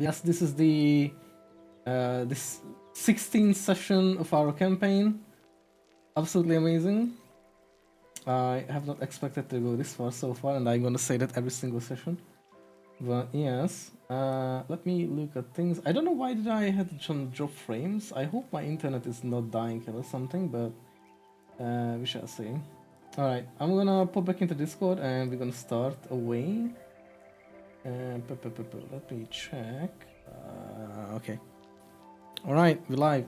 Yes, this is the this 16th session of our campaign. Absolutely amazing. I have not expected to go this far so far, and I'm gonna say that every single session. But yes, let me look at things. I don't know why did I had to drop frames. I hope my internet is not dying or something, but we shall see. All right, I'm gonna pop back into Discord and we're gonna start away. Let me check. Okay. All right, we're live.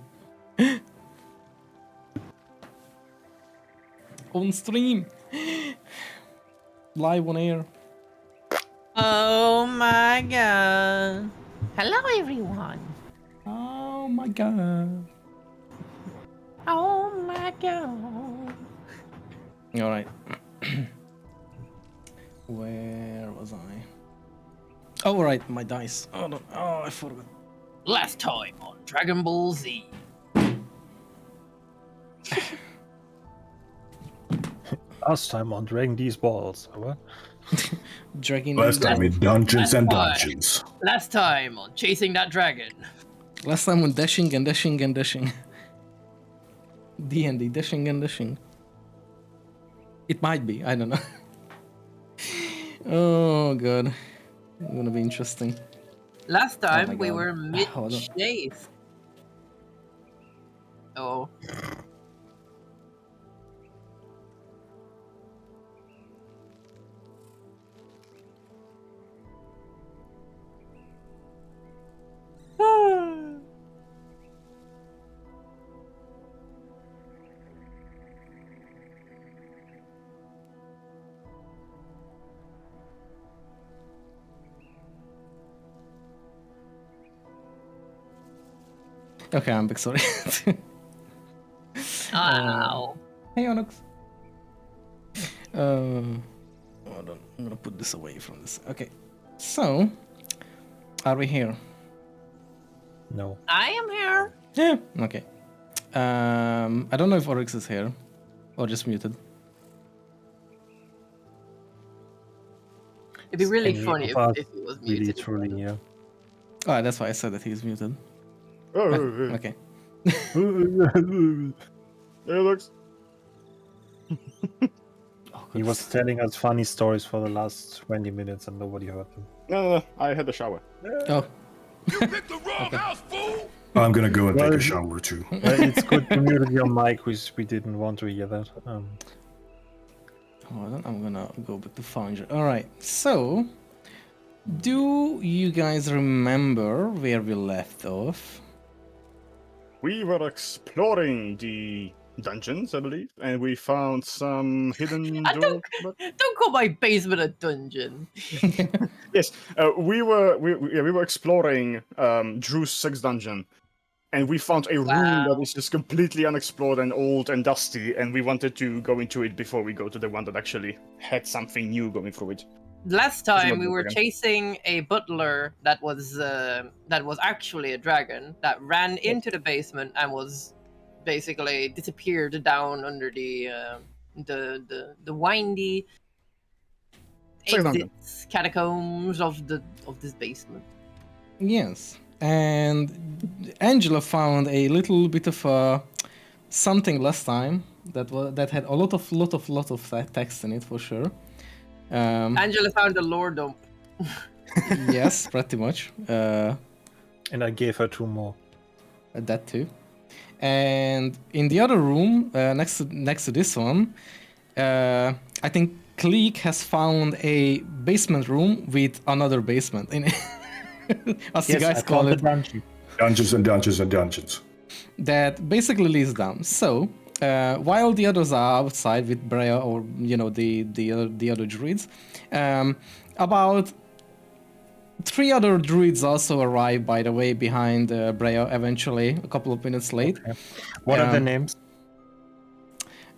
On stream. Live on air. Oh my god. Hello everyone. Oh my god. Oh my god. All right. Where was I? Oh, right, my dice. Oh, no. Oh, I forgot. Last time on Dragon Ball Z. Last time on Dragging These Balls. What? Dragging Last these time in balls. Dungeons and That's Dungeons. Last time on Chasing That Dragon. Last time on dashing and dashing and dashing. D&D, dashing and dashing. It might be, I don't know. Oh god. It's gonna be interesting. Last time my we God. were Hold on. mid-chase. Oh. Okay, I'm back, sorry. Ow. Hey, Onyx. Hold on, I'm gonna put this away from this. Okay, so, are we here? No. I am here. Yeah. Okay. I don't know if Oryx is here or just muted. It'd be really Any funny of us if it was really muted. truly, yeah. Oh, that's why I said that he's muted. Oh, Okay. Hey, looks. He was telling us funny stories for the last 20 minutes and nobody heard them. No, I had a shower. Oh, You picked the wrong house, fool! I'm gonna go and take Well, a shower too. It's good you muted your mic, we didn't want to hear that. hold on. I'm gonna go back to Foundry. All right. So, do you guys remember where we left off? We were exploring the dungeons, I believe, and we found some hidden I doors. Don't call my basement a dungeon. Yes, we were exploring Drew's sixth dungeon, and we found a room that Wow. is just completely unexplored and old and dusty, and we wanted to go into it before we go to the one that actually had something new going through it. Last not time we good were again. chasing a butler that was actually a dragon that ran into the basement and was basically disappeared down under the windy Sixth dungeon. exits catacombs of this basement. Yes. And Angela found a little bit of something last time that had a lot of text in it for sure. Angela found a lore dump. Yes, pretty much. And I gave her 2 more. That too. And in the other room, next to this one, I think Cleek has found a basement room with another basement in it. As you guys call it. Dungeons and Dungeons and Dungeons. That basically leads down. So, while the others are outside with Brea or the other druids, about 3 other druids also arrive, by the way, behind Brea eventually, a couple of minutes late. Okay. What are the names?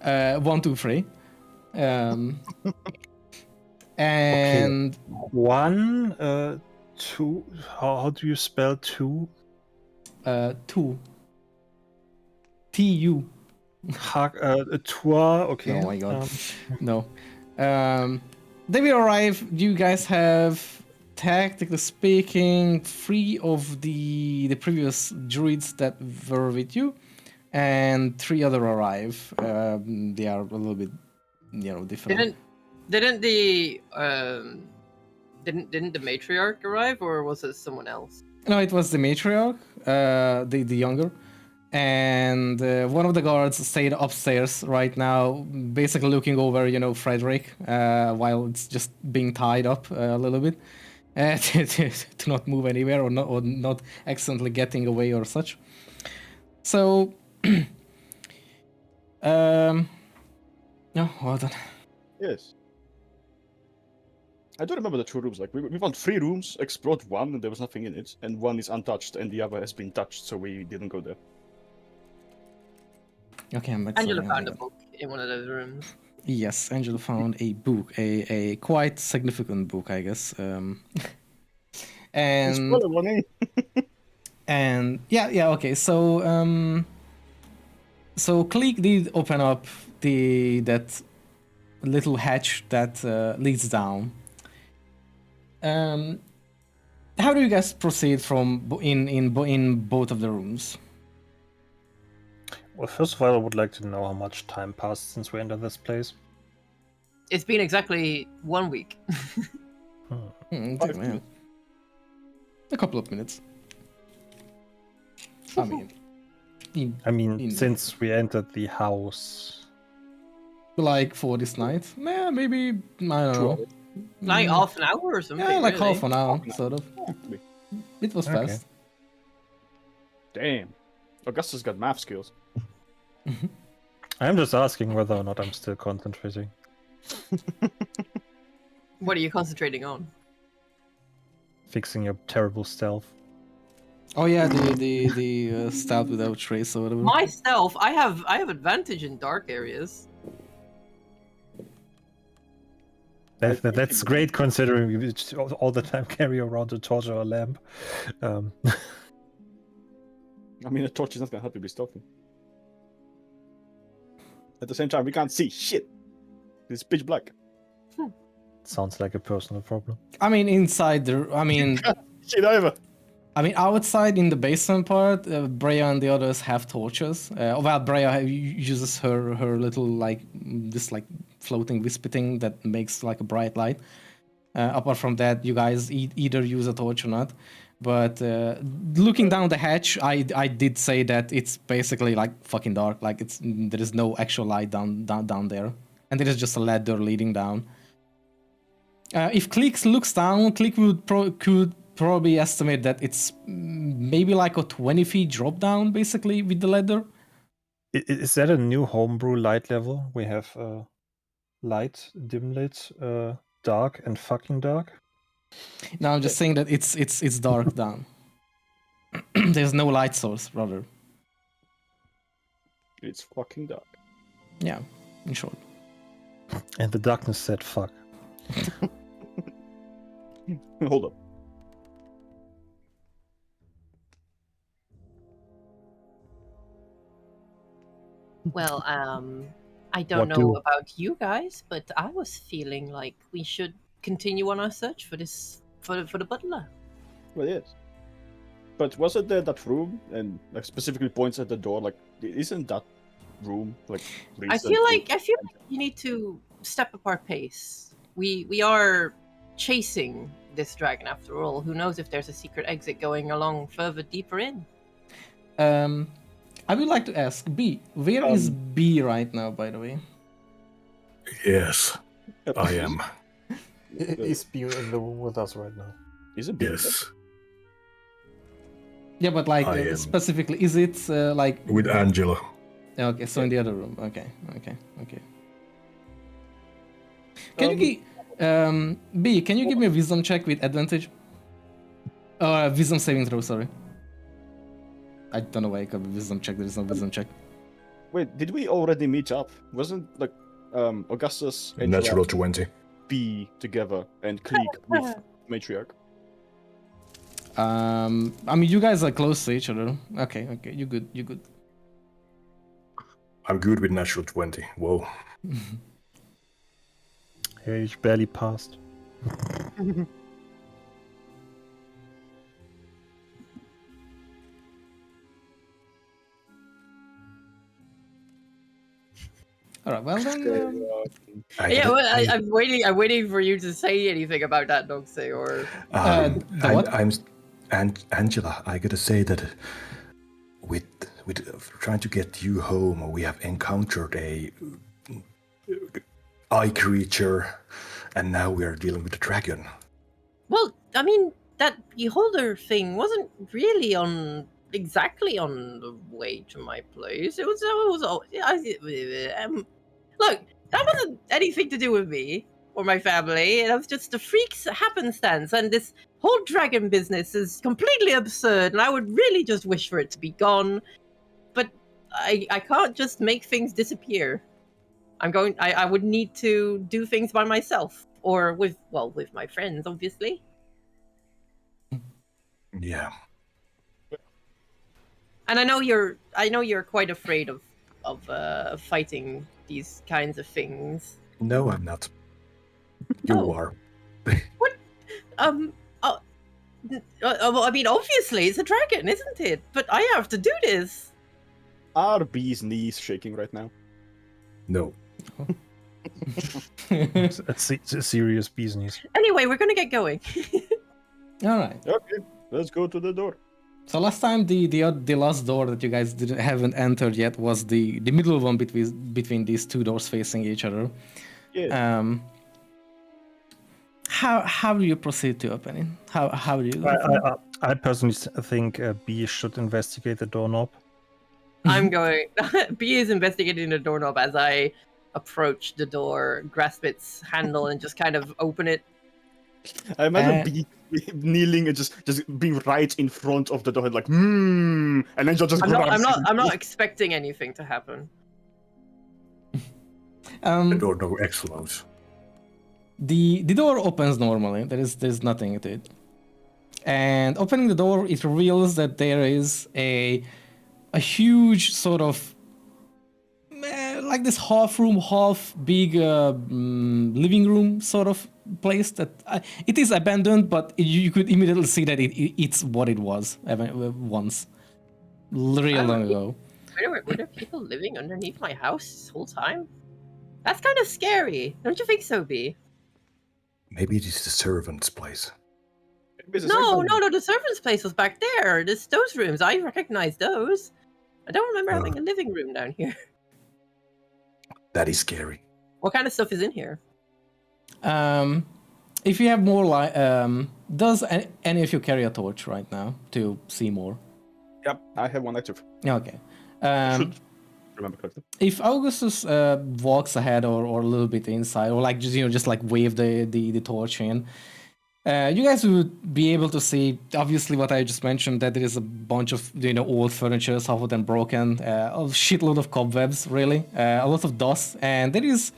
1, 2, 3. And 1, 2. How do you spell 2? 2. T-U. Tua. Okay. Oh my god. No. They will arrive. You guys have tactically speaking, 3 of the previous druids that were with you, and 3 other arrive. They are a little bit, different. Didn't the didn't the matriarch arrive, or was it someone else? No, it was the matriarch, the younger, and one of the guards stayed upstairs right now, basically looking over, Frederick, while it's just being tied up a little bit, to not move anywhere or not accidentally getting away or such. So, no, hold on. Yes. I don't remember the 2 rooms. Like we found 3 rooms, explored 1, and there was nothing in it, and 1 is untouched, and the other has been touched, so we didn't go there. Okay, Angela found a book in one of those rooms. Yes, Angela found a book, a quite significant book, I guess. And Spoiler warning. and yeah, okay. So so Click did open up that little hatch that leads down. How do you guys proceed from in both of the rooms? Well, first of all, I would like to know how much time passed since we entered this place. It's been exactly 1 week. Yeah. A couple of minutes. I mean, Since we entered the house. like for this night, maybe I don't know. Like half an hour or something. Yeah, like really. half an hour, sort of. It was Okay. fast. Damn. Augustus got math skills. I'm just asking whether or not I'm still concentrating. What are you concentrating on? Fixing your terrible stealth. Oh yeah, the stealth without trace or whatever. Myself, I have advantage in dark areas. That's great considering we all the time carry around a torch or a lamp. I mean, a torch is not gonna help you be stealthy. At the same time, we can't see shit. It's pitch black. Sounds like a personal problem. I mean, inside the, Shit either. outside in the basement part, Breya and the others have torches. Well, Breya uses her little this floating wispy thing that makes like a bright light. Apart from that, you guys either use a torch or not. But looking down the hatch, I did say that it's basically like fucking dark. Like there is no actual light down there, and there is just a ladder leading down. If Click looks down, Click could probably estimate that it's maybe like a 20 feet drop down, basically, with the ladder. Is that a new homebrew light level? We have light, dim lit, dark, and fucking dark. No, I'm just saying that it's dark down. There's no light source, rather. It's fucking dark. Yeah, in short. And the darkness said fuck. Hold up. Well, I don't know about you guys, but I was feeling like we should continue on our search for the butler. Well, yes. But was it that room, and like specifically points at the door? Like, isn't that room like? I feel like you need to step up our pace. We are chasing this dragon after all. Who knows if there's a secret exit going along further deeper in? I would like to ask B. Where is B right now, by the way? Yes, I am. Is B in the room with us right now? Is it? Yes, Yeah, but like I am. specifically, is it like? with Angela. Okay, so in the other room. Okay. Can you give B? Can you give me a wisdom check with advantage? Wisdom saving throw. Sorry. I don't know why I got a wisdom check. There is no wisdom check. Wait, did we already meet up? Wasn't like Augustus and Natural 20. B together and Click with Matriarch? I mean, you guys are close to each other. Okay, you good. I'm good with natural 20. Whoa. Hey, you barely passed. All right. Well then. Yeah, well, I'm waiting. I'm waiting for you to say anything about that, Dogsay, or The what? Angela, I gotta say that with trying to get you home, we have encountered a eye creature, and now we are dealing with a dragon. well, I mean, that beholder thing wasn't really exactly on the way to my place. It was look, that wasn't anything to do with me or my family. It was just a freak's happenstance, and this whole dragon business is completely absurd, and I would really just wish for it to be gone. But I can't just make things disappear. I would need to do things by myself, or with my friends, obviously. Yeah. And I know you're quite afraid of fighting these kinds of things. No, I'm not. You Oh. are. Well, I mean, obviously it's a dragon, isn't it? But I have to do this. Are B's knees shaking right now? No. It's a serious business. Anyway, we're gonna get going. All right. Okay, let's go to the door. So last time the last door that you guys haven't entered yet was the middle one between these two doors facing each other. Yeah. How do you proceed to open it? How do you? I personally think B should investigate the doorknob. I'm going. B is investigating the doorknob as I approach the door, grasp its handle, and just kind of open it. I imagine B kneeling and just being right in front of the door, like and then just. I'm not expecting anything to happen. The door no explodes. The door opens normally. There's nothing to it. And opening the door, it reveals that there is a huge sort of like this half room, half big living room sort of place that it is abandoned, but you could immediately see that it's what it was once, real long ago. Were there people living underneath my house this whole time? That's kind of scary. Don't you think so, B? Maybe it is the servant's place. No, the servant's place was back there. Those rooms, I recognize those. I don't remember having a living room down here. That is scary. What kind of stuff is in here? If you have more light, does any of you carry a torch right now to see more? Yep, I have one active. Okay. Should remember correctly. If Augustus walks ahead or a little bit inside, or like just like wave the torch in, you guys would be able to see obviously what I just mentioned, that there is a bunch of old furniture, some of them broken, a shitload of cobwebs, really, a lot of dust, and there is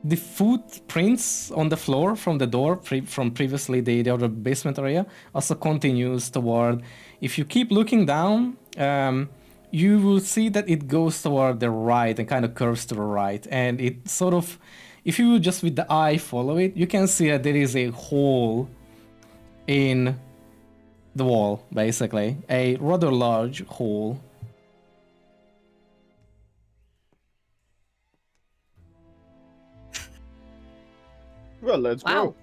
the footprints on the floor from the door from previously the other basement area also continues toward. If you keep looking down, you will see that it goes toward the right and kind of curves to the right, and it sort of, if you just with the eye follow it, you can see that there is a hole in the wall, basically, a rather large hole. Well, let's go.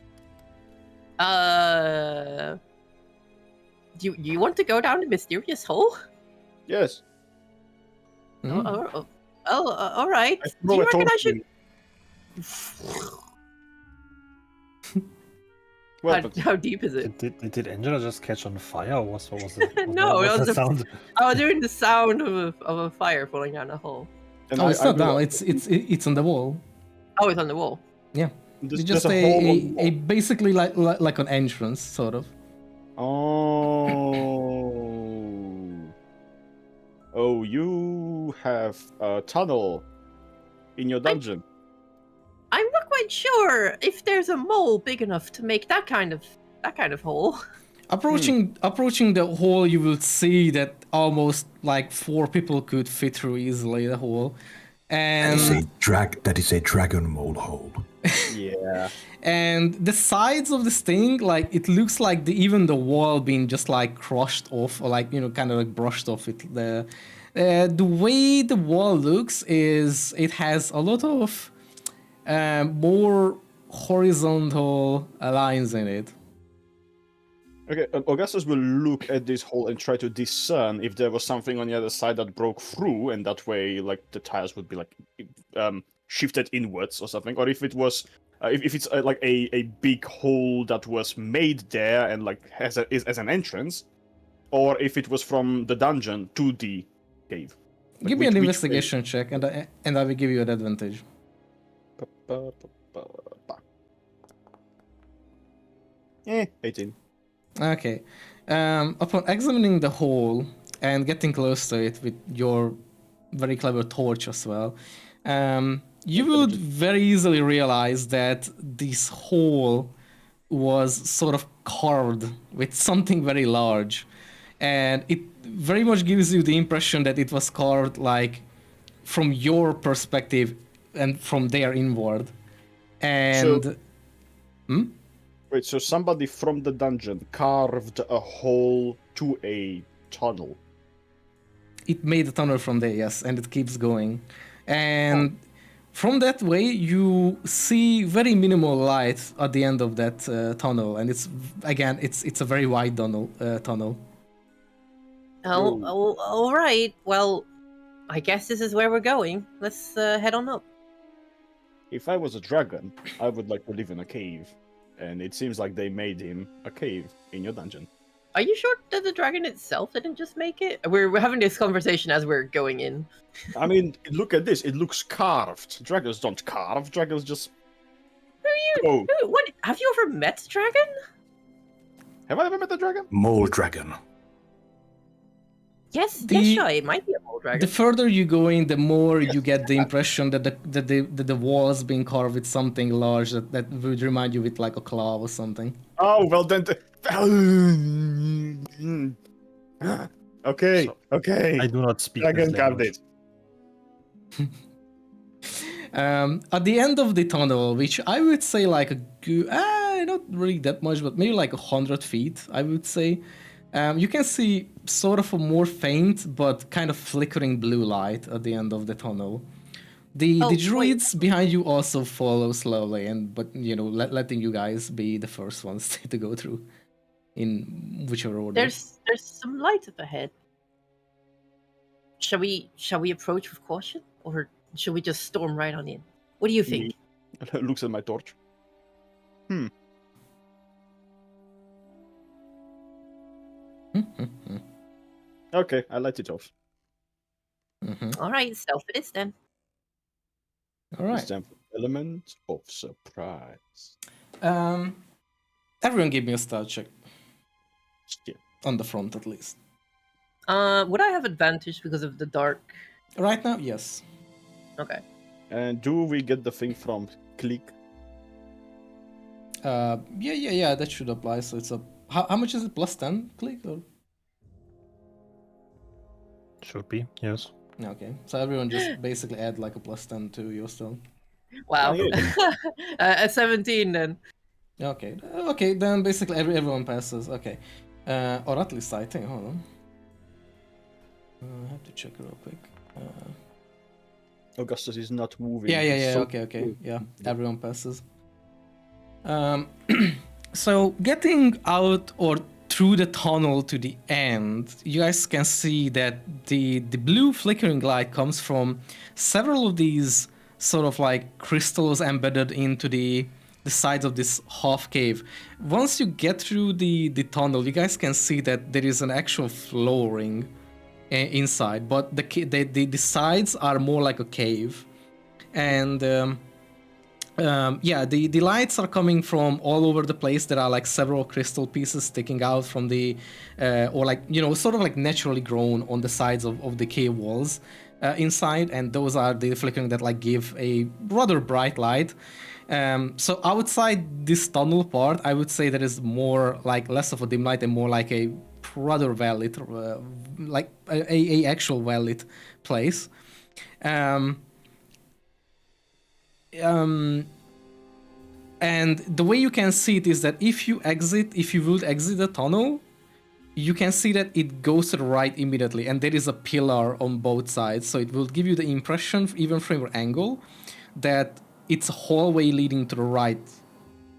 Do you want to go down the mysterious hole? Yes. All right. Do you reckon I should? How deep is it? Did Angela just catch on fire? Or what was it? No, it was the sound. I was doing the sound of a fire falling down a hole. And it's not down. It's on the wall. Oh, it's on the wall. Yeah. There's It's just a basically like an entrance, sort of. Oh, you have a tunnel in your dungeon. I'm not quite sure if there's a mole big enough to make that kind of hole. Approaching the hole, you will see that almost like 4 people could fit through easily the hole, and that is a dragon mole hole. Yeah. And the sides of this thing, like it looks like even the wall being just like crushed off, or like kind of like brushed off with The way the wall looks is it has a lot of more horizontal lines in it. Okay, Augustus will look at this hole and try to discern if there was something on the other side that broke through, and that way, like, the tiles would be, like, shifted inwards or something, or if it was, if it's like a big hole that was made there and, like, is as an entrance, or if it was from the dungeon to the cave. Like, Give me an which way- investigation check, and I will give you an advantage. Pa- pa- pa- pa- 18. Okay. Upon examining the hole and getting close to it with your very clever torch as well, you would very easily realize that this hole was sort of carved with something very large. And it very much gives you the impression that it was carved like from your perspective and from there inward. And Wait, so somebody from the dungeon carved a hole to a tunnel. it made a tunnel from there, yes, and it keeps going. And from that way, you see very minimal light at the end of that tunnel, and it's again, it's a very wide tunnel. All right. Well, I guess this is where we're going. Let's head on up. If I was a dragon, I would like to live in a cave. And it seems like they made him a cave in your dungeon. Are you sure that the dragon itself didn't just make it? We're having this conversation as we're going in. I mean, look at this. It looks carved. Dragons don't carve. Dragons just... Oh, Ooh, what? Have you ever met a dragon? have I ever met a dragon? Mole dragon. Yes, The- yes, sure. It might be a mole dragon. The further you go in, the more you get the impression that the walls being carved with something large that would remind you with like a claw or something. Oh, well then... Okay, So, okay. I do not speak Dragon this carved language. it. At the end of the tunnel, which I would say like not really that much, but maybe like 100 feet, I would say, you can see sort of a more faint but kind of flickering blue light at the end of the tunnel. The Oh, wait. druids behind you also follow slowly, but letting you guys be the first ones to go through in whichever order. There's some light up ahead. Shall we approach with caution, or should we just storm right on in? What do you think? Looks at my torch. Okay, I light it off. All right, stealth it is then. All right. It's time for element of surprise. Everyone give me a stealth check Yeah. on the front at least. Would I have advantage because of the dark? Right now, yes. Okay. And do we get the thing from Click? Yeah, that should apply. So it's a how much is it? Plus 10 click or? Should be, yes. Okay, so everyone just basically add like a plus 10 to your stealth. Wow. Oh, A 17 then. Okay, then basically everyone passes. Okay, or at least I think. Hold on. I have to check real quick. Augustus is not moving. Yeah. So- Okay. Yeah, everyone passes. So getting out or through the tunnel to the end, you guys can see that the blue flickering light comes from several of these sort of like crystals embedded into the sides of this half cave. Once you get through the tunnel, you guys can see that there is an actual flooring inside, but the sides are more like a cave. And the lights are coming from all over the place. There are like several crystal pieces sticking out from the or like sort of like naturally grown on the sides of the cave walls inside, and those are the flickering that like give a rather bright light. So outside this tunnel part, I would say there is more like less of a dim light and more like a rather well lit, like a actual well lit place. And the way you can see it is that if you would exit the tunnel, you can see that it goes to the right immediately, and there is a pillar on both sides, so it will give you the impression, even from your angle, that it's a hallway leading to the right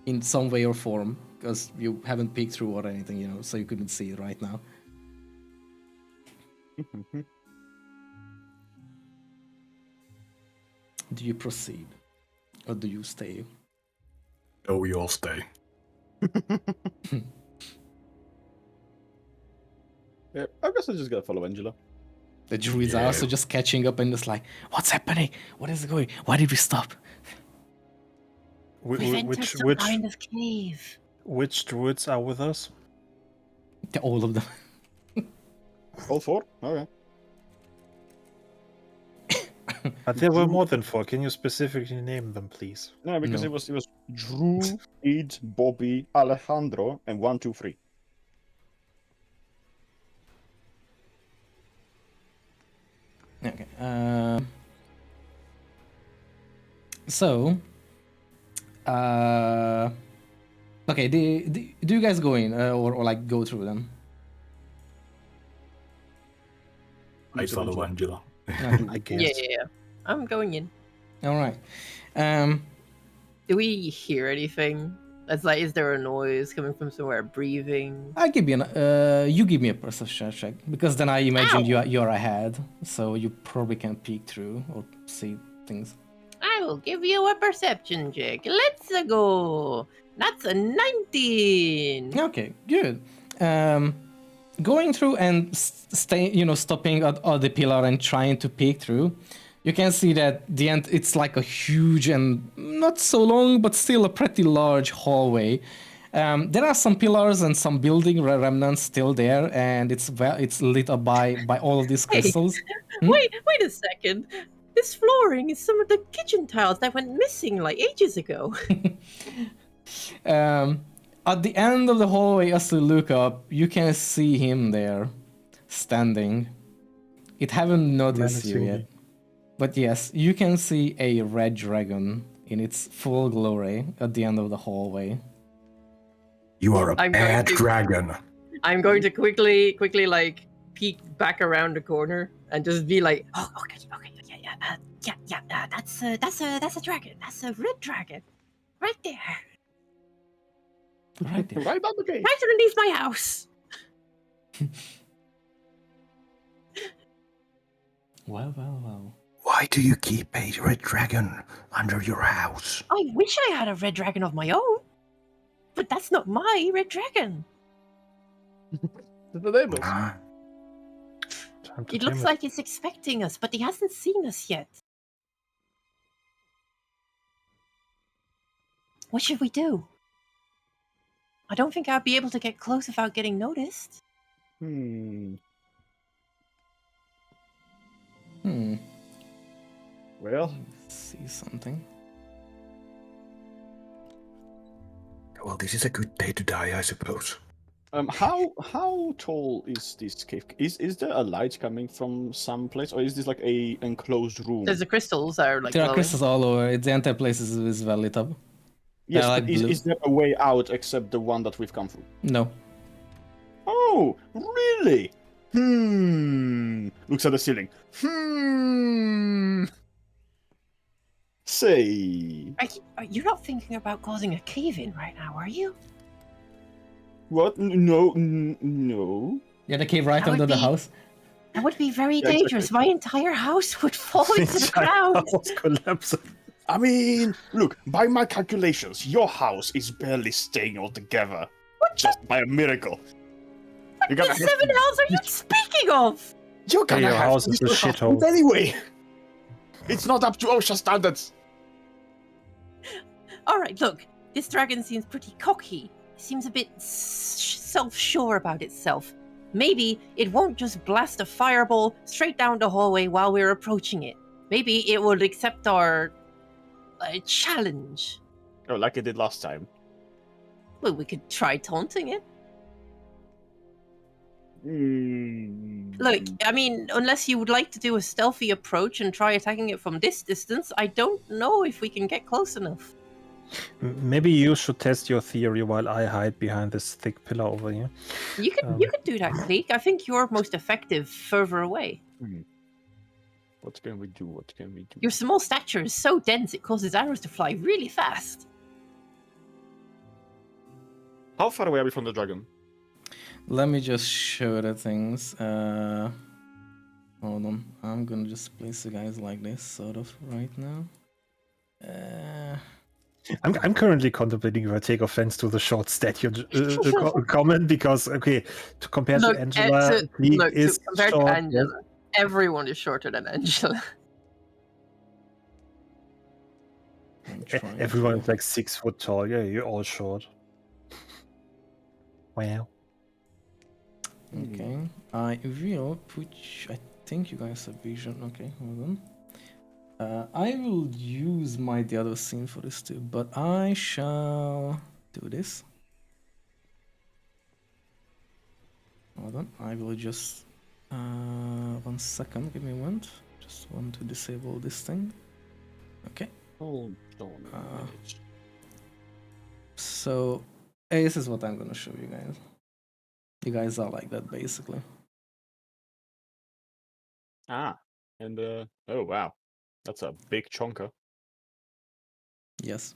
in some way or form, because you haven't peeked through or anything, you know, so you couldn't see it right now. Do you proceed? Or do you stay? Oh, we all stay. Yeah, I guess I just gotta follow Angela. The druids are also just catching up and just like, what's happening? What is going? Why did we stop? We've entered some kind of cave. Which druids are with us? All of them. All 4? Okay. But there were more than 4. Can you specifically name them, please? No, because No. it was Drew, Ed, Bobby, Alejandro, and 1, 2, 3. Okay. So. Okay. Do you guys go in or like go through them? I follow Angela. I guess. Yeah, I'm going in. All right. Do we hear anything? It's like, is there a noise coming from somewhere? Breathing? I give you you give me a perception check, because then I imagine you're ahead, so you probably can peek through or see things. I will give you a perception check. Let's go. That's a 19. Okay, good. Going through and stopping at the pillar and trying to peek through, you can see that the end. It's like a huge and not so long, but still a pretty large hallway. There are some pillars and some building remnants still there, and it's lit up by all of these crystals. Wait a second. This flooring is some of the kitchen tiles that went missing like ages ago. At the end of the hallway, as you look up, you can see him there, standing. It haven't noticed you yet. But yes, you can see a red dragon in its full glory at the end of the hallway. You are a bad dragon. I'm going to quickly like peek back around the corner and just be like, oh, okay, that's a dragon. That's a red dragon, right there, Right there. Right on the gate. right underneath my house. Well. Why do you keep a red dragon under your house? I wish I had a red dragon of my own, but that's not my red dragon. The neighbors. It looks like it's expecting us, but he hasn't seen us yet. What should we do? I don't think I'll be able to get close without getting noticed. Well, See something. Well, this is a good day to die, I suppose. how tall is this cave? Is there a light coming from some place, or is this like a enclosed room? There's the crystals that are like There are glowing. crystals all over. The entire place is well lit up. Yes, They're but like blue. is there a way out except the one that we've come through? No. Oh, really? Looks at the ceiling. Say. You're not thinking about causing a cave-in right now, are you? What? No. Yeah, the cave right That would under the be- house. That would be very Yeah, dangerous. exactly. My entire house would fall into the ground. House collapsing. I mean, look, by my calculations, your house is barely staying all together. Just by a miracle. You're What gonna 7 hells are you speaking of? You're gonna your have house to is a use your shithole. house anyway. It's not up to OSHA standards. All right, look. This dragon seems pretty cocky. It seems a bit self-sure about itself. Maybe it won't just blast a fireball straight down the hallway while we're approaching it. Maybe it will accept our challenge. Oh, like it did last time. Well, we could try taunting it. Look, I mean, unless you would like to do a stealthy approach and try attacking it from this distance, I don't know if we can get close enough. Maybe you should test your theory while I hide behind this thick pillar over here. You could do that, Cleek. I think you're most effective further away. What can we do? What can we do? Your small stature is so dense it causes arrows to fly really fast. How far away are we from the dragon? Let me just show the things. Hold on. I'm gonna just place the guys like this, sort of, right now. I'm currently contemplating if I take offense to the short statue comment because, okay, compared to Angela, League is compared short. to Angela, everyone is shorter than Angela. Everyone's like 6 foot tall. Yeah, you're all short. Wow. Okay. I will put. I think you guys have vision. Okay, hold on. I will use the other scene for this too, but I shall do this. Hold on, I will just 1 second, give me a moment. Just want to disable this thing. Okay. Hold on. So this is what I'm gonna show you guys. You guys are like that basically. And oh wow, that's a big chonker. Yes.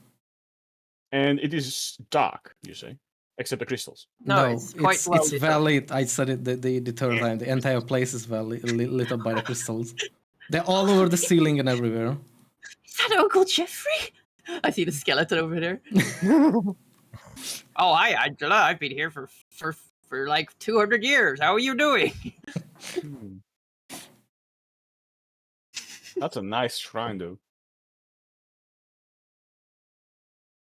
And it is dark, you say, except the crystals. No, it's quite well it's lit well up. lit. I said it the third time. The entire place is well lit up by the crystals. They're all over the ceiling and everywhere. Is that Uncle Jeffrey? I see the skeleton over there. Oh, hi, Angela. I've been here for like 200 years. How are you doing? That's a nice shrine, though.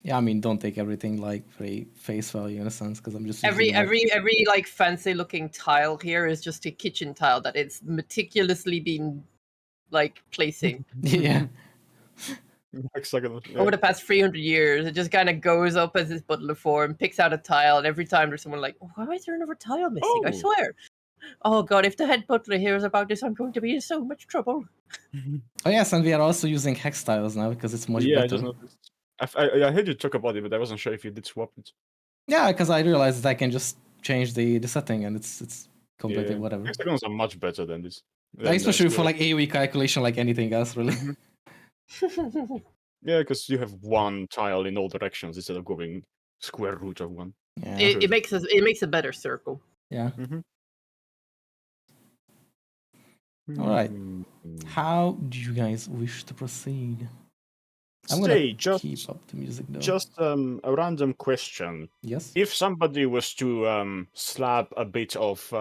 Yeah, I mean, don't take everything like very face value in a sense, because I'm just Every using, like fancy looking tile here is just a kitchen tile that it's meticulously been like placing yeah. over the past 300 years. It just kind of goes up as this butler form, picks out a tile, and every time there's someone like, why is there another tile missing? I Oh. swear. Oh god, if the head butler hears about this, I'm going to be in so much trouble. Oh yes, and we are also using hex tiles now because it's much Yeah, I better. just noticed. I heard you talk about it, but I wasn't sure if you did swap it. Yeah, because I realized that I can just change the setting and it's completely whatever. Hexagons are much better than this. Especially for like AoE calculation, like anything else, really. Yeah, because you have one tile in all directions instead of going square root of one. Yeah. It makes a better circle. Yeah. Mm-hmm. All right. How do you guys wish to proceed? I'm Stay, gonna keep up the music though. Just a random question. Yes. If somebody was to slap a bit of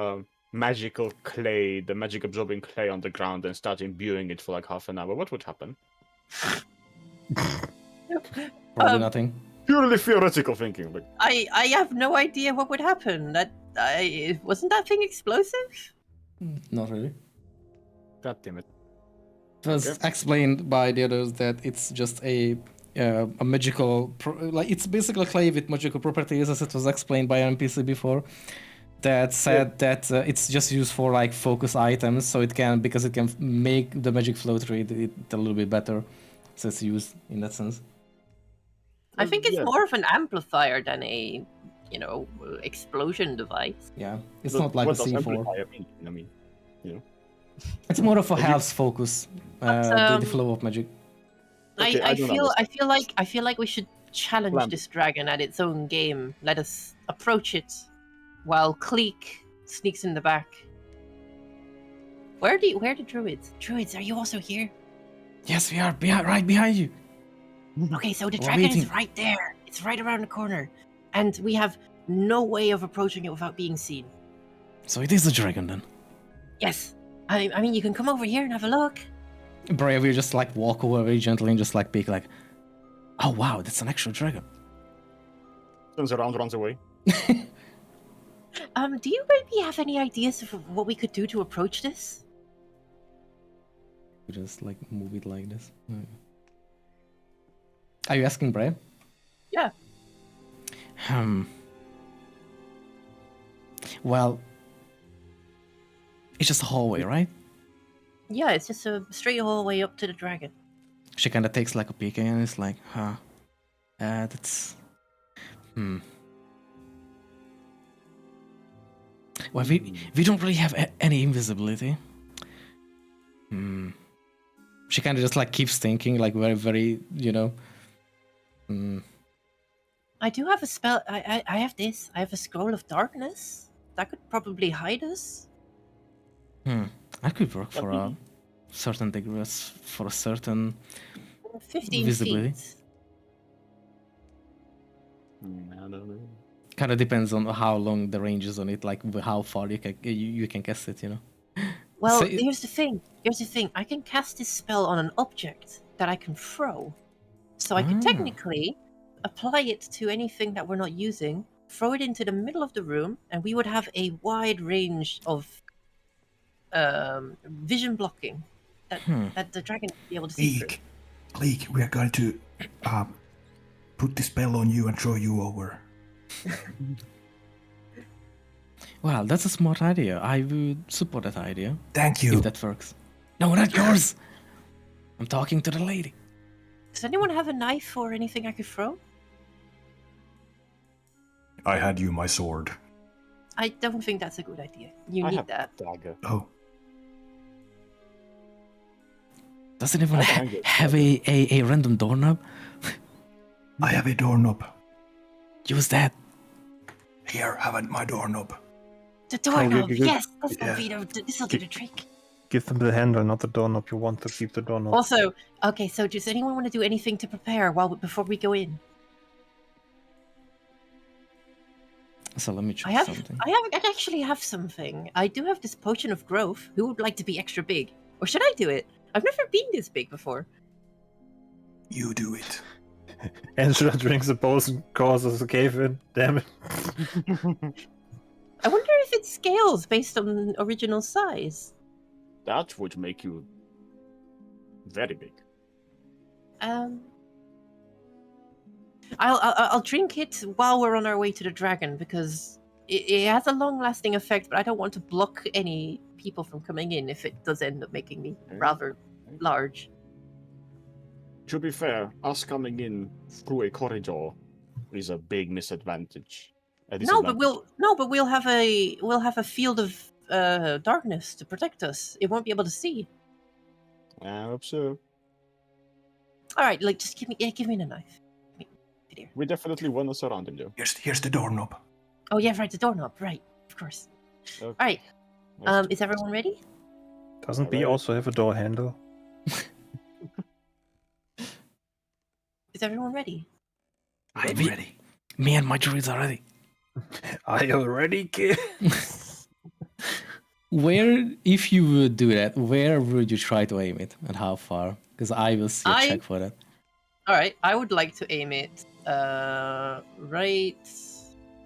magical clay, the magic absorbing clay on the ground and start imbuing it for like half an hour, what would happen? Probably nothing. Purely theoretical thinking. Like, I have no idea what would happen. Wasn't that thing explosive? Not really. God damn it. It was explained by the others that it's just a magical, like it's basically clay with magical properties, as it was explained by an NPC before. That said that it's just used for like focus items, so it can make the magic flow through it a little bit better. So it's used in that sense. I think it's more of an amplifier than a, explosion device. Yeah, it's not like a C4. I mean, It's more of a halves focus, the flow of magic. I feel like we should challenge this dragon at its own game. Let us approach it while Cleek sneaks in the back. Where are the druids? Druids, are you also here? Yes, we are right behind you. Okay, so the dragon is right there. It's right around the corner. And we have no way of approaching it without being seen. So it is a dragon then? Yes. I mean, you can come over here and have a look. Bray will just like walk over very gently and just like peek like, oh wow, that's an actual dragon. Turns around, runs away. Do you maybe have any ideas of what we could do to approach this? Just like move it like this. Are you asking Bray? Yeah. Well, it's just a hallway, right? Yeah, it's just a straight hallway up to the dragon. She kind of takes like a peek and it's like, huh. That's... Well, we don't really have any invisibility. She kind of just like keeps thinking, like very, very, you know. I do have a spell. I have this. I have a scroll of darkness. That could probably hide us. That could work for a certain degree, for a certain 15 visibility. feet. I don't know. Kind of depends on how long the range is on it, like how far you can cast it, you know. Well, So here's the thing. I can cast this spell on an object that I can throw. So I could technically apply it to anything that we're not using, throw it into the middle of the room, and we would have a wide range of vision blocking that the dragon would be able to see through. Gleek, we are going to put the spell on you and throw you over. Well, that's a smart idea. I would support that idea. Thank you. If that works. No, not yours. I'm talking to the lady. Does anyone have a knife or anything I could throw? I had you my sword. I don't think that's a good idea. You I need have that. dagger. Oh, Does anyone I can have a random doorknob? I have a doorknob. Use that. Here, have my doorknob. The doorknob, you- yes, this yeah. will do the trick. Give them the handle, not the doorknob. You want to keep the doorknob. Also, okay, so does anyone want to do anything to prepare before we go in? So let me check I something. actually have something. I do have this potion of growth. Who would like to be extra big? Or should I do it? I've never been this big before. You do it. Angela drinks the potion, causes a cave in. Damn it. I wonder if it scales based on original size. That would make you very big. I'll drink it while we're on our way to the dragon because it has a long-lasting effect, but I don't want to block any people from coming in if it does end up making me rather large. To be fair, us coming in through a corridor is a big misadvantage. No, but we'll have a field of darkness to protect us. It won't be able to see. I hope so. All right, like just give me the knife. Here. We definitely want to surround him, though. Here's the doorknob. Oh yeah, right, the doorknob, right, of course. Okay. All right, is everyone ready? Doesn't B also have a door handle? Is everyone ready? I'm ready. Me and my druids are ready. Are you ready, kid? Where, if you would do that, where would you try to aim it and how far? Because I will see a check for that. All right, I would like to aim it right.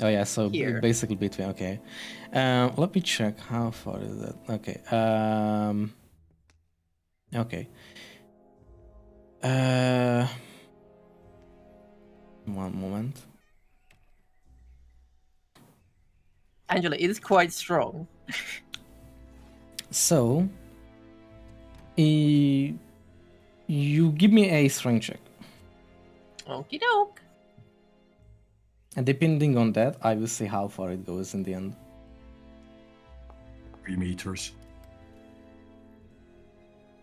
Oh yeah, so here. Basically between. Okay, let me check how far is that. Okay, okay. One moment. Angela is quite strong. So, you give me a strength check. Okie doke. And depending on that, I will see how far it goes in the end. 3 meters.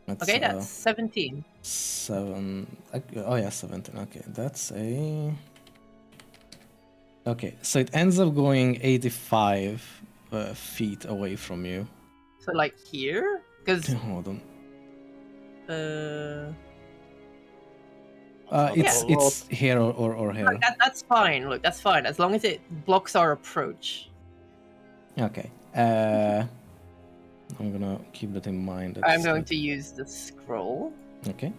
Okay, that's 17. 7. Oh yeah, 17. Okay, that's a. Okay, so it ends up going 85 feet away from you. So like here, because Hold on. Yeah. It's here or here. That's fine. Look, that's fine as long as it blocks our approach. Okay. I'm gonna keep that in mind. I'm going to use the scroll. Okay.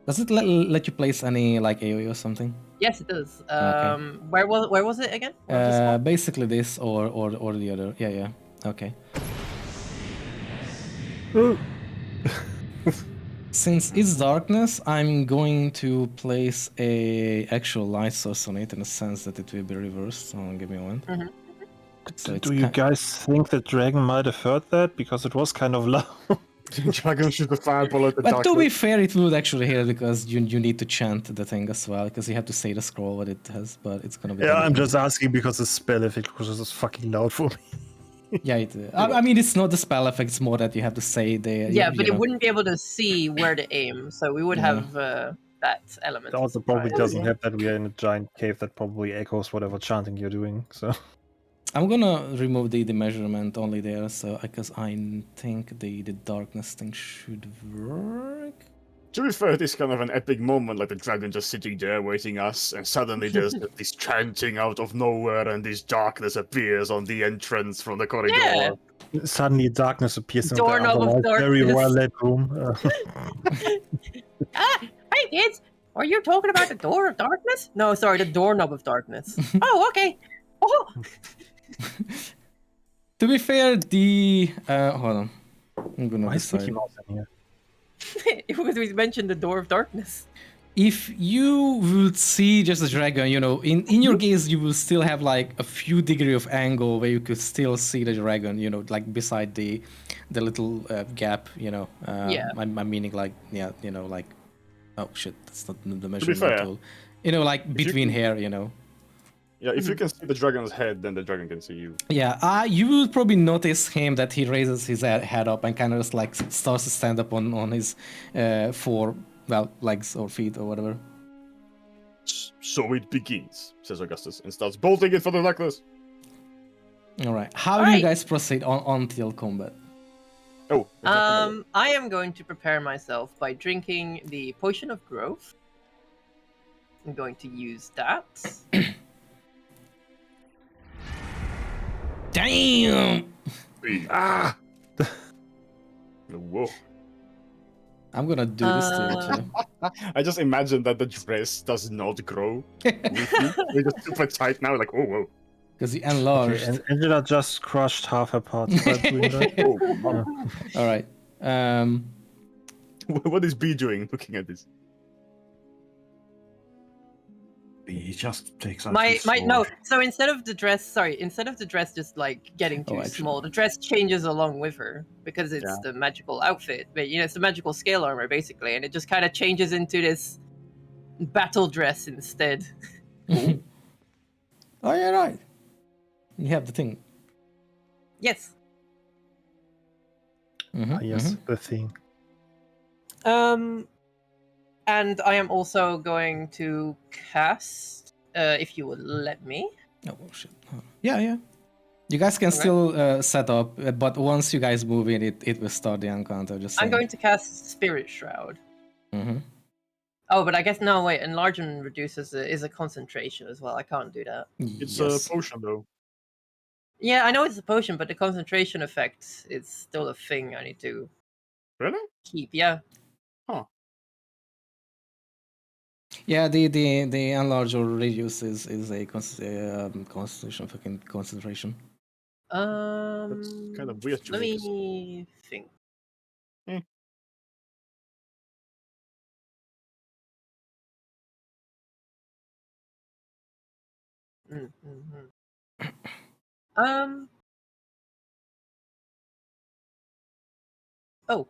Does it let you place any like AoE or something? Yes, it does. Okay. Where was it again? Where was this Basically this or the other. Yeah. Okay. Since it's darkness, I'm going to place a actual light source on it in the sense that it will be reversed. So give me a moment. Mhm. So Do you guys think the dragon might have heard that? Because it was kind of loud. Dragon shoot the fireball at the But to be darkness. fair, it would actually hit because you need to chant the thing as well, because you have to say the scroll what it has, but it's gonna be... Yeah, I'm delicate. just asking because the spell effect was just fucking loud for me. Yeah, I mean, it's not the spell effect, it's more that you have to say the... Yeah, you but it know. wouldn't be able to see where to aim, so we would Yeah. have that element. It of also probably surprise. doesn't have that we are in a giant cave that probably echoes whatever chanting you're doing, so... I'm gonna remove the measurement only there, so because I think the darkness thing should work. To be fair, it is kind of an epic moment, like the dragon just sitting there waiting us, and suddenly there's this chanting out of nowhere, and this darkness appears on the entrance from the corridor. Yeah. Suddenly darkness appears in the Doorknob of otherwise very darkness. well-lit room. Hey kids, are you talking about the door of darkness? No, sorry, the doorknob of darkness. Oh, okay. Oh, To be fair, the... hold on. I'm gonna Why is decide. Mickey Mouse in here? because we mentioned the door of darkness. If you would see just a dragon, you know, in your case, you will still have like a few degree of angle where you could still see the dragon, you know, like beside the little gap, you know. Yeah. I'm meaning like, yeah, you know, like... Oh shit, that's not the To be measurement fair, tool. You know, like between here, you know. Yeah, if you can see the dragon's head, then the dragon can see you. Yeah, you will probably notice him that he raises his head up and kind of just like starts to stand up on his four, well, legs or feet or whatever. So it begins, says Augustus, and starts bolting it for the darkness. All right, how do you guys proceed until combat? Oh, I am going to prepare myself by drinking the potion of growth. I'm going to use that. Damn! Ah! Whoa. I'm gonna do this to you too. I just imagine that the dress does not grow with you. We're just super tight now, like, oh, whoa. Because you enlarged. Okay, and Angela just crushed half her party by doing that. Oh, wow. All right. What is B doing looking at this? He just takes out My his no. sword. So instead of the dress just like getting too actually. small, the dress changes along with her because it's the magical outfit. But you know, it's the magical scale armor basically, and it just kind of changes into this battle dress instead. Oh, yeah, right. You have the thing. Yes. Yes, the thing. And I am also going to cast, if you would let me. Oh shit. Yeah. You guys can still set up, but once you guys move in, it will start the encounter. Just saying. I'm going to cast Spirit Shroud. Mm-hmm. Oh, but I guess no. Wait, enlarge and reduce is a concentration as well. I can't do that. It's Yes. a potion, though. Yeah, I know it's a potion, but the concentration effect is still a thing I need to Really? keep. Yeah. Yeah, the enlarge or reduce is a concentration fucking concentration. That's kind of weird to Let me. me think. Oh,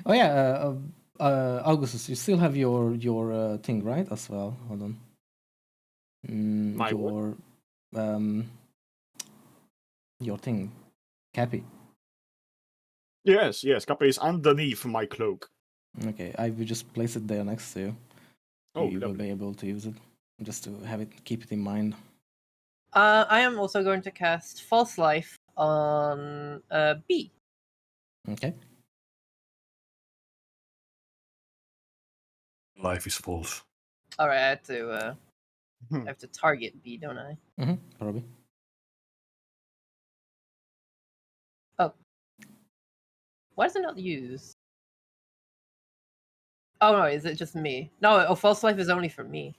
Oh yeah, Augustus, you still have your thing, right? As well. Hold on. My your thing, Cappy. Yes, Kappa is underneath my cloak. Okay, I will just place it there next to you. Oh, You will lovely. be able to use it, just to have it, keep it in mind. I am also going to cast False Life on B. Okay. Life is false. All right, I have to target B, don't I? Mm-hmm. Probably. Oh, why does it not use? Oh no, is it just me? No, False Life is only for me.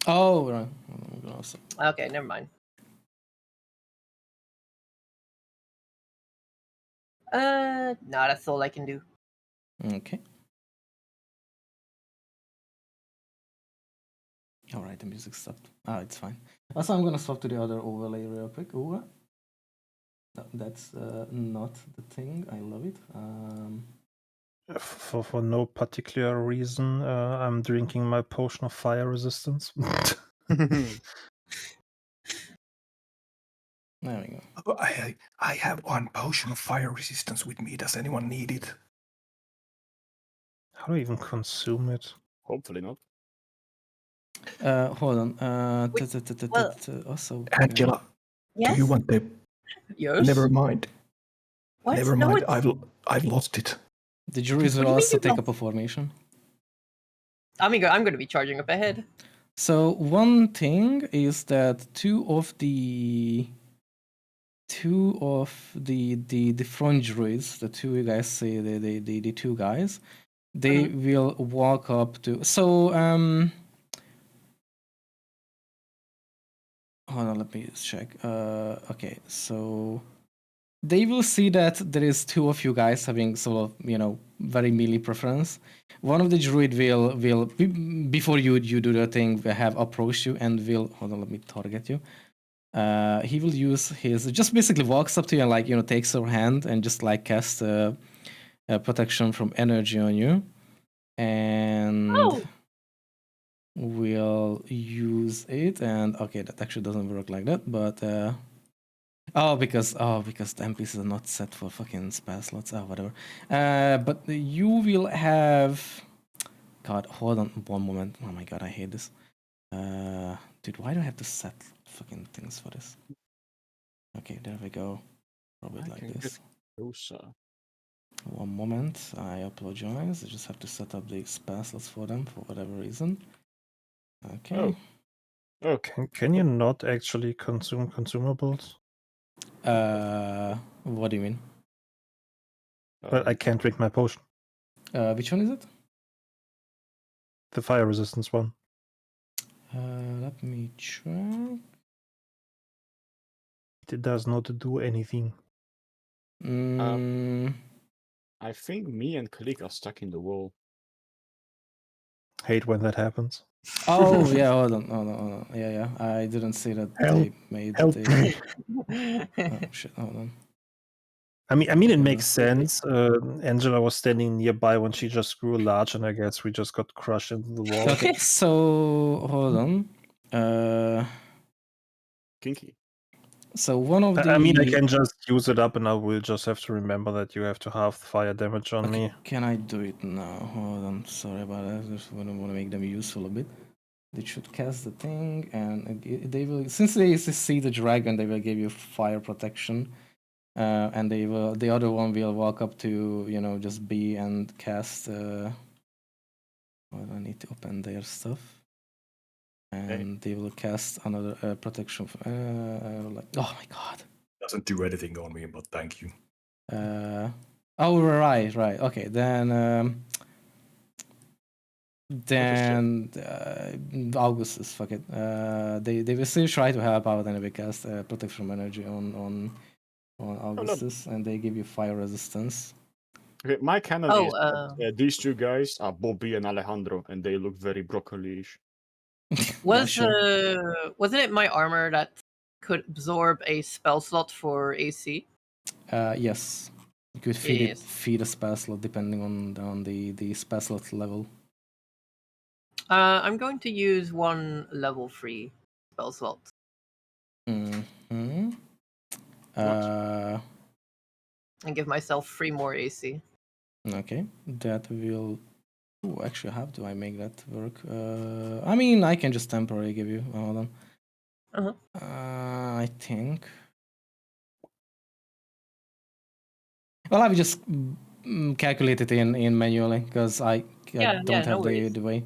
Oh, right. Awesome. Okay, never mind. No, that's all I can do. Okay. All right, the music stopped. Ah, it's fine. Also, I'm gonna swap to the other overlay real quick. Ooh. That's not the thing. I love it. For no particular reason, I'm drinking my potion of fire resistance. There we go. Oh, I have one potion of fire resistance with me. Does anyone need it? How do I even consume it? Hopefully not. Hold on. well- Also, Angela, Yes. do you want the? Yes. Never mind. What? Never No, mind. it's- I've lost it. the juries What will do you mean also you take lost- up a formation. I'm going to be charging up ahead. So one thing is that two of the front druids, the two you guys see, the two guys, they will walk up to. So hold on, let me just check. Okay, so they will see that there is two of you guys having sort of, very melee preference. One of the druid will before you do the thing, have approached you and will, hold on, let me target you. He will use his, just basically walks up to you and takes your hand and just cast a protection from energy on you, and we'll use it. And okay, that actually doesn't work like that, but because the NPCs are not set for fucking spell slots. Whatever. But you will have. God, hold on one moment. Oh my god, I hate this. Dude, why do I have to set fucking things for this? Okay, there we go. Probably like this. One moment, I apologize. I just have to set up the spell slots for them for whatever reason. Okay. Oh. Can you not actually consume consumables? What do you mean? Well, I can't drink my potion. Which one is it? The fire resistance one. Let me check. It does not do anything. I think me and Kalik are stuck in the wall. Hate when that happens. Oh yeah, hold on. Yeah. I didn't see that they made Help me. Oh shit, hold on. I mean, it makes sense. Angela was standing nearby when she just grew large, and I guess we just got crushed into the wall. Okay, so hold on. Kinky. So one of the. I mean, I can just use it up, and I will just have to remember that you have to have fire damage on me. Can I do it now? Hold on. Sorry about that. I just want to make them useful a bit. They should cast the thing, and they will. Since they see the dragon, they will give you fire protection. And they will. The other one will walk up to just be and cast. Well, I need to open their stuff, and they will cast another protection. Oh my god! Doesn't do anything on me, but thank you. Oh right. Okay, then Augustus. Fuck it. They will still try to help out and we cast protection from energy on Augustus, and they give you fire resistance. Okay, my canon is that, these two guys are Bobby and Alejandro, and they look very broccoli-ish. Wasn't it my armor that could absorb a spell slot for AC? Yes. You could feed a spell slot depending on the spell slot level. I'm going to use one level 3 spell slot. Mm-hmm. And give myself 3 more AC. Okay, that will. Ooh, actually, how do I make that work? I mean, I can just temporarily give you. Hold on. I think. Well, I will just calculate it in manually because I don't have the way.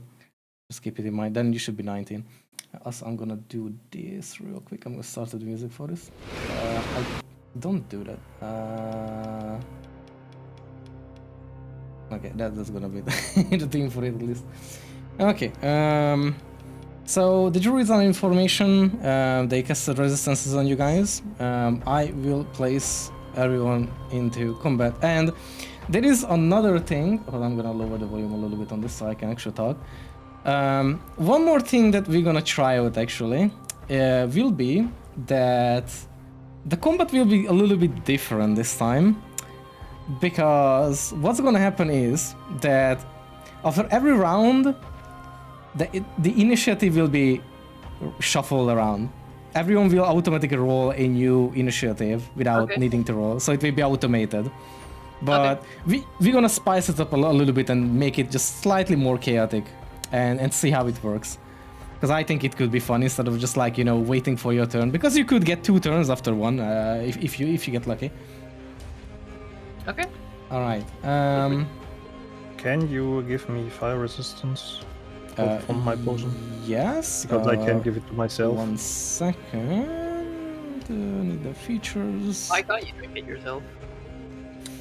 Just keep it in mind. Then you should be 19. Also, I'm gonna do this real quick. I'm gonna start the music for this. Don't do that. Okay, that's gonna be the theme for it at least. Okay. So the juries on information. They casted resistances on you guys. I will place everyone into combat, and there is another thing. Hold on, I'm gonna lower the volume a little bit on this so I can actually talk. One more thing that we're gonna try out actually will be that the combat will be a little bit different this time, because what's gonna happen is that after every round, the initiative will be shuffled around. Everyone will automatically roll a new initiative without needing to roll, so it will be automated. But we're gonna spice it up a little bit and make it just slightly more chaotic, and see how it works. Because I think it could be fun instead of just like, you know, waiting for your turn. Because you could get 2 turns after one, if you get lucky. Okay. All right. Can you give me fire resistance from my potion? Yes. Because I can give it to myself. 1 second. Need the features. Why can't you drink it yourself?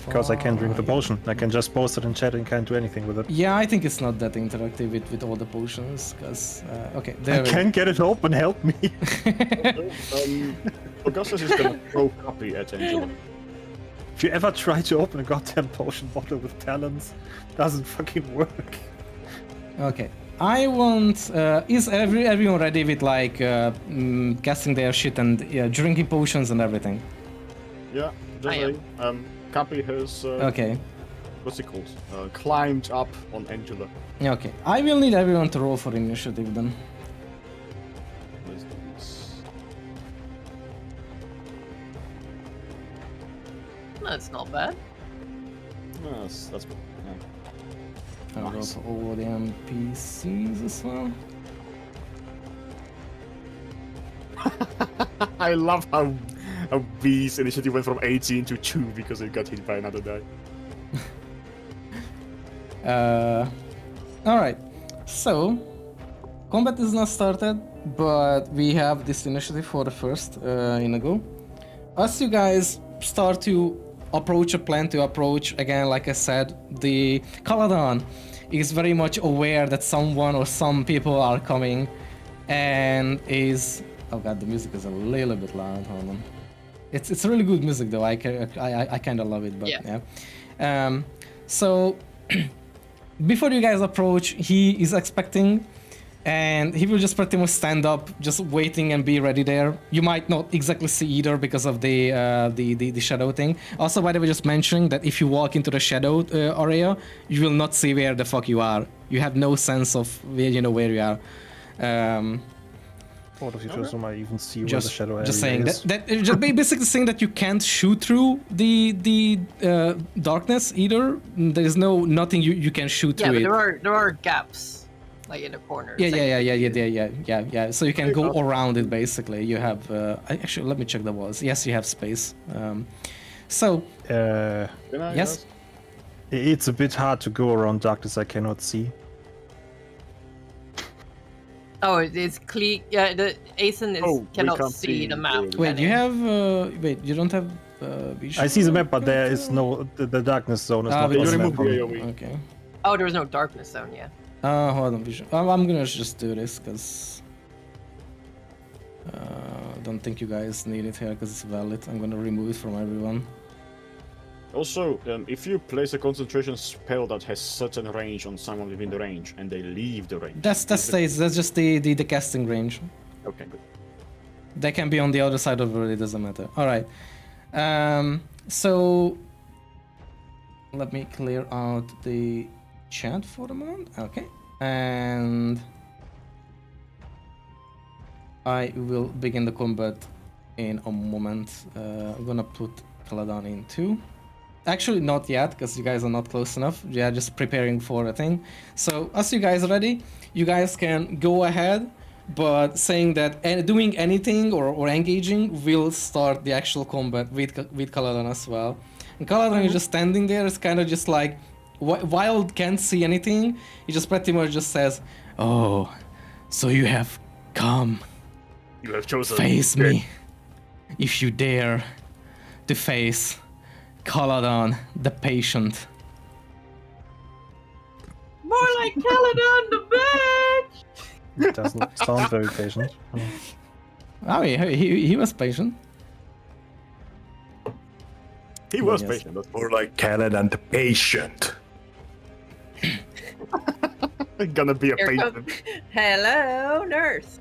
Because I can't drink the potion. I can just post it in chat and can't do anything with it. Yeah, I think it's not that interactive with all the potions. Because okay, I there. can't get it open. Help me. Augustus is gonna throw copy at Angela. If you ever try to open a goddamn potion bottle with talents, doesn't fucking work. Okay. I want. Is everyone ready with like casting their shit and drinking potions and everything? Yeah, just Cappy has Okay. what's it called? Climbed up on Angela. Okay. I will need everyone to roll for initiative then. Let's do this. That's not bad. Yes, that's good. Yeah. I'll roll for all the NPCs as well. I love how B's initiative went from 18 to 2 because it got hit by another die. Alright. So, combat is not started, but we have this initiative for the first in a go. As you guys start to approach a plan to approach, again, like I said, the Caladon is very much aware that someone or some people are coming and is... Oh god, the music is a little bit loud, hold on. It's really good music though, I kind of love it, but yeah. So, before you guys approach, he is expecting, and he will just pretty much stand up, just waiting and be ready there. You might not exactly see either because of the shadow thing. Also, by the way, just mentioning that if you walk into the shadow area, you will not see where the fuck you are. You have no sense of where you are. What if you just might even see where Just, the shadow area just saying is? that just basically saying that you can't shoot through the darkness either. There's nothing you can shoot Yeah, through but it. there are gaps, like in the corners. Yeah. So you can go around it basically. You have actually, let me check the walls. Yes, you have space. So yes. It's a bit hard to go around darkness I cannot see. Oh, it's clear. Yeah, the Asen cannot see the map. Wait, you have you don't have vision? I see the map, but there is no the darkness zone is not you on the removed map. the AoE. Okay. Oh, there was no darkness zone, yeah. Hold on, vision. I'm gonna just do this because I don't think you guys need it here because it's valid. I'm gonna remove it from everyone. Also, if you place a concentration spell that has certain range on someone within the range and they leave the range, That stays. That's just the casting range. Okay, good. They can be on the other side of the world. It doesn't matter. All right. So let me clear out the chat for the moment. Okay. And I will begin the combat in a moment. I'm gonna put Caladon in 2. Actually, not yet, because you guys are not close enough. Yeah, just preparing for a thing. So, as you guys are ready, you guys can go ahead, but saying that doing anything or engaging will start the actual combat with Caladon as well. And Caladon is just standing there. It's kind of just like, while can't see anything, he just pretty much just says, "Oh, so you have come. You have chosen Face me, if you dare, to face Caladon, the patient." More like Caladon the bitch! It doesn't sound very patient. I mean, he was patient. He was Yes. patient. That's More like Caladon the patient. gonna be a Here patient. comes- Hello, nurse.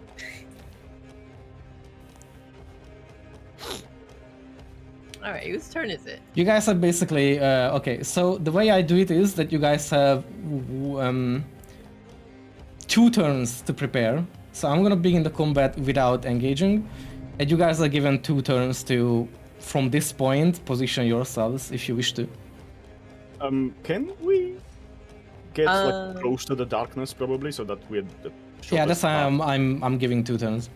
All right, whose turn is it? You guys are basically okay. So the way I do it is that you guys have 2 turns to prepare. So I'm gonna begin the combat without engaging, and you guys are given 2 turns to, from this point, position yourselves if you wish to. Can we get like close to the darkness probably so that we're the Yeah, that's why path? I'm giving 2 turns.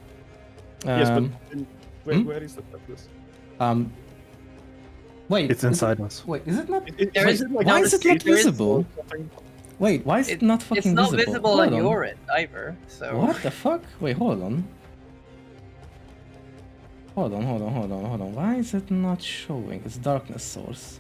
Yes, but where is the darkness? Wait. It's inside us. Wait, is it not? There is like why is it not there is visible? Wait, why is it not fucking It's not visible on Hold your end either. So What the fuck? Wait, hold on. Hold on. Why is it not showing? It's darkness source.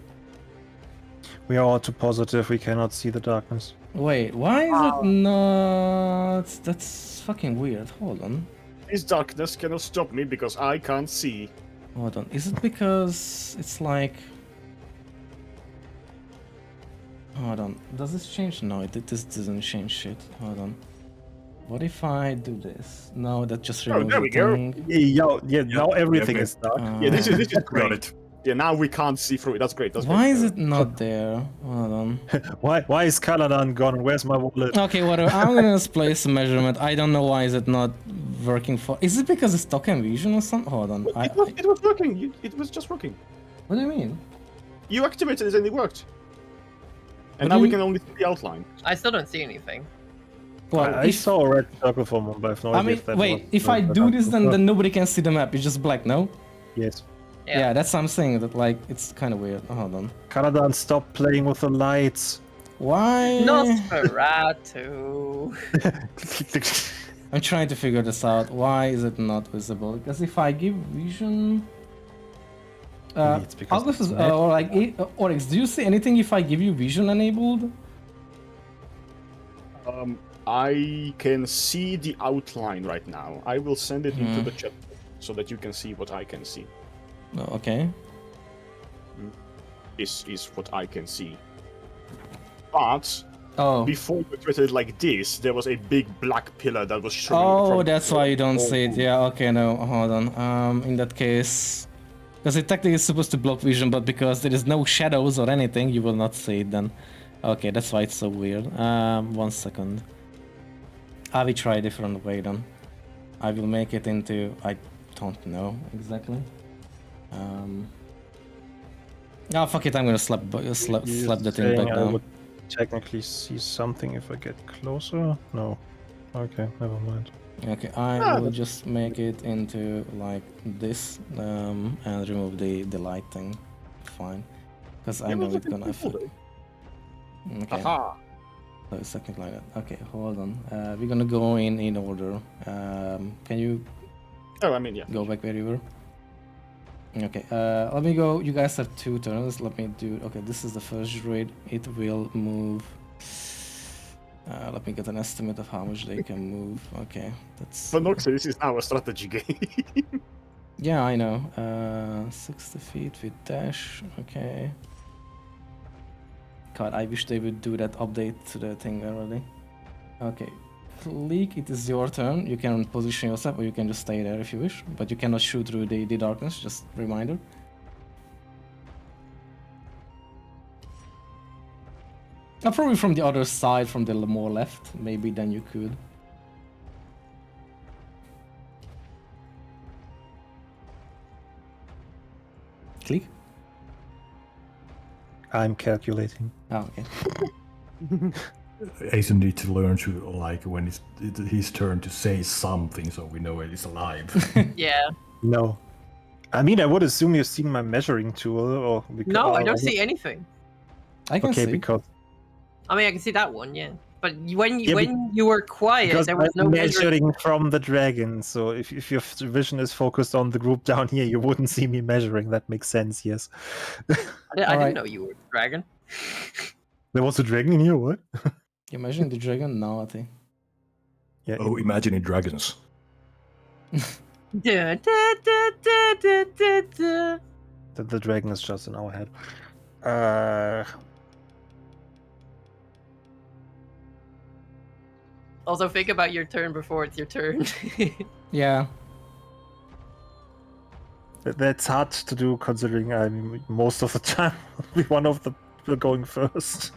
We are all too positive. We cannot see the darkness. Wait, why is it not? That's fucking weird. Hold on. This darkness cannot stop me because I can't see. Hold on. Is it because it's like? Hold on. Does this change? No, this doesn't change shit. Hold on. What if I do this? No, that just removes there we the go. thing. Yeah, now everything is dark. Yeah, this is Got great. it. Yeah, now we can't see through it. That's great. That's Why great. is it not there? Hold on. Why is Caladan gone? Where's my wallet? Okay, whatever. I'm gonna place a measurement. I don't know why is it not working for. Is it because it's token vision or something? Hold on. It was working. It was just working. What do you mean? You activated it and it worked. And What now do we you- can only see the outline. I still don't see anything. Well, I saw a red circle for one, but I have no I idea mean, if that wait. was If I the do this, darkness. then nobody can see the map. It's just black. No. Yes. Yeah, that's what I'm saying. That like it's kind of weird. Hold on. Caladan, stop playing with the lights. Why? Nosferatu. I'm trying to figure this out. Why is it not visible? Because if I give vision. Maybe it's because August it's is, red. or like Oryx, do you see anything if I give you vision enabled? I can see the outline right now. I will send it into the chat so that you can see what I can see. Oh, okay. This is what I can see. But Oh. before you created it like this, there was a big black pillar that was showing. Oh, from that's why you don't see it. Yeah, okay, no, hold on. In that case, because it technically is supposed to block vision, but because there is no shadows or anything, you will not see it then. Okay, that's why it's so weird. 1 second. I will try a different way then. I will make it into, I don't know exactly. Oh, fuck it, I'm gonna slap the thing back I down. would technically see something if I get closer. No. Okay, never mind. Okay, I will just make it into like this and remove the light thing. Fine, because I know it's gonna affect. Okay, Aha! so it's something like that. Okay, hold on. We're gonna go in order. Can you Oh, I mean, yeah. go back where you were? Okay, let me go. You guys have 2 turns. Let me do. Okay, this is the first druid. It will move. Let me get an estimate of how much they can move. Okay, that's. For Noxie, this is now a strategy game. Yeah, I know. 60 feet with dash. Okay. God, I wish they would do that update to the thing already. Okay. Leak, it is your turn. You can position yourself or you can just stay there if you wish. But you cannot shoot through the darkness, just reminder. Probably from the other side, from the more left. Maybe then you could. Click. I'm calculating. Oh, okay. Asen needs to learn to, like, when it's his turn to say something so we know it is alive. Yeah. No. I mean, I would assume you've seen my measuring tool, or because, No, I don't see anything. I can Okay, see. because I mean, I can see that one, yeah. But when you were quiet, because there was I'm no measuring from the dragon. So if your vision is focused on the group down here, you wouldn't see me measuring. That makes sense. Yes. I didn't Alright. know you were a dragon. There was a dragon in here. What? You imagine the dragon? No, I think. Yeah. Oh, imagining dragons. Da, da, da, da, da, da, da. The dragon is just in our head. Also, think about your turn before it's your turn. Yeah. That's hard to do considering I'm most of the time be one of the people going first.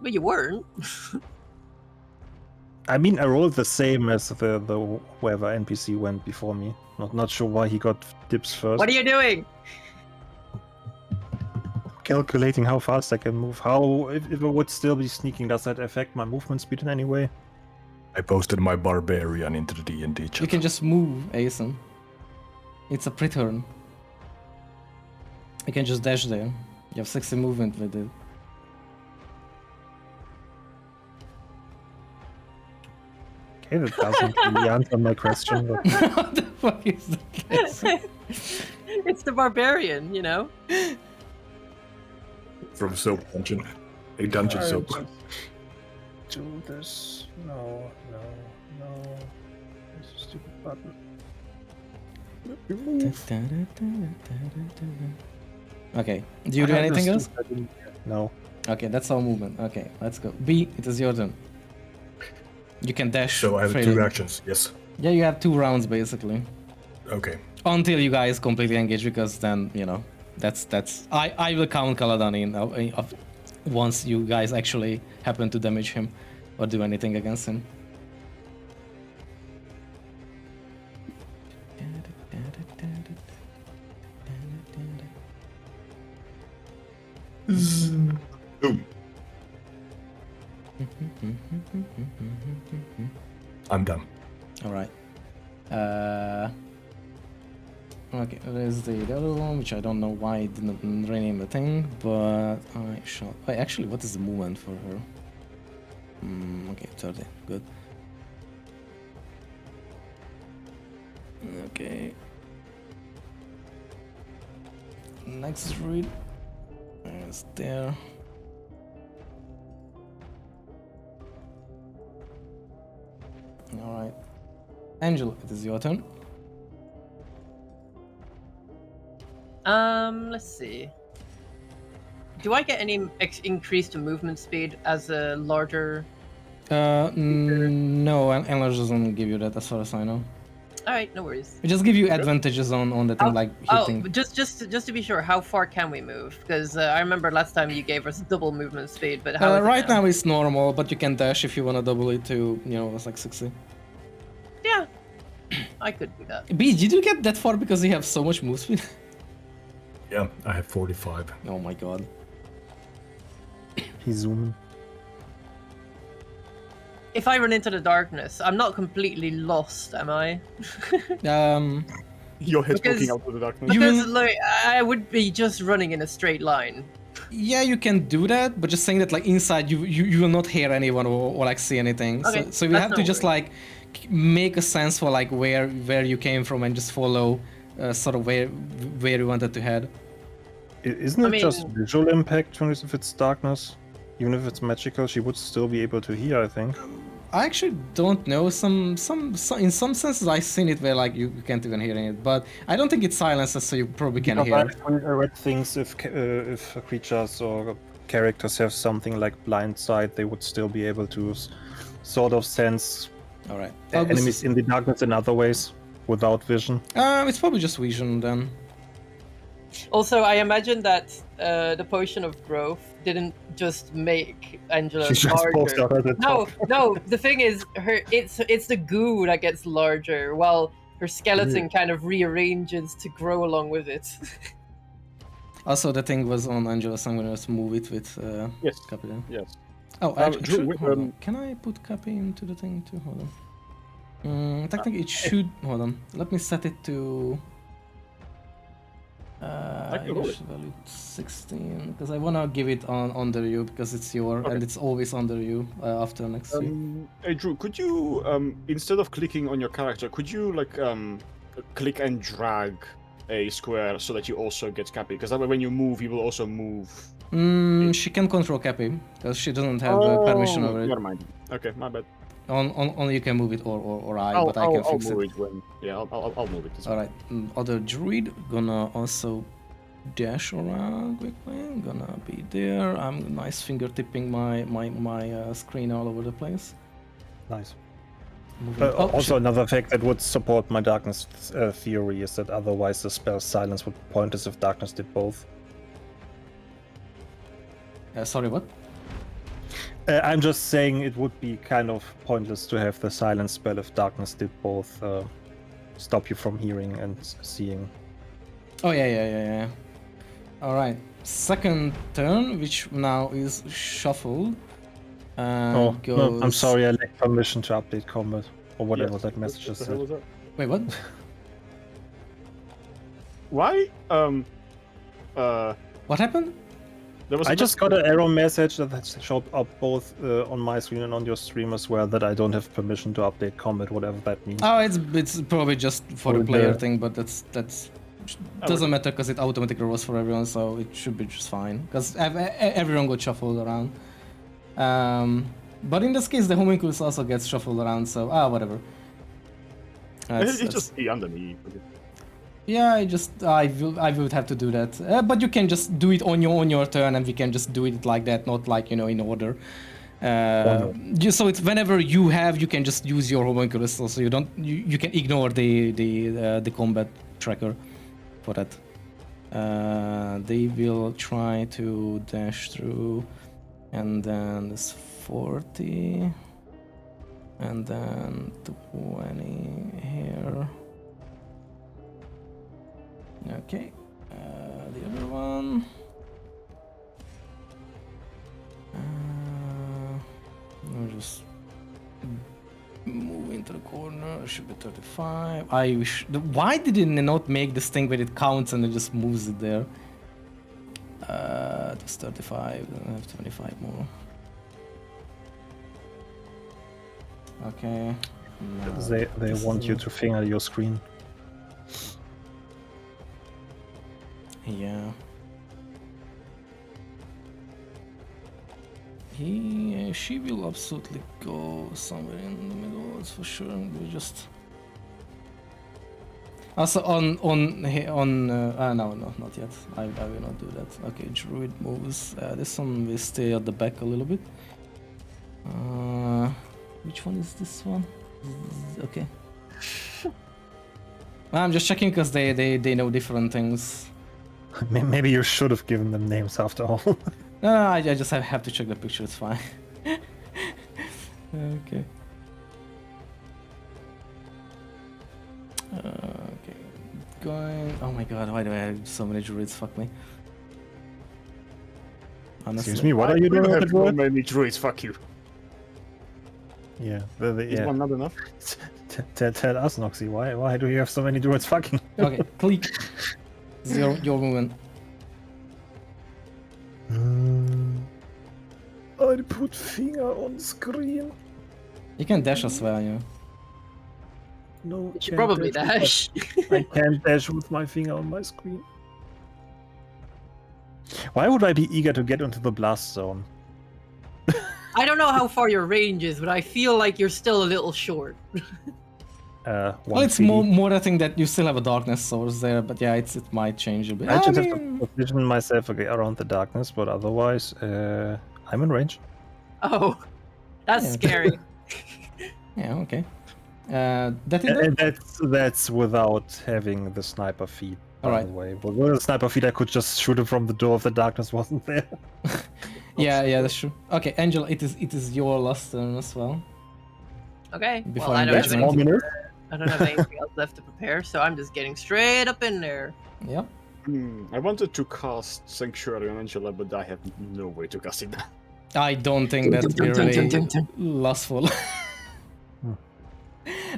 But you weren't. I mean, I rolled the same as the whoever NPC went before me. Not sure why he got dips first. What are you doing? Calculating how fast I can move. How if I would still be sneaking, does that affect my movement speed in any way? I posted my barbarian into the D&D chat. You can just move, Asen. It's a pre-turn. You can just dash there. You have 60 movement with it. Okay, that doesn't really answer my question. But... What the fuck is that? It's the barbarian, you know? From Soap Dungeon. A dungeon soap. Do this. No. This is a stupid button. Okay, do you do anything else? No. Okay, that's all movement. Okay, let's go. B, it is your turn. You can dash. So I have freely. 2 actions, yes. Yeah, you have 2 rounds basically. Okay. Until you guys completely engage, because then, you know, that's I will count Kaladhan in once you guys actually happen to damage him or do anything against him. Boom. I'm done. All right. Okay, there's the other one, which I don't know why I didn't rename the thing, but I shall. Wait, actually, what is the movement for her? Okay, 30. Good. Okay. Next read is there. All right, Angela, it is your turn. Let's see. Do I get any increased movement speed as a larger? No, Enlarge doesn't give you that as far as I know. All right, no worries. It just give you advantages on the thing, like hitting. Oh, just to be sure, how far can we move? Because I remember last time you gave us double movement speed, but how? Right now it's normal, but you can dash if you wanna double it to, you know, it's like 60. Yeah, I could do that. B, did you get that far because you have so much move speed? Yeah, I have 45. Oh my god. He's zooming. If I run into the darkness, I'm not completely lost, am I? Your head's Because- poking out of the darkness. Because like I would be just running in a straight line. Yeah, you can do that, but just saying that like inside you will not hear anyone or like see anything. Okay, So you that's have no to just worry. like make a sense for like where you came from and just follow sort of where you wanted to head. Isn't I it just mean- visual impact if it's darkness? Even if it's magical, she would still be able to hear, I think. I actually don't know. Some in some senses I've seen it where like you can't even hear it, but I don't think it silences, so you probably can hear. I read things if creatures or characters have something like blind sight, they would still be able to sort of sense All right. enemies in the darkness in other ways without vision. It's probably just vision then. Also, I imagine that the potion of growth didn't just make Angela She just popped larger. out at the top. No. The thing is, it's the goo that gets larger, while her skeleton kind of rearranges to grow along with it. Also, the thing was on Angela, so I'm gonna just move it with Yes. copy then. Yes. Oh, Drew, actually, hold on. Can I put copy into the thing too? Hold on. Technically, it should. Hold on. Let me set it to. can roll it. Value 16 because I wanna give it on under you because it's your and it's always under you after next to you. Hey Drew, could you instead of clicking on your character, could you like click and drag a square so that you also get Cappy? Because that way when you move, you will also move. She can control Cappy because she doesn't have permission over it. Never mind. Okay, my bad. Only you can move it or I, I'll, but I can I'll fix move it. it when. Yeah, I'll move it. As well. Alright, other druid gonna also dash around quickly. Gonna be there. I'm nice finger tipping my screen all over the place. Nice. Also, another fact that would support my darkness theory is that otherwise the spell silence would be pointless if darkness did both. Sorry, what? I'm just saying it would be kind of pointless to have the silence spell if darkness did both stop you from hearing and seeing. Oh, yeah. Alright. Second turn, which now is shuffled. No, I'm sorry, I lack permission to update combat. Or whatever Yes. that message What the just hell said. was that? Wait, what? Why? What happened? There was I just got an error message that showed up both on my screen and on your stream as well that I don't have permission to update combat, whatever that means. Oh, it's probably just for the player thing, but that's doesn't matter because it automatically rolls for everyone, so it should be just fine. Because everyone got shuffled around. But in this case, the homunculus also gets shuffled around, so whatever. It's just be underneath. Yeah, I would have to do that. But you can just do it on your turn, and we can just do it like that, not like in order. So it's whenever you can just use your homunculus, so you can ignore the combat tracker for that. They will try to dash through, and then this 40, and then 20 here. Okay, the other one. I'll just move into the corner. It should be 35. I wish. Why did it not make this thing where it counts and it just moves it there? That's 35. Then I have 25 more. Okay. They want you to finger your screen. Yeah. She will absolutely go somewhere in the middle, that's for sure. We just also no, not yet. I will not do that. Okay, druid moves. This one will stay at the back a little bit. Which one is this one? Okay. I'm just checking because they know different things. Maybe you should have given them names after all. No, I just have to check the picture, it's fine. Okay. Okay. Going. Oh my god, why do I have so many druids? Fuck me. Honestly. Excuse me, what are you doing with the so druid? many druids, fuck you. Yeah, Is one not enough? Tell us, Noxy, why do you have so many druids fucking? Okay, click. This is your movement. I put finger on screen. You can dash as well, yeah. No, You should probably dash. I can't dash with my finger on my screen. Why would I be eager to get into the blast zone? I don't know how far your range is, but I feel like you're still a little short. Well, it's more I think that you still have a darkness source there, but yeah, it might change a bit. I just have to position myself around the darkness, but otherwise, I'm in range. Oh, that's scary. Yeah, okay. That's without having the sniper feed. By Alright. the way, but with the sniper feed, I could just shoot him from the door if the darkness wasn't there. Yeah, that's true. Okay, Angela, it is your last turn as well. Okay. Before Well, I don't engagement. have anything else left to prepare, so I'm just getting straight up in there. Yep. I wanted to cast Sanctuary on Angela, but I have no way to cast it now. I don't think that's really lustful.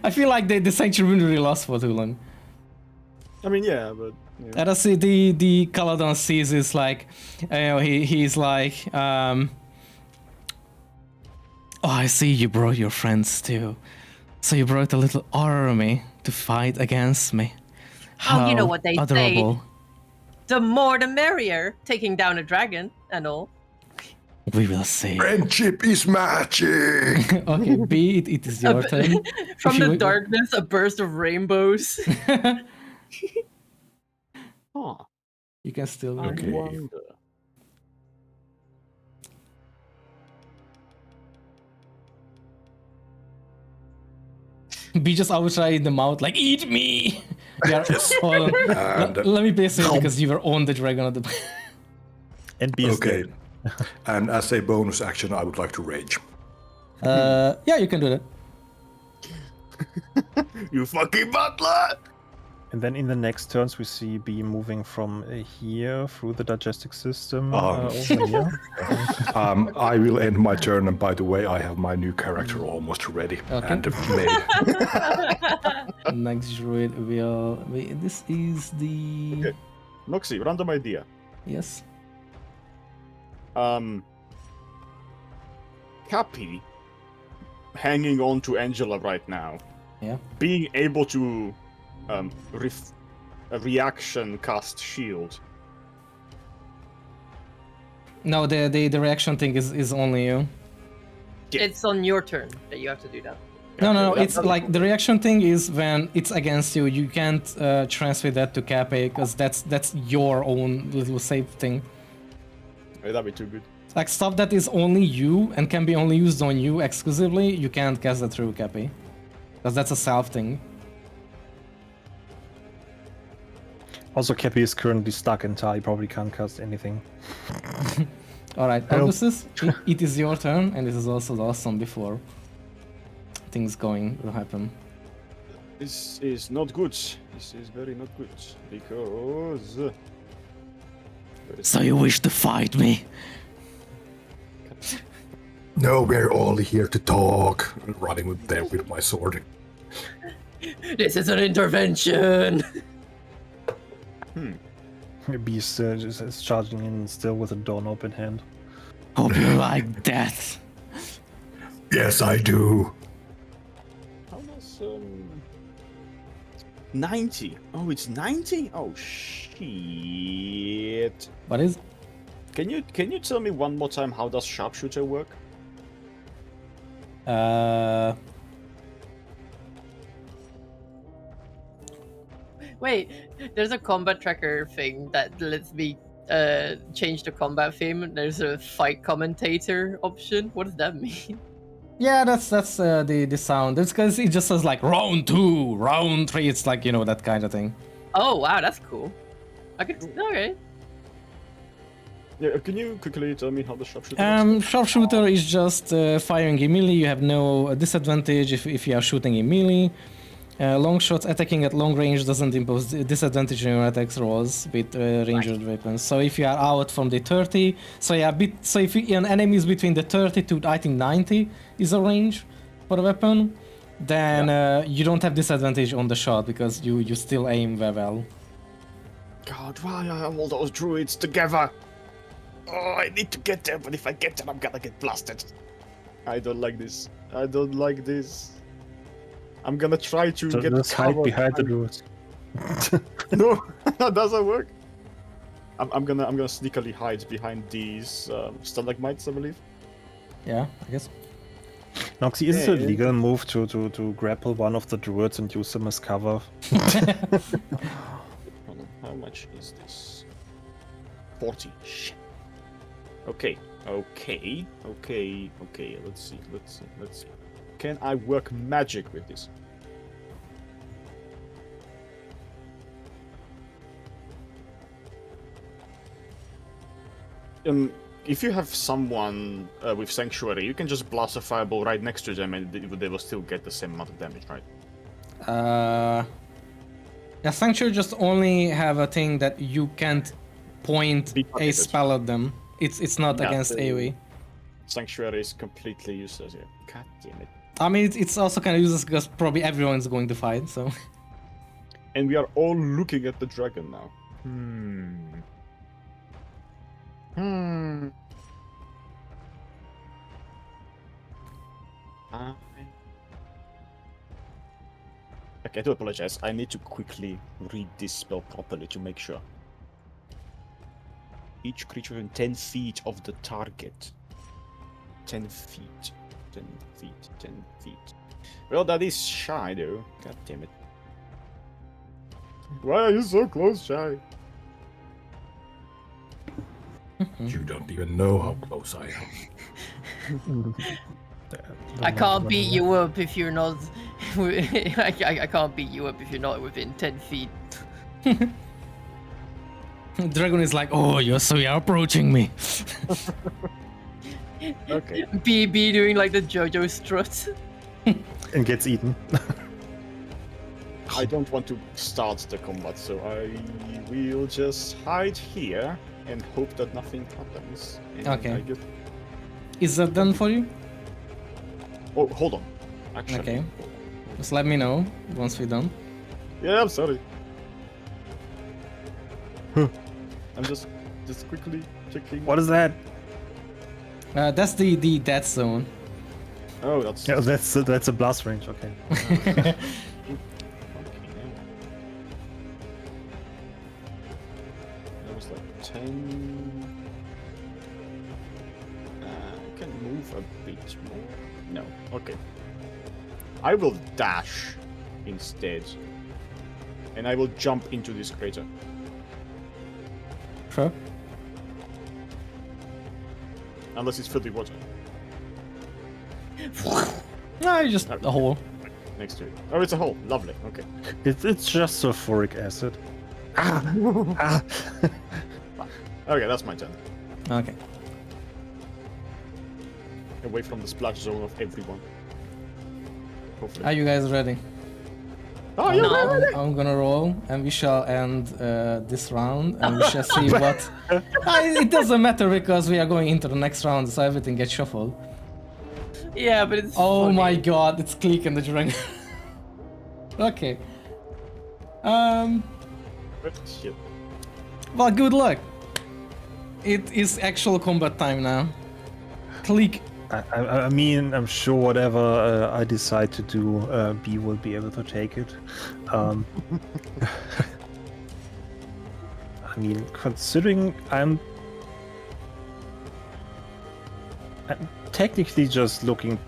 I feel like the sanctuary wouldn't really last for too long. I mean, yeah, but... Yeah. And I see the Caladon sees is like, he's like, oh, I see you brought your friends too. So you brought a little army to fight against me. Oh, you know what they adorable. say. The more the merrier, taking down a dragon and all. We will see. Friendship is magic. Okay, B, it is your turn. From the darkness, a burst of rainbows. Huh. You can still Okay. Wonder. Be just outright in the mouth, like, eat me! Yeah, hold on. And, Let me place it because you were on the dragon at the And be okay. And as a bonus action, I would like to rage. Yeah, you can do that. You fucking butler! And then in the next turns, we see B moving from here through the digestive system Oh. over here. I will end my turn, and by the way, I have my new character almost ready. Okay. And made. Next druid will... Wait, this is the... Okay. Noxy, random idea. Yes. Cappy hanging on to Angela right now. Yeah. Being able to a reaction cast shield. No, the reaction thing is only you. Yeah. It's on your turn that you have to do that. No, Okay, it's like the reaction thing is when it's against you. You can't transfer that to Cape because that's your own little save thing. Hey, that'd be too good. Like stuff that is only you and can be only used on you exclusively, you can't cast that through Cappy. Because that's a self thing. Also, Cappy is currently stuck in tie, probably can't cast anything. Alright, Augustus, it is your turn, and this is also the last one before things will happen. This is not good. This is very not good. Because... So you wish to fight me? No, we're all here to talk. Running with my sword. This is an intervention! B is charging in still with a doorknob in hand. Hope you like that. Yes, I do. How much, 90. Oh, it's 90? Oh, shit. What is? Can you tell me one more time how does sharpshooter work? Wait, there's a combat tracker thing that lets me change the combat theme. There's a fight commentator option. What does that mean? Yeah, that's the sound. It's because it just says like round 2, round 3. It's like, you know, that kind of thing. Oh wow, that's cool. I could. Okay. Yeah, can you quickly tell me how the sharpshooter works? Sharpshooter is just firing in melee. You have no disadvantage if you are shooting in melee. Long shots attacking at long range doesn't impose disadvantage on your attacks rolls with ranged weapons. So if you are out from the 30, so if an enemy is between the 30 to I think 90 is a range for a weapon, then you don't have disadvantage on the shot because you still aim very well. God, why are all those druids together? Oh, I need to get there, but if I get there, I'm gonna get blasted. I don't like this. I don't like this. I'm gonna try to So get just hide behind the druids. No, that doesn't work. I'm gonna sneakily hide behind these stalagmites, I believe. Yeah, I guess. Noxy, is it a Yeah. legal move to grapple one of the druids and use them as cover? Hold on, how much is this? 40. Shit. Okay. Let's see. Can I work magic with this? If you have someone with Sanctuary, you can just blast a fireball right next to them and they will still get the same amount of damage, right? Yeah, Sanctuary just only have a thing that you can't point Be a targeted. spell at them. It's not Yeah, against AoE. Sanctuary is completely useless here. God damn it. I mean, it's also kind of useless because probably everyone's going to fight, so... And we are all looking at the dragon now. Okay, I do apologize. I need to quickly read this spell properly to make sure. Each creature within 10 feet of the target. 10 feet. 10 feet. 10 feet. Well, that is Shy, though. God damn it. Why are you so close, Shy? You don't even know how close I am. I can't beat you up if you're not I can't beat you up if you're not within 10 feet. Dragon is like, oh, you're approaching me. Okay. BB doing like the JoJo strut. And gets eaten. I don't want to start the combat, so I will just hide here and hope that nothing happens. And Okay. I guess... Is that done for you? Oh, hold on. Actually. Okay. Just let me know once we're done. Yeah, I'm sorry. I'm just quickly checking. What is that? That's the death zone. Oh, that's... Yeah, that's a blast range. Okay. Okay, that was like 10. I can move a bit more. No. Okay. I will dash instead. And I will jump into this crater. Sure. Unless it's filled with water. No, just a hole. Next to it. Oh, it's a hole. Lovely. Okay. It's just sulfuric acid. Ah! Okay, that's my turn. Okay. Away from the splash zone of everyone. Hopefully. Are you guys ready? Oh, yeah, No. ready. I'm gonna roll, and we shall end this round, and we shall see what. It doesn't matter because we are going into the next round, so everything gets shuffled. Yeah, but it's Oh funny. my god, it's Click and the Dragon. Okay. Shit. Well, good luck. It is actual combat time now. Click. I mean, I'm sure whatever I decide to do, B will be able to take it. I mean, considering I'm technically just looking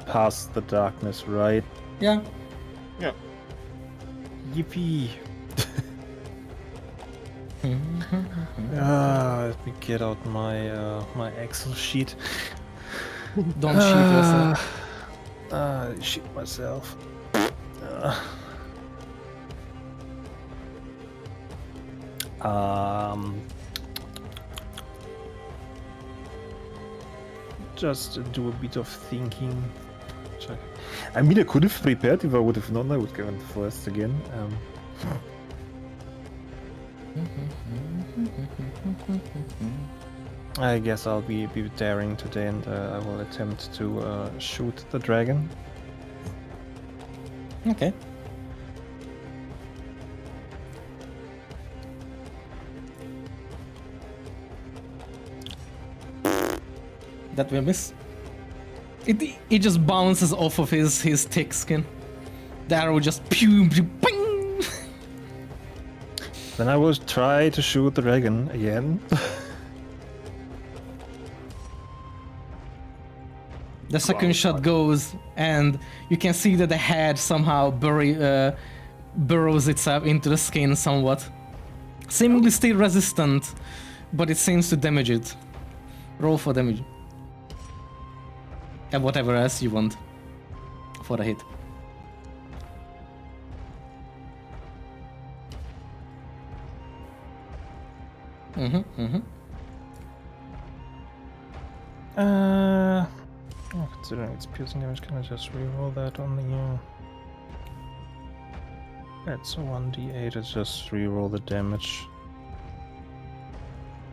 past the darkness, right? Yeah. Yeah. Yippee! Let me get out my my Excel sheet. Don't shoot yourself. Shit myself. Just do a bit of thinking. Check. I mean, I could have prepared if I would have known I would go in first again. I guess I'll be daring today, and I will attempt to shoot the dragon. Okay. That will miss. It just bounces off of his thick skin. The arrow just pew, pew, ping. Then I will try to shoot the dragon again. The second shot goes, and you can see that the head somehow burrows itself into the skin somewhat. Seemingly still resistant, but it seems to damage it. Roll for damage. And whatever else you want for the hit. Considering it's piercing damage, can I just reroll that on the... It's a 1d8, it's just reroll the damage.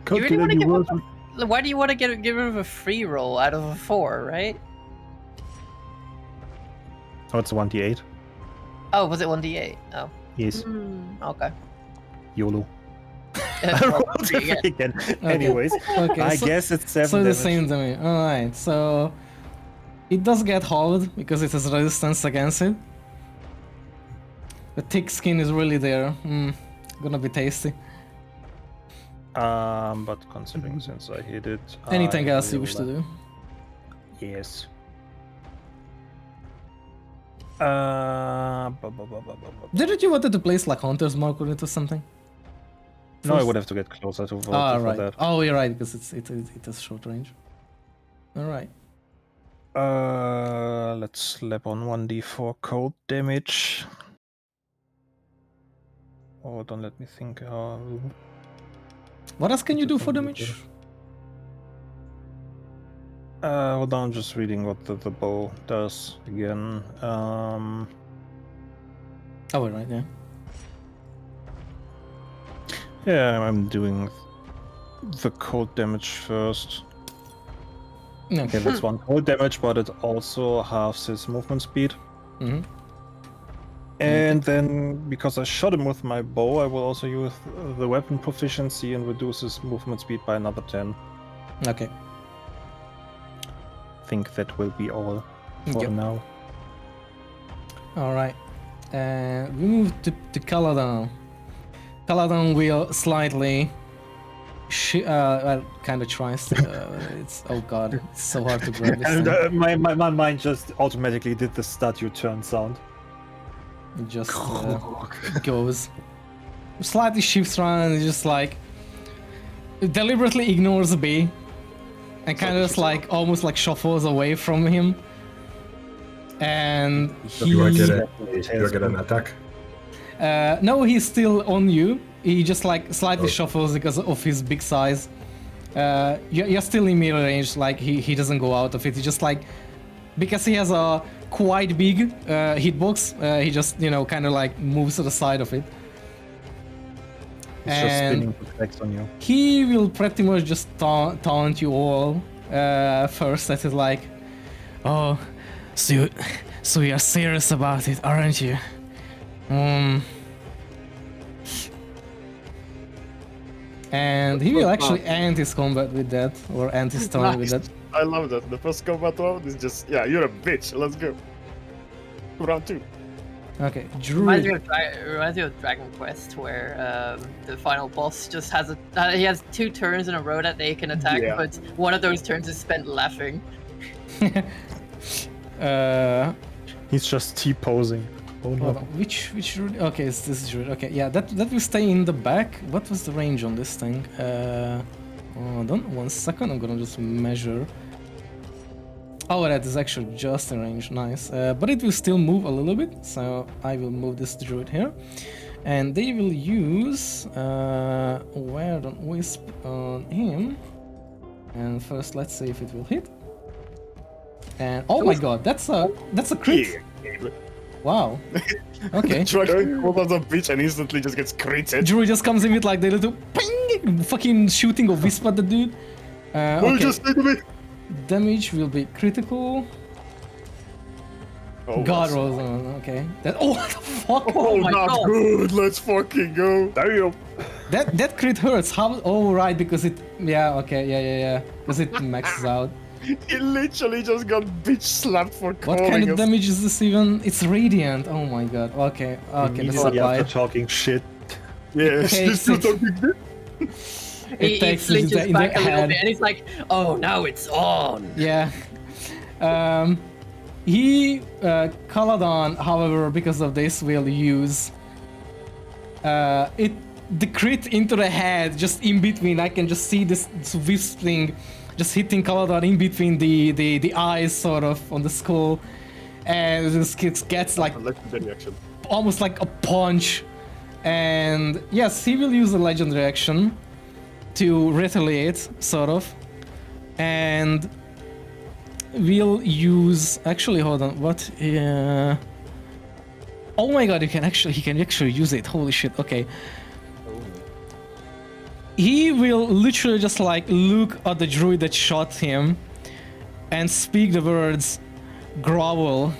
You really want to Calculating give rolls him why do you want to get rid of a free roll out of a 4, right? Oh, it's a 1d8. Oh, was it 1d8? Oh. Yes. Okay. YOLO. Yeah, I well, rolled there you it go. again. Anyways, Okay, I so- guess it's 7 So the damage. same to me. Alright, so it does get halved because it has resistance against it. The thick skin is really there. Gonna be tasty. But considering since I hit it... Anything I else you will, wish to do? Yes. Didn't you wanted to place like Hunter's Mark on it or something? No, I First- would have to get closer to vote Ah, for right. that. Oh, you're right, because it has short range. Alright. Let's slap on 1d4 cold damage. Oh, don't let me think. What else can you do for damage? Hold on, I'm just reading what the bow does again. Oh, right, yeah. Yeah, I'm doing the cold damage first. No. Okay, that's 1 cold damage, but it also halves his movement speed. Mm-hmm. And then, because I shot him with my bow, I will also use the weapon proficiency and reduce his movement speed by another 10. Okay. I think that will be all for Yep. now. All right. We move to Kaladin. Kaladin will slightly... well, kind of tries to... it's... Oh god, it's so hard to grab this And thing. my mind just automatically did the start your turn sound. It just goes. Slightly shifts around and just like... deliberately ignores the bee. And kind of just like, almost like shuffles away from him. And he... Do I get an attack? No, he's still on you. He just like slightly shuffles because of his big size. You're still in melee range, like he doesn't go out of it. He just like, because he has a quite big hitbox, he just, you know, kind of like moves to the side of it. It's just spinning attacks on you. He will pretty much just taunt you all first. That is like, oh, so you're serious about it, aren't you? And he will actually end his combat with that, or end his turn with that. I love that. The first combat round is just, yeah, you're a bitch. Let's go. Round 2. Okay, Reminds Druid. me of Dragon Quest, where the final boss just has he has 2 turns in a row that they can attack, Yeah. but one of those turns is spent laughing. He's just T-posing. Oh Hold no. on, which Druid? Okay, it's this Druid. Okay, yeah, that will stay in the back. What was the range on this thing? Hold on, 1 second. I'm gonna just measure. Oh, that is actually just in range. Nice. But it will still move a little bit, so I will move this Druid here, and they will use Wear on Wisp on him. And first, let's see if it will hit. And oh my god, that's a crit. Wow. Okay. Dragon calls out a bitch and instantly just gets critted. Druid just comes in with like the little ping, fucking shooting a wisp at the dude. What did you Okay. just say to me? Damage will be critical. Oh, God that's- rolls on. Okay. That. Oh, what the fuck? Oh, my not God. good. Let's fucking go. Damn. That crit hurts. How? Oh, right. Because it. Yeah. Okay. Yeah. Because it maxes out. He literally just got bitch slapped for What calling kind of us. damage is this even? It's radiant. Oh my god. Okay. Okay. That's Immediately applied. after talking shit. Yeah, Okay, she's still six. talking. He takes it flinches in the back a little head. bit, and he's like, "Oh, now it's on." Yeah. Kaladin, however, because of this, will use the crit into the head, just in between. I can just see this wisp thing just hitting Kaladin in between the eyes, sort of, on the skull. And this gets like Legendary action. almost like a punch. And yes, he will use a legendary action to retaliate, sort of. And we'll use... Actually, hold on. What? Oh my god, he can actually use it. Holy shit. Okay. He will literally just like look at the druid that shot him and speak the words grovel.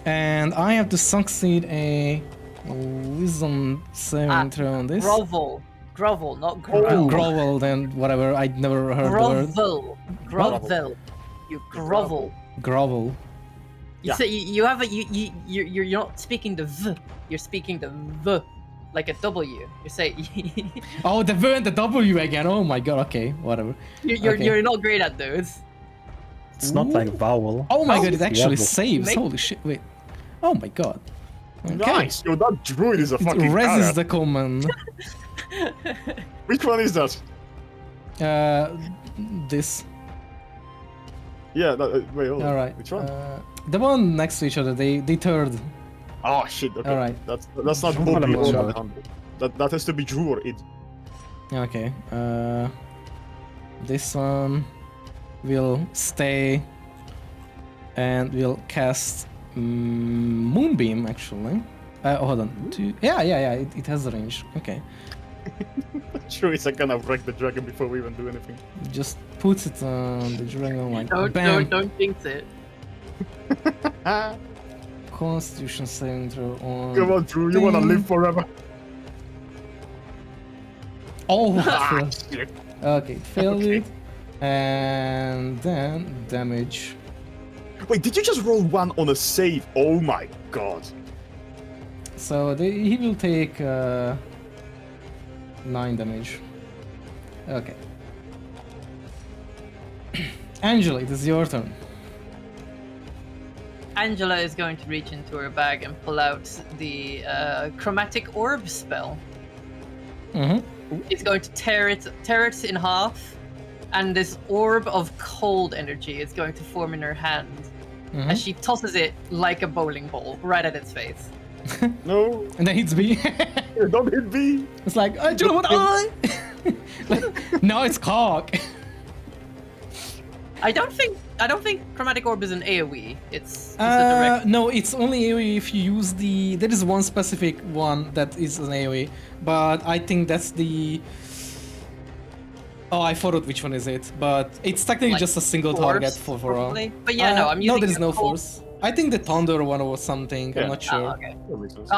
And I have to succeed a wisdom saving throw on this. Grovel, not Oh, grovel. grovel, then whatever. I never heard the word. Grovel. You grovel. Grovel. You say you have a you're not speaking the v. You're speaking the v, like a W. You say Oh, the V and the W again. Oh my god. Okay, whatever. Okay. you're not great at those. It's not like vowel. Oh my god, it it's actually level. saves. Make- Holy shit. Wait. Oh my god. Okay. Nice. Yo, that druid is a It fucking reses badass. the command. Which one is that? This. Yeah, wait, hold on. All right. Which one? The one next to each other. They third. Oh shit, okay. All right. That's not Drew Bobby and or Drew. Alejandro. That has to be Drew or Id. Okay. This one will stay and will cast Moonbeam actually. Hold on. Yeah. It has the range. Okay. Sure, it's gonna wreck the dragon before we even do anything. Just puts it on the dragon like Don't bam. don't jinx it. Constitution saving throw on. Come on, Drew, you wanna thing. live forever. Oh. Ah, shit. Okay, failed Okay. it. And then damage. Wait, did you just roll 1 on a save? Oh my god. So he will take 9 damage. Okay. Angela, it is your turn. Angela is going to reach into her bag and pull out the chromatic orb spell. Mm-hmm. She's going to tear it in half, and this orb of cold energy is going to form in her hand as she tosses it like a bowling ball right at its face. No, And then hits B. don't hit me. It's like, do you know what I? No, it's cock. I don't think chromatic orb is an AoE. It's a direct. No, it's only AoE if you use the. There is one specific one that is an AoE, but I think that's the. Oh, I forgot which one is it, but it's technically Like just a single force, target for all. probably. But yeah, no, I'm using. No, there is a no cold- force. I think the thunder one or something. Yeah. I'm not sure. Oh, okay. That makes sense.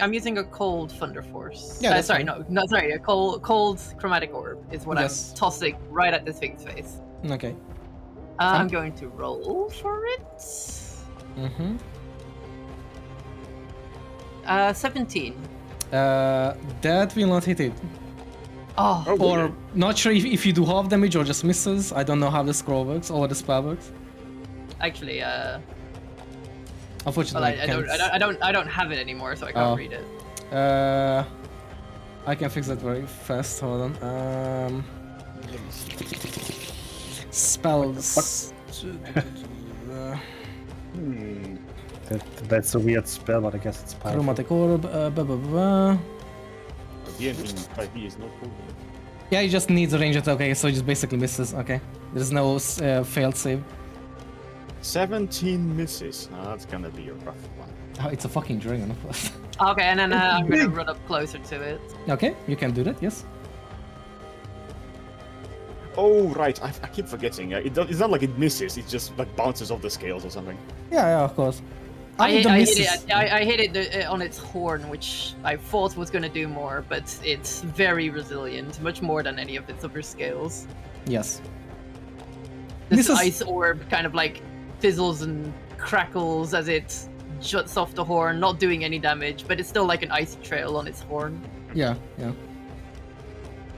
I'm using a cold thunder force. Yeah, that's sorry, fine. sorry, a cold chromatic orb is what Yes. I'm tossing right at this thing's face. Okay. I'm going to roll for it. Mm-hmm. 17. That will not hit it. Oh, Oh, Or really? not sure if you do half damage or just misses. I don't know how the scroll works or the spell works. actually, well, Unfortunately, I don't have it anymore, so I can't Oh. read it. I can fix that very fast. Hold on. Spells. Hmm. That's a weird spell, but I guess it's powerful. Chromatic orb. Again, in 5e is not cool. Yeah, he just needs a range attack. Okay, so he just basically misses. Okay, there's no failed save. 17 misses. That's gonna be a rough one. Oh, it's a fucking dragon, of course. Okay, and then I'm gonna run up closer to it. Okay, you can do that. Yes. Oh, right. I keep forgetting. It's not like it misses. It just like bounces off the scales or something. Yeah, of course. I mean, the hit misses- it. I hit it on its horn, which I thought was gonna do more, but it's very resilient, much more than any of its upper scales. Yes. This This is- ice orb kind of like fizzles and crackles as it juts off the horn, not doing any damage, but it's still like an ice trail on its horn. Yeah.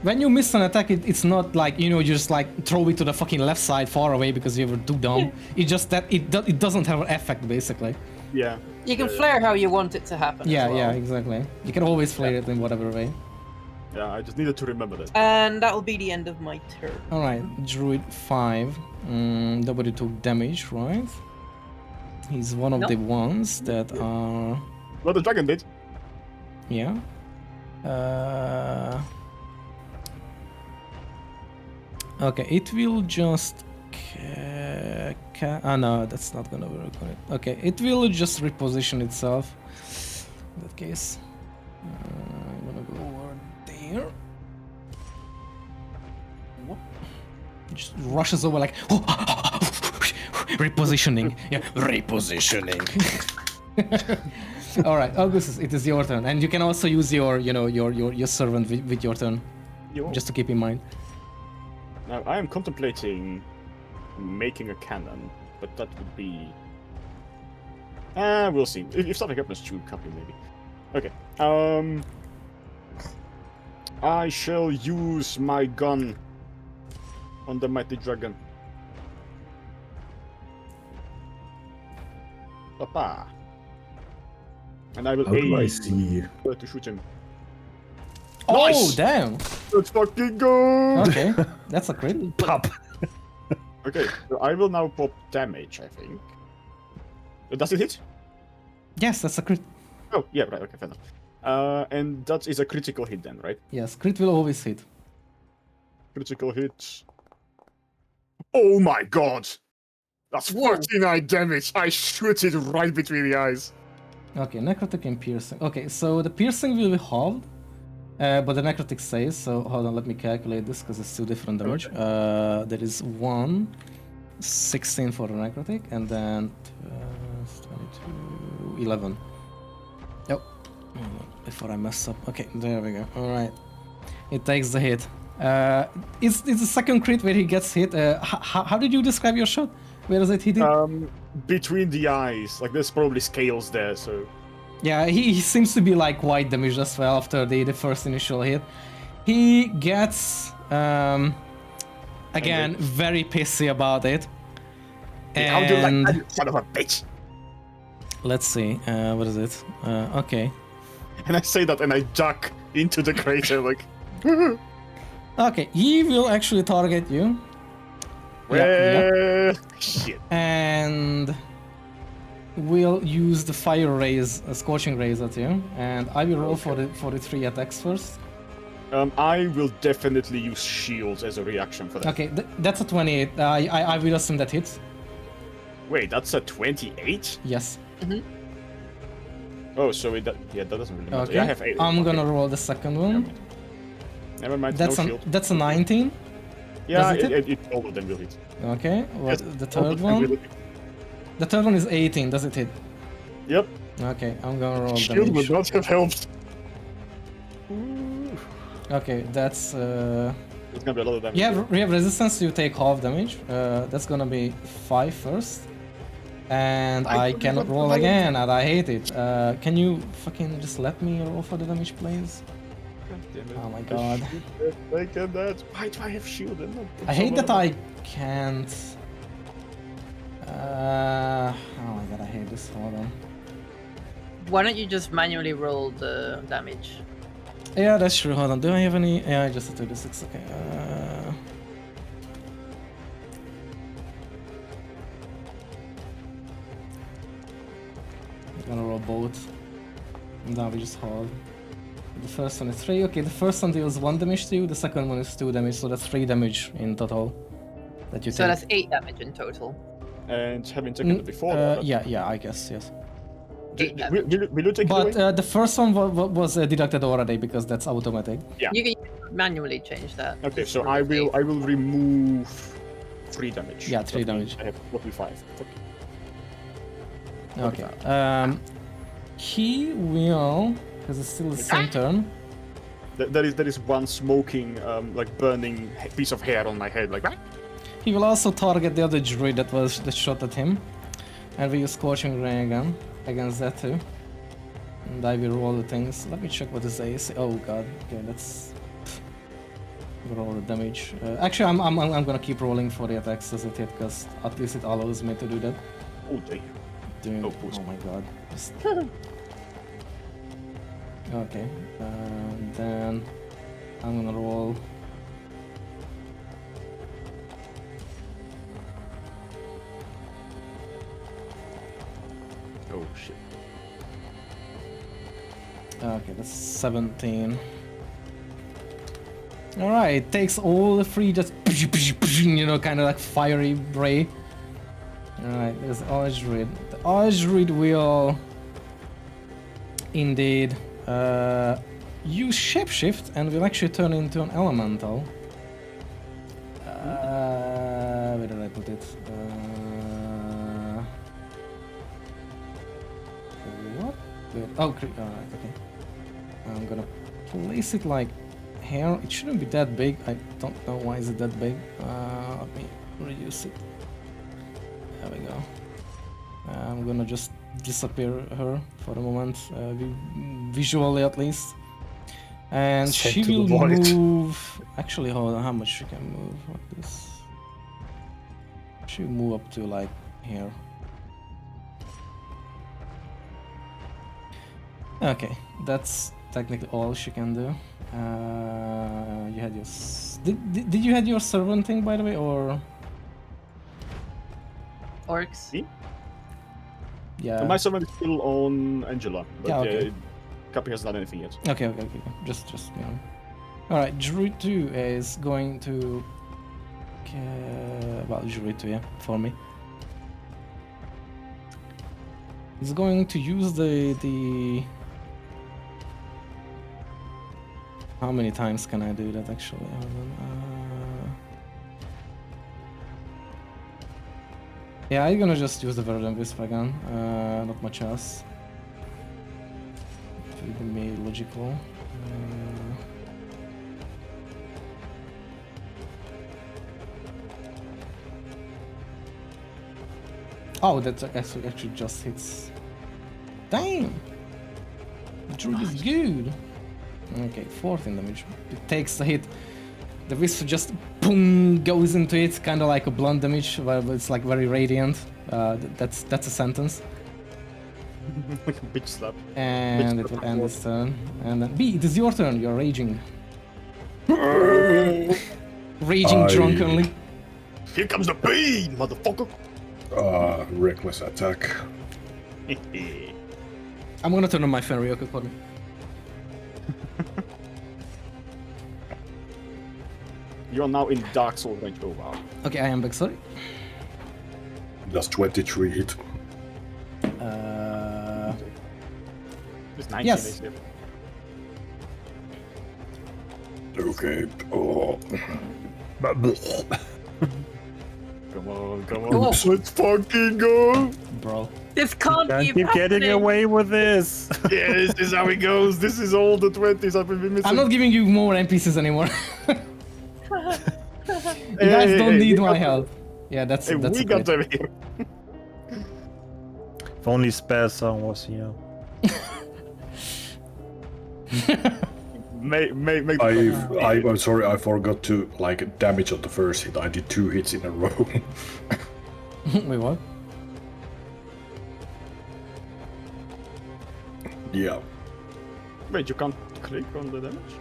When you miss an attack, it's not like, you just like throw it to the fucking left side far away because you were too dumb. It's just that it doesn't have an effect, basically. Yeah. You can flare how you want it to happen. as Yeah, well. exactly. You can always flare it in whatever way. Yeah, I just needed to remember that. And that will be the end of my turn. Alright, Druid 5. Nobody took damage, right? He's one of Nope. the ones that are... Well, the dragon did. Yeah. Okay, it will just... no, that's not gonna work on it. Okay, it will just reposition itself. In that case. I'm gonna go over there. Whoop. Just rushes over like... repositioning. Yeah, repositioning. All right, Augustus, it is your turn, and you can also use your servant with your turn, just to keep in mind. Now, I am contemplating making a cannon, but that would be... we'll see. If something happens to copy, maybe. Okay. I shall use my gun on the mighty dragon. Papa. And I will How do I aim see? to shoot him. Oh, Nice! damn! Let's fucking go! Okay, that's a crit. Pop. Okay, so I will now pop damage, I think. Does it hit? Yes, that's a crit. Oh, yeah, right, okay, fair enough. And that is a critical hit then, right? Yes, crit will always hit. Critical hit. Oh my god! That's Whoa. 49 damage! I shoot it right between the eyes. Okay, necrotic and piercing. Okay, so the piercing will be halved, but the necrotic stays. So hold on, let me calculate this because it's two different damage. There is 16 for the necrotic, and then 22, 11. Yep. Before I mess up. Okay, there we go. All right. It takes the hit. It's the second crit where he gets hit. How did you describe your shot? Where does it hit? Between the eyes. Like, there's probably scales there, so... Yeah, he seems to be like quite damaged as well after the first initial hit. He gets again very pissy about it. How do you like And that, you son of a bitch? let's see, what is it? Okay. And I say that and I duck into the crater, like... Okay, he will actually target you. Well, shit. And we'll use the fire rays, scorching rays at you. And I will roll for the 3 attacks first. I will definitely use shields as a reaction for that. Okay, that's a 28. I will assume that hits. Wait, that's a 28? Yes. Oh, so that doesn't really matter. Okay. Yeah, I have 8. I'm gonna roll the second one. Never mind, That's no a shield. that's a 19. Yeah, does it it all of them will hit. Okay. What Yes, the all of third them one? will hit. The third one is 18. Does it hit? Yep. Okay, I'm gonna roll Shield would damage. not have helped. Okay, that's It's gonna be a lot of damage. you have resistance. You take half damage. That's gonna be 5 first. And I cannot roll again, and I hate it. Can you fucking just let me roll for the damage, please? God damn it. Oh my god. I can that. Why do I have shield and not? I hate that I can't. Oh my god, I hate this. Hold on. Why don't you just manually roll the damage? Yeah, that's true. Hold on. Do I have any? Yeah, I just did 36. Okay. I'm gonna roll both. Now we just hold. The first one is 3. Okay, the first one deals 1 damage to you. The second one is 2 damage, so that's 3 damage in total. That you So take. that's 8 damage in total. And having taken it before that. Yeah, I guess yes. Will you take it But away? the first one was deducted already because that's automatic. Yeah. You can manually change that. Okay, so I will remove 3 damage. Yeah, 3 That means damage. I have 45. Okay. He will, because it's still the same turn. There is one smoking, like burning piece of hair on my head, like that. He will also target the other druid that shot at him, and we use Scorching Ray again against that too. And I will roll the things. Let me check what his AC. Oh god. Okay, let's roll the damage. Actually, I'm gonna keep rolling for the attacks as it hit, because at least it allows me to do that. Oh damn. Dude, Oh, puss. oh my god. Just... Okay. Then I'm gonna roll. Oh shit. Okay, that's 17. Alright, it takes all the 3 just you know, kind of like fiery ray. Alright, there's the Orange Druid. The Orange Druid will indeed use Shapeshift and will actually turn into an elemental. Where did I put it? What? Oh, alright, okay. I'm gonna place it like here. It shouldn't be that big. I don't know why is it that big. Let me reduce it. There we go. I'm gonna just disappear her for a moment, visually at least. And Send she to the will void. move. Actually, hold on. How much she can move like this? She will move up to like here. Okay, that's technically all she can do. You had your did you had your servant thing, by the way, or orcs. Me? Yeah. My summon is still on Angela, but Yeah, okay. Cappy hasn't done anything yet. Okay. Just you know. All right, Druid 2 is going to. Well, Druid 2, yeah, for me. He's going to use the. How many times can I do that actually? Yeah, I'm gonna just use the Verdant Wisp again. Not much else. To be logical. Oh, that actually just hits. Damn! Druid is good! Okay, 14 damage. It takes the hit. The wisp just boom goes into it, kind of like a blunt damage, but it's like very radiant. That's a sentence. Like a bitch slap. And it will end its turn. And then B, it is your turn. You're raging. Raging drunkenly. Here comes the pain, motherfucker! Reckless attack. I'm gonna turn on my fan, Ryoka Cody. You are now in Dark Soul range. Oh wow. Okay, I am back, sorry. Does 23 hit? It's 19 Yes. AC. Okay. Oh. Come on, come on. Oh. Let's fucking go! Bro. This can't Can't keep keep getting happening. away with this. Yeah, this is how it goes. This is all the 20s I've been missing. I'm not giving you more NPCs anymore. You Hey, guys hey, don't hey, need we my got- help. Yeah, that's Hey, that's we great. got them here. If only Spare Song was here. Make I'm sorry, I forgot to like damage on the first hit. I did 2 hits in a row. Wait, what? Yeah, Wait, you can't click on the damage?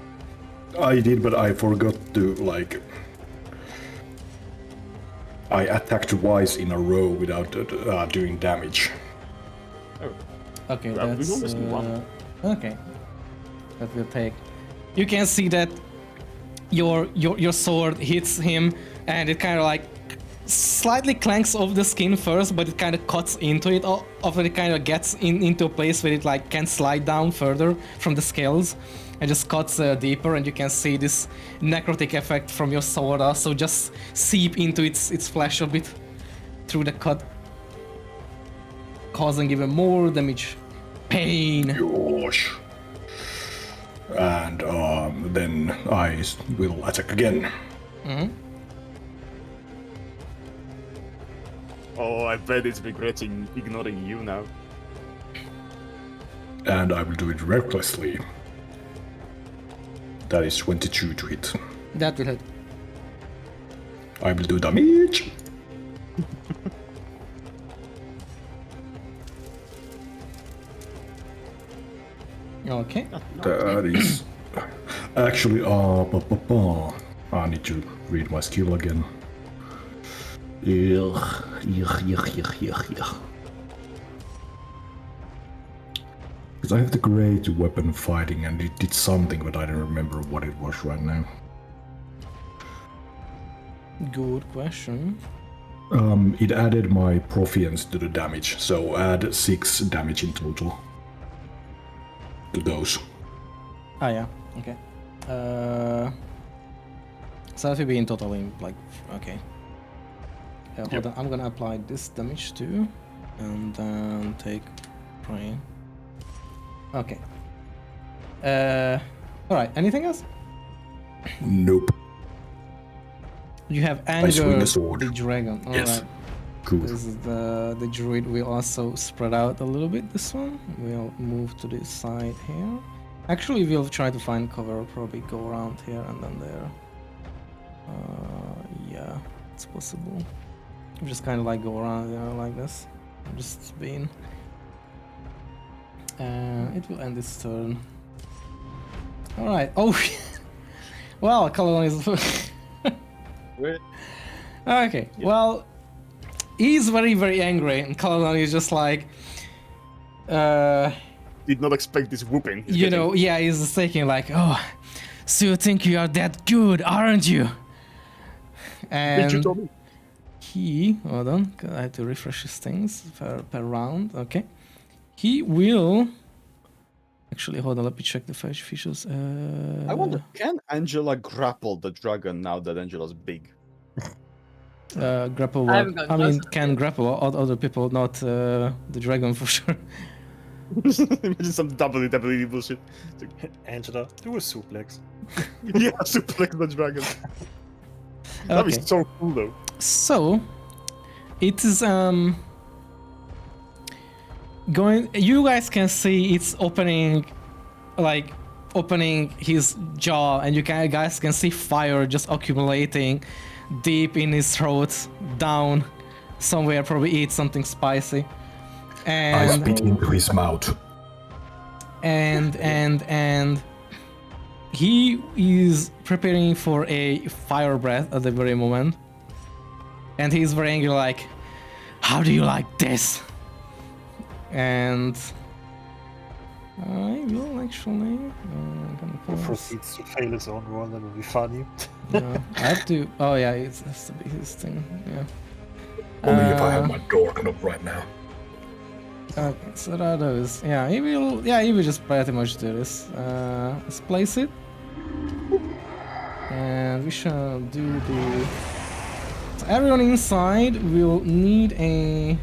I did, but I forgot to like. I attacked twice in a row without doing damage. Oh, Okay, Yeah, we that's always do one. okay. That will take. You can see that your sword hits him, and it kind of like slightly clanks off the skin first, but it kind of cuts into it. After it kind of gets into a place where it like can slide down further from the scales, and just cuts deeper, and you can see this necrotic effect from your sword also just seep into its flesh a bit through the cut, causing even more damage. Pain. Gosh. And then I will attack again. Oh, I bet it's regretting ignoring you now. And I will do it recklessly. That is 22 to hit. That will hit. I will do damage. Okay. That is actually I need to read my skill again. Because I have the great weapon fighting and it did something, but I don't remember what it was right now. Good question. It added my Proficience to the damage, so add 6 damage in total to those. Ah, yeah. Okay. So that will be in total in like okay. Hold on. I'm gonna apply this damage too, and then take praying. Okay. All right. Anything else? Nope. You have I swing anger the sword. the dragon. All Yes. right. Cool. This is the druid will also spread out a little bit. This one we'll move to this side here. Actually, we'll try to find cover. Probably go around here and then there. Yeah, it's possible. Just kind of like go around, you know, like this. Just being. It will end its turn. All right. Oh, well, Colon is. Wait. Okay. Well, he's very, very angry, and Caladon is just like, Did not expect this whooping. he's you getting. know, yeah, he's just thinking like, oh, so you think you are that good, aren't you? Did you And tell me? he, hold on, I have to refresh his things per round, okay. He will, actually, hold on, let me check the features. I wonder, can Angela grapple the dragon now that Angela's big? Grapple I what? haven't gotten I mean, close can yet. grapple other people, not the dragon for sure. Imagine some WWE bullshit. Angela, do a suplex. Yeah, suplex the dragon. That'd be Okay, so cool though. so it is going. You guys can see it's opening, like opening his jaw, and guys can see fire just accumulating deep in his throat, down somewhere. Probably eat something spicy, I and spit into his mouth. and he is preparing for a fire breath at the very moment, and he's very angry, like, how do you like this? And I will actually gonna pause. Proceeds to fail his own roll, that would be funny. I have to, oh yeah, it has to be his thing, yeah. Only if I have my door knob right now. Okay, so that is, yeah, he will just pretty much do this. Let's place it. And we shall do the... So everyone inside will need a...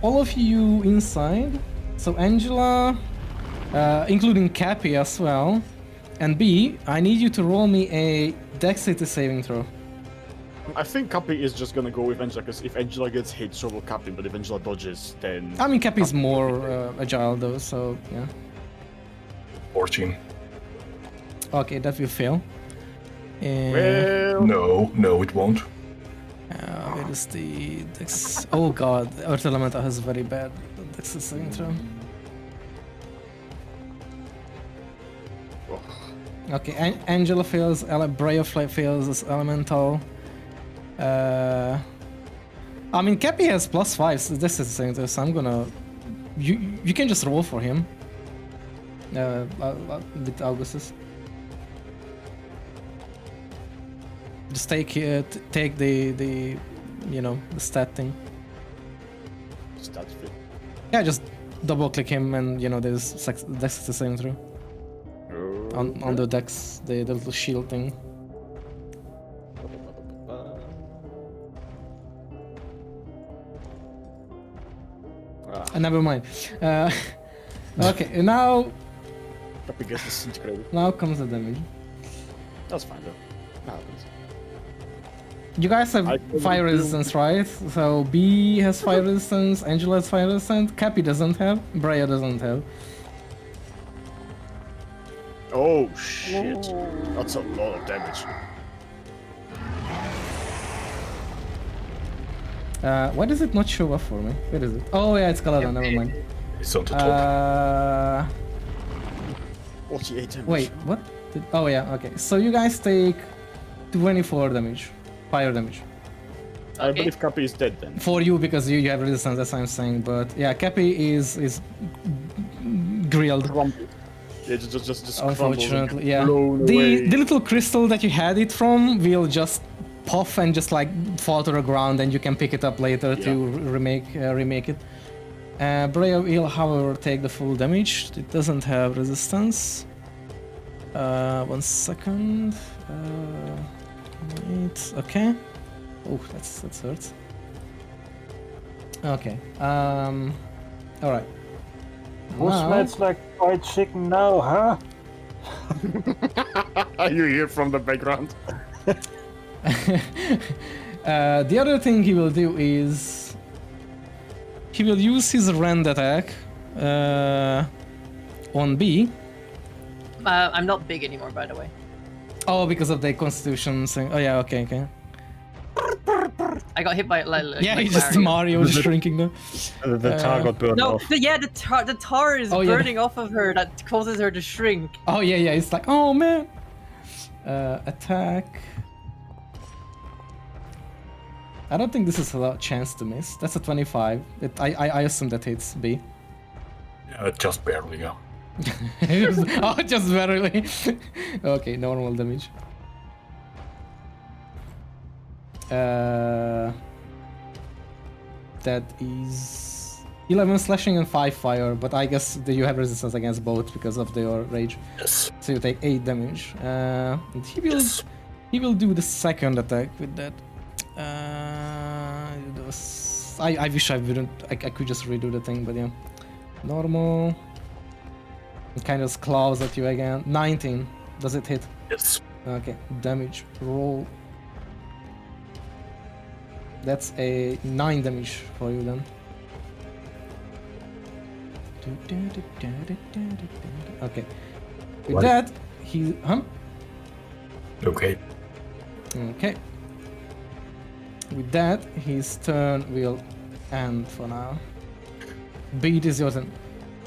all of you inside, so Angela, including Cappy as well, and B, I need you to roll me a dexterity saving throw. I think Cappy is just gonna go with Angela, because if Angela gets hit, so will Cappy, but if Angela dodges, then... I mean, Cappy's more agile though, so yeah. 14. Okay, that will fail. Well... No, it won't. Where is the dex? Oh god, Earth Elemental has very bad dexterity saving throw. Okay, Angela fails, Brea fails as Elemental. I mean, Cappy has +5, so this is the same thing, so I'm gonna... You can just roll for him. With Augustus. Just take the you know, the stat thing. Stat fit. Yeah, just double click him and, you know, there's dex the same through. On the dex, the little shield thing. Never mind. Okay, now Cappy gets disintegrated. now comes the damage. That's fine though. That happens. You guys have I can fire do- resistance, right? So B has fire resistance, Angela has fire resistance, Cappy doesn't have, Brea doesn't have. Oh shit. That's a lot of damage. Why does it not show up for me? Where is it? Oh yeah, it's Caladon, never mind. It's on the top. 48 damage. Wait, what? Oh yeah, okay. So you guys take 24 damage, fire damage. I Okay. believe Cappy is dead then. For you, because you have resistance, that's what I'm saying. But yeah, Cappy is grilled. Crumbled. Yeah, just crumbled and Unfortunately, yeah. blown The away. little crystal that you had it from will just puff and just like fall to the ground, and you can pick it up later to remake it. Brea will, however, take the full damage. It doesn't have resistance. 1 second. Wait. Okay. Oh, that hurts. Okay. All right. Who Now- smells like fried chicken now, huh? You hear from the background. The other thing he will do is he will use his rend attack on B. I'm not big anymore, by the way. Oh, because of the constitution thing. Oh yeah, okay. I got hit by it like Yeah, like he's just Mario just shrinking though. The tar got burned No, off. the tar is Oh, yeah. burning off of her that causes her to shrink. Oh yeah, it's like, oh man. Attack. I don't think this is a chance to miss. That's a 25. I assume that hits B. Just barely, yeah. Oh, just barely. Okay, normal damage. That is 11 slashing and 5 fire, but I guess that you have resistance against both because of your rage. Yes. So you take 8 damage. And Yes. he will do the second attack with that. I wish I wouldn't. I could just redo the thing, but yeah. Normal. It kind of claws at you again. 19. Does it hit? Yes. Okay. Damage roll. That's a 9 damage for you then. Okay. With What? that, he. Huh? Okay. Okay. With that, his turn will end for now. Beat is your turn.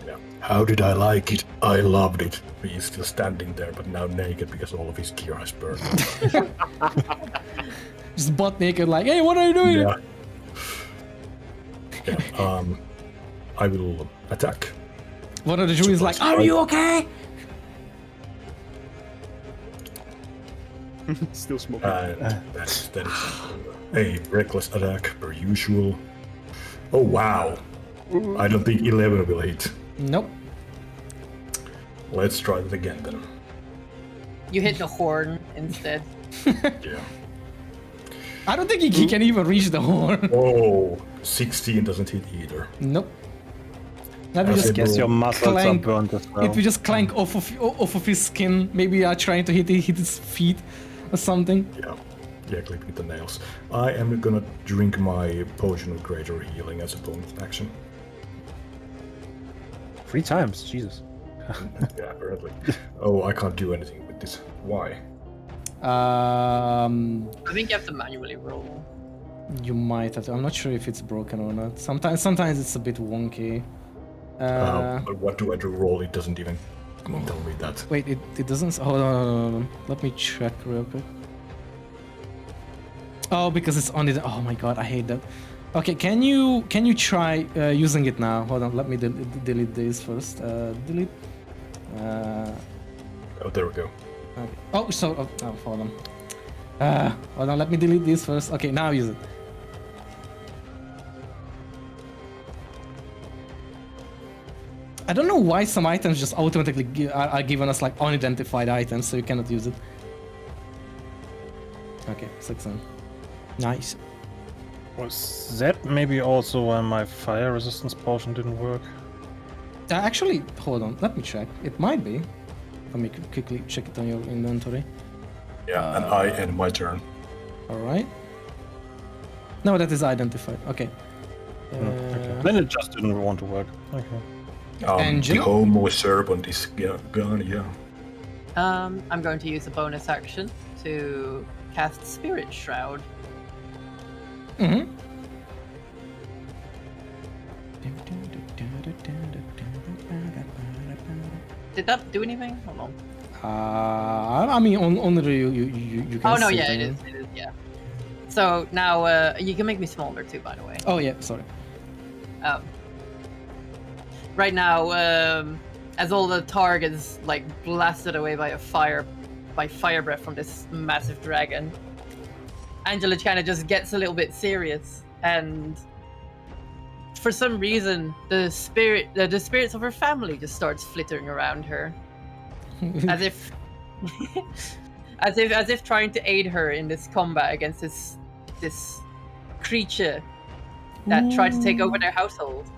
Yeah. How did I like it? I loved it. He's still standing there, but now naked because all of his gear has burned. Just butt naked, like, hey, what are you doing? Yeah. Yeah. I will attack. One of the Jews is like, Surprise. are you okay? Still smoking. That is a reckless attack per usual. Oh wow! I don't think 11 will hit. Nope. Let's try it again then. You hit the horn instead. Yeah. I don't think he can even reach the horn. Oh, 16 doesn't hit either. Nope. Let me I just said Guess your muscles Clank. are burnt as well. It will just clank off of his skin. Maybe trying to hit his feet or something. Yeah, click with the nails. I am gonna drink my potion of greater healing as a bonus action. 3 times, Jesus. Yeah, apparently. Oh, I can't do anything with this. Why? I think you have to manually roll. You might have to. I'm not sure if it's broken or not. Sometimes it's a bit wonky. But what do I do roll? It doesn't even tell me that. Wait, it doesn't. Hold on. Let me check real quick. Oh, because it's on it. Oh my god, I hate that. Okay, can you try using it now? Hold on, let me delete this first. Delete. Oh, there we go. Okay. Oh, so hold on. Hold on, let me delete this first. Okay, now use it. I don't know why some items just automatically are given us like unidentified items, so you cannot use it. Okay, 16. Nice. Was that maybe also why my fire resistance potion didn't work? Actually, hold on. Let me check. It might be. Let me quickly check it on your inventory. Yeah, and I end my turn. All right. No, that is identified. Okay. Okay. Then it just didn't want to work. Okay. The Angela? homo serpent is gone, yeah. I'm going to use a bonus action to cast Spirit Shroud. Mm-hmm. Did that do anything? Hold on. I mean, only you can. Oh no, see yeah, it. it is, yeah. So now you can make me smaller too, by the way. Oh yeah, sorry. Right now, as all the targets like blasted away by fire breath from this massive dragon, Angela kind of just gets a little bit serious, and for some reason, the spirits of her family just starts flittering around her, as if, as if trying to aid her in this combat against this creature that tried to take over their household.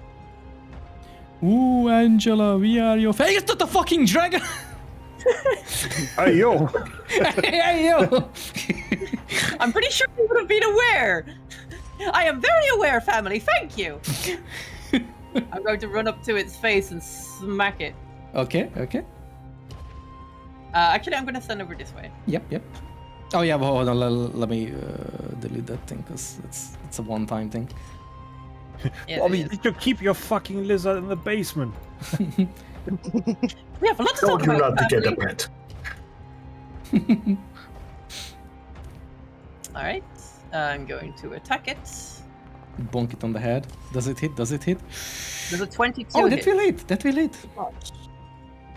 Ooh, Angela, we are your. Hey, it's not the fucking dragon! Hey yo! Hey, yo! I'm pretty sure you would have been aware. I am very aware, family. Thank you. I'm going to run up to its face and smack it. Okay. Actually, I'm going to send over this way. Yep. Oh yeah, but hold on. Let me delete that thing because it's a one-time thing. Yeah, Bobby, it is. did you keep your fucking lizard in the basement? We have a lot to Told talk you about. not to get a family. pet. All right. I'm going to attack it. Bonk it on the head. Does it hit? Does it hit? There's a 22 Oh, hit. that will hit. That will hit.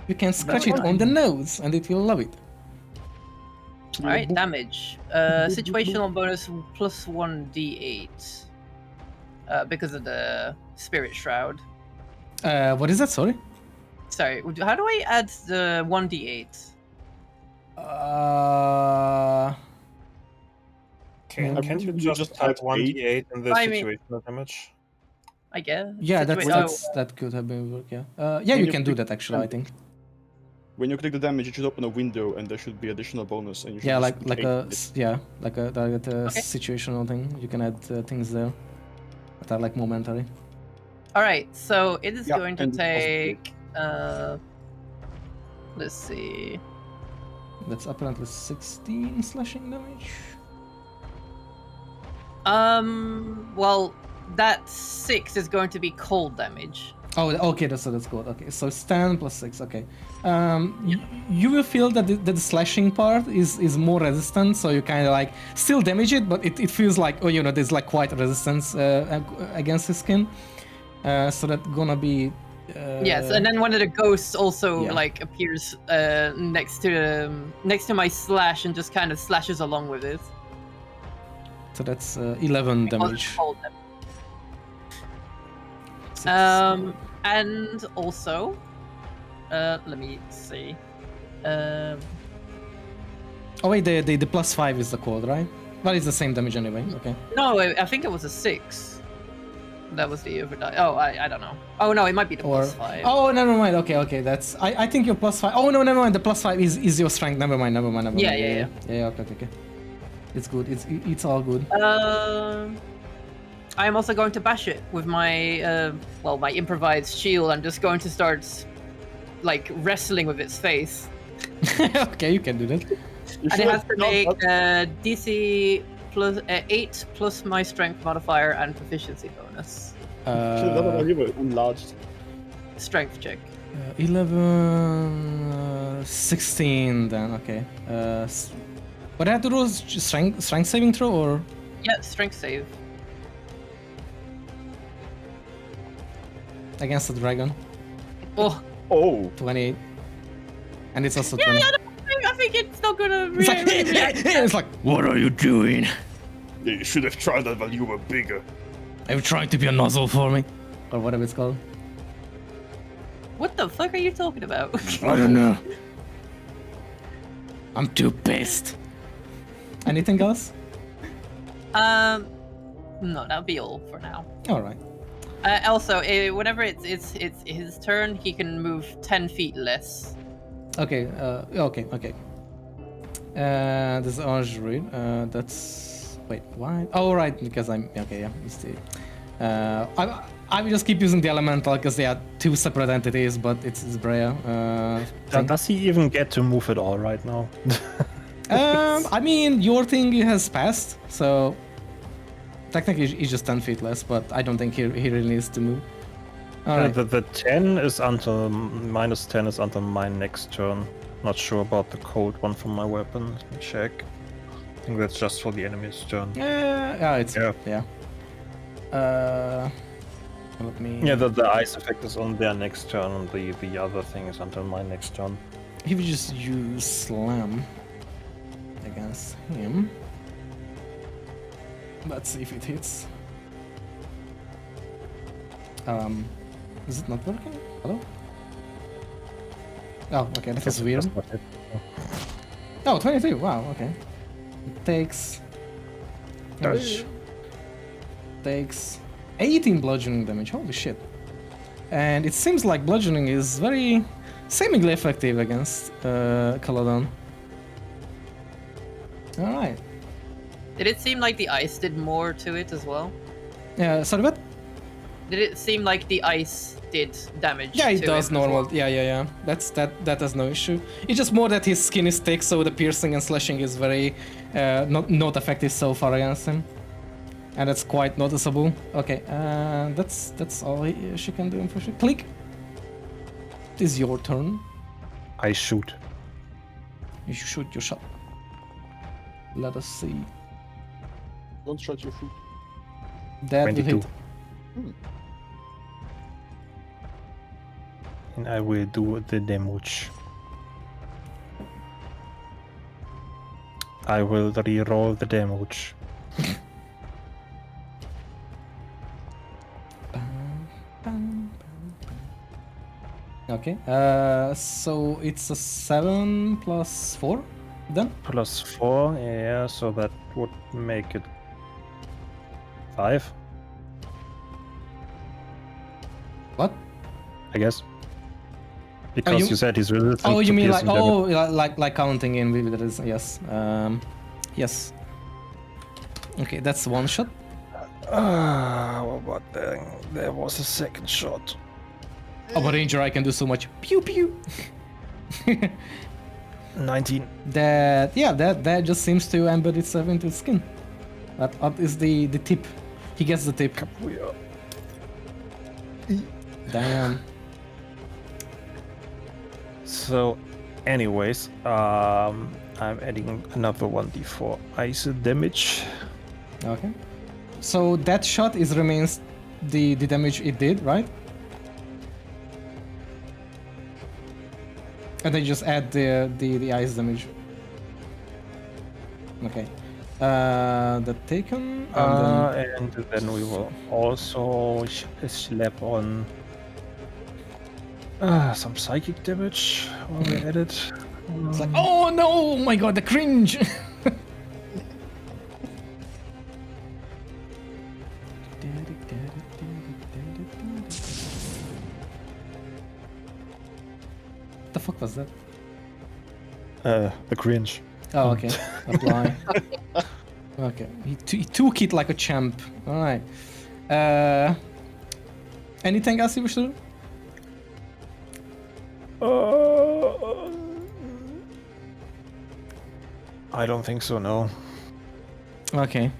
You can scratch it on the nose, and it will love it. All right, damage. Situational bonus plus 1d8 because of the spirit shroud. What is that? Sorry. Sorry, how do I add the 1d8? Can't you just add add 1d8 in the I mean- situational damage? I guess. Yeah, Situa- that could have been work. Yeah. Yeah, When you you can do click that actually. I think. When you click the damage, it should open a window, and there should be additional bonus. And you should Yeah, just like take a it. like a target situational thing. You can add things there that are like momentary. All right, so it is Yeah, going to and take. Let's see. That's apparently 16 slashing damage. Well, that 6 is going to be cold damage. Oh, okay, that's good. Okay, so it's 10 plus 6. Okay. You will feel that the slashing part is more resistant, so you kind of like still damage it, but it feels like, oh, you know, there's like quite resistance against his skin. So that's gonna be. Yes, and then one of the ghosts also yeah. like appears next to my slash and just kind of slashes along with it. So that's 11 damage. Cold damage. Six. And also, let me see. Oh wait, the plus 5 is the cold, right? But it's the same damage anyway. Okay. No, I think it was a 6. That was the overdrive. Oh, I don't know. Oh no, it might be the plus 5. Oh, never mind. Okay. That's I think your plus 5. Oh no, never mind. The plus 5 is your strength. Never mind. Yeah. Okay. It's good. It's all good. I am also going to bash it with my my improvised shield. I'm just going to start like wrestling with its face. Okay, you can do that. And it has to make DC plus 8 plus my strength modifier and proficiency bonus. Enlarged. Strength check. 11, 16 then. Okay. But I have to roll strength saving throw or? Yeah, strength save. Against the dragon. Oh. 28. And it's also Yeah, 20. I think it's not gonna It's like, it's like, what are you doing? You should have tried that while you were bigger. Are you trying to be a nozzle for me? Or whatever it's called. What the fuck are you talking about? I don't know. I'm too pissed. Anything else? No, that'll be all for now. All right. Also, whenever it's his turn, he can move 10 feet less. Okay. Okay. This orange read. That's wait. Why? Oh, right. Because I'm okay. Yeah. Mistake. I will just keep using the elemental because they are two separate entities, but it's Brea. Does he even get to move at all right now? I mean, your thing has passed, so technically he's just 10 feet less, but I don't think he really needs to move. Alright. The 10 is until minus 10 is until my next turn. Not sure about the cold one from my weapon. Let me check. I think that's just for the enemy's turn. Yeah. Let me. Yeah, the ice effect is on their next turn, and the other thing is until my next turn. He would just use slam against him. Let's see if it hits. Is it not working? Hello? Oh, okay, that was weird. Oh, 22, wow, okay. It takes... Takes 18 bludgeoning damage, holy shit. And it seems like bludgeoning is very seemingly effective against Caladon. Alright. Did it seem like the ice did more to it as well? Sorry, what? Did it seem like the ice did damage? Yeah, it to does him as normal. well? Yeah. That has no issue. It's just more that his skin is thick, so the piercing and slashing is very not effective so far against him, and that's quite noticeable. Okay, that's all she can do. Unfortunately, Click. It is your turn. I shoot. You should shoot your shot. Let us see. Don't shut your foot. That will 22. hit. And I will do the damage. I will re-roll the damage. Okay. So it's a 7 plus 4 then? Plus 4, yeah, so that would make it 5, What? I guess. Because you- you said he's resistant Oh, to you mean like piercing damage. like counting in with it is yes. Yes. Okay, that's one shot. What there was a second shot. Oh, but Ranger, I can do so much. Pew pew. 19. That just seems to embed itself into his skin. That is the tip. He gets the tip. Damn. So, anyways, I'm adding another 1d4 ice damage. Okay. So that shot remains the damage it did, right? And then just add the ice damage. Okay. The taken And then we will also slap on some psychic damage while we add it. it's like, oh no, oh my god, the cringe. What the fuck was that? The cringe. Oh, okay. Apply. Okay. He took it like a champ. Alright. Anything else you wish to do? I don't think so, no. Okay.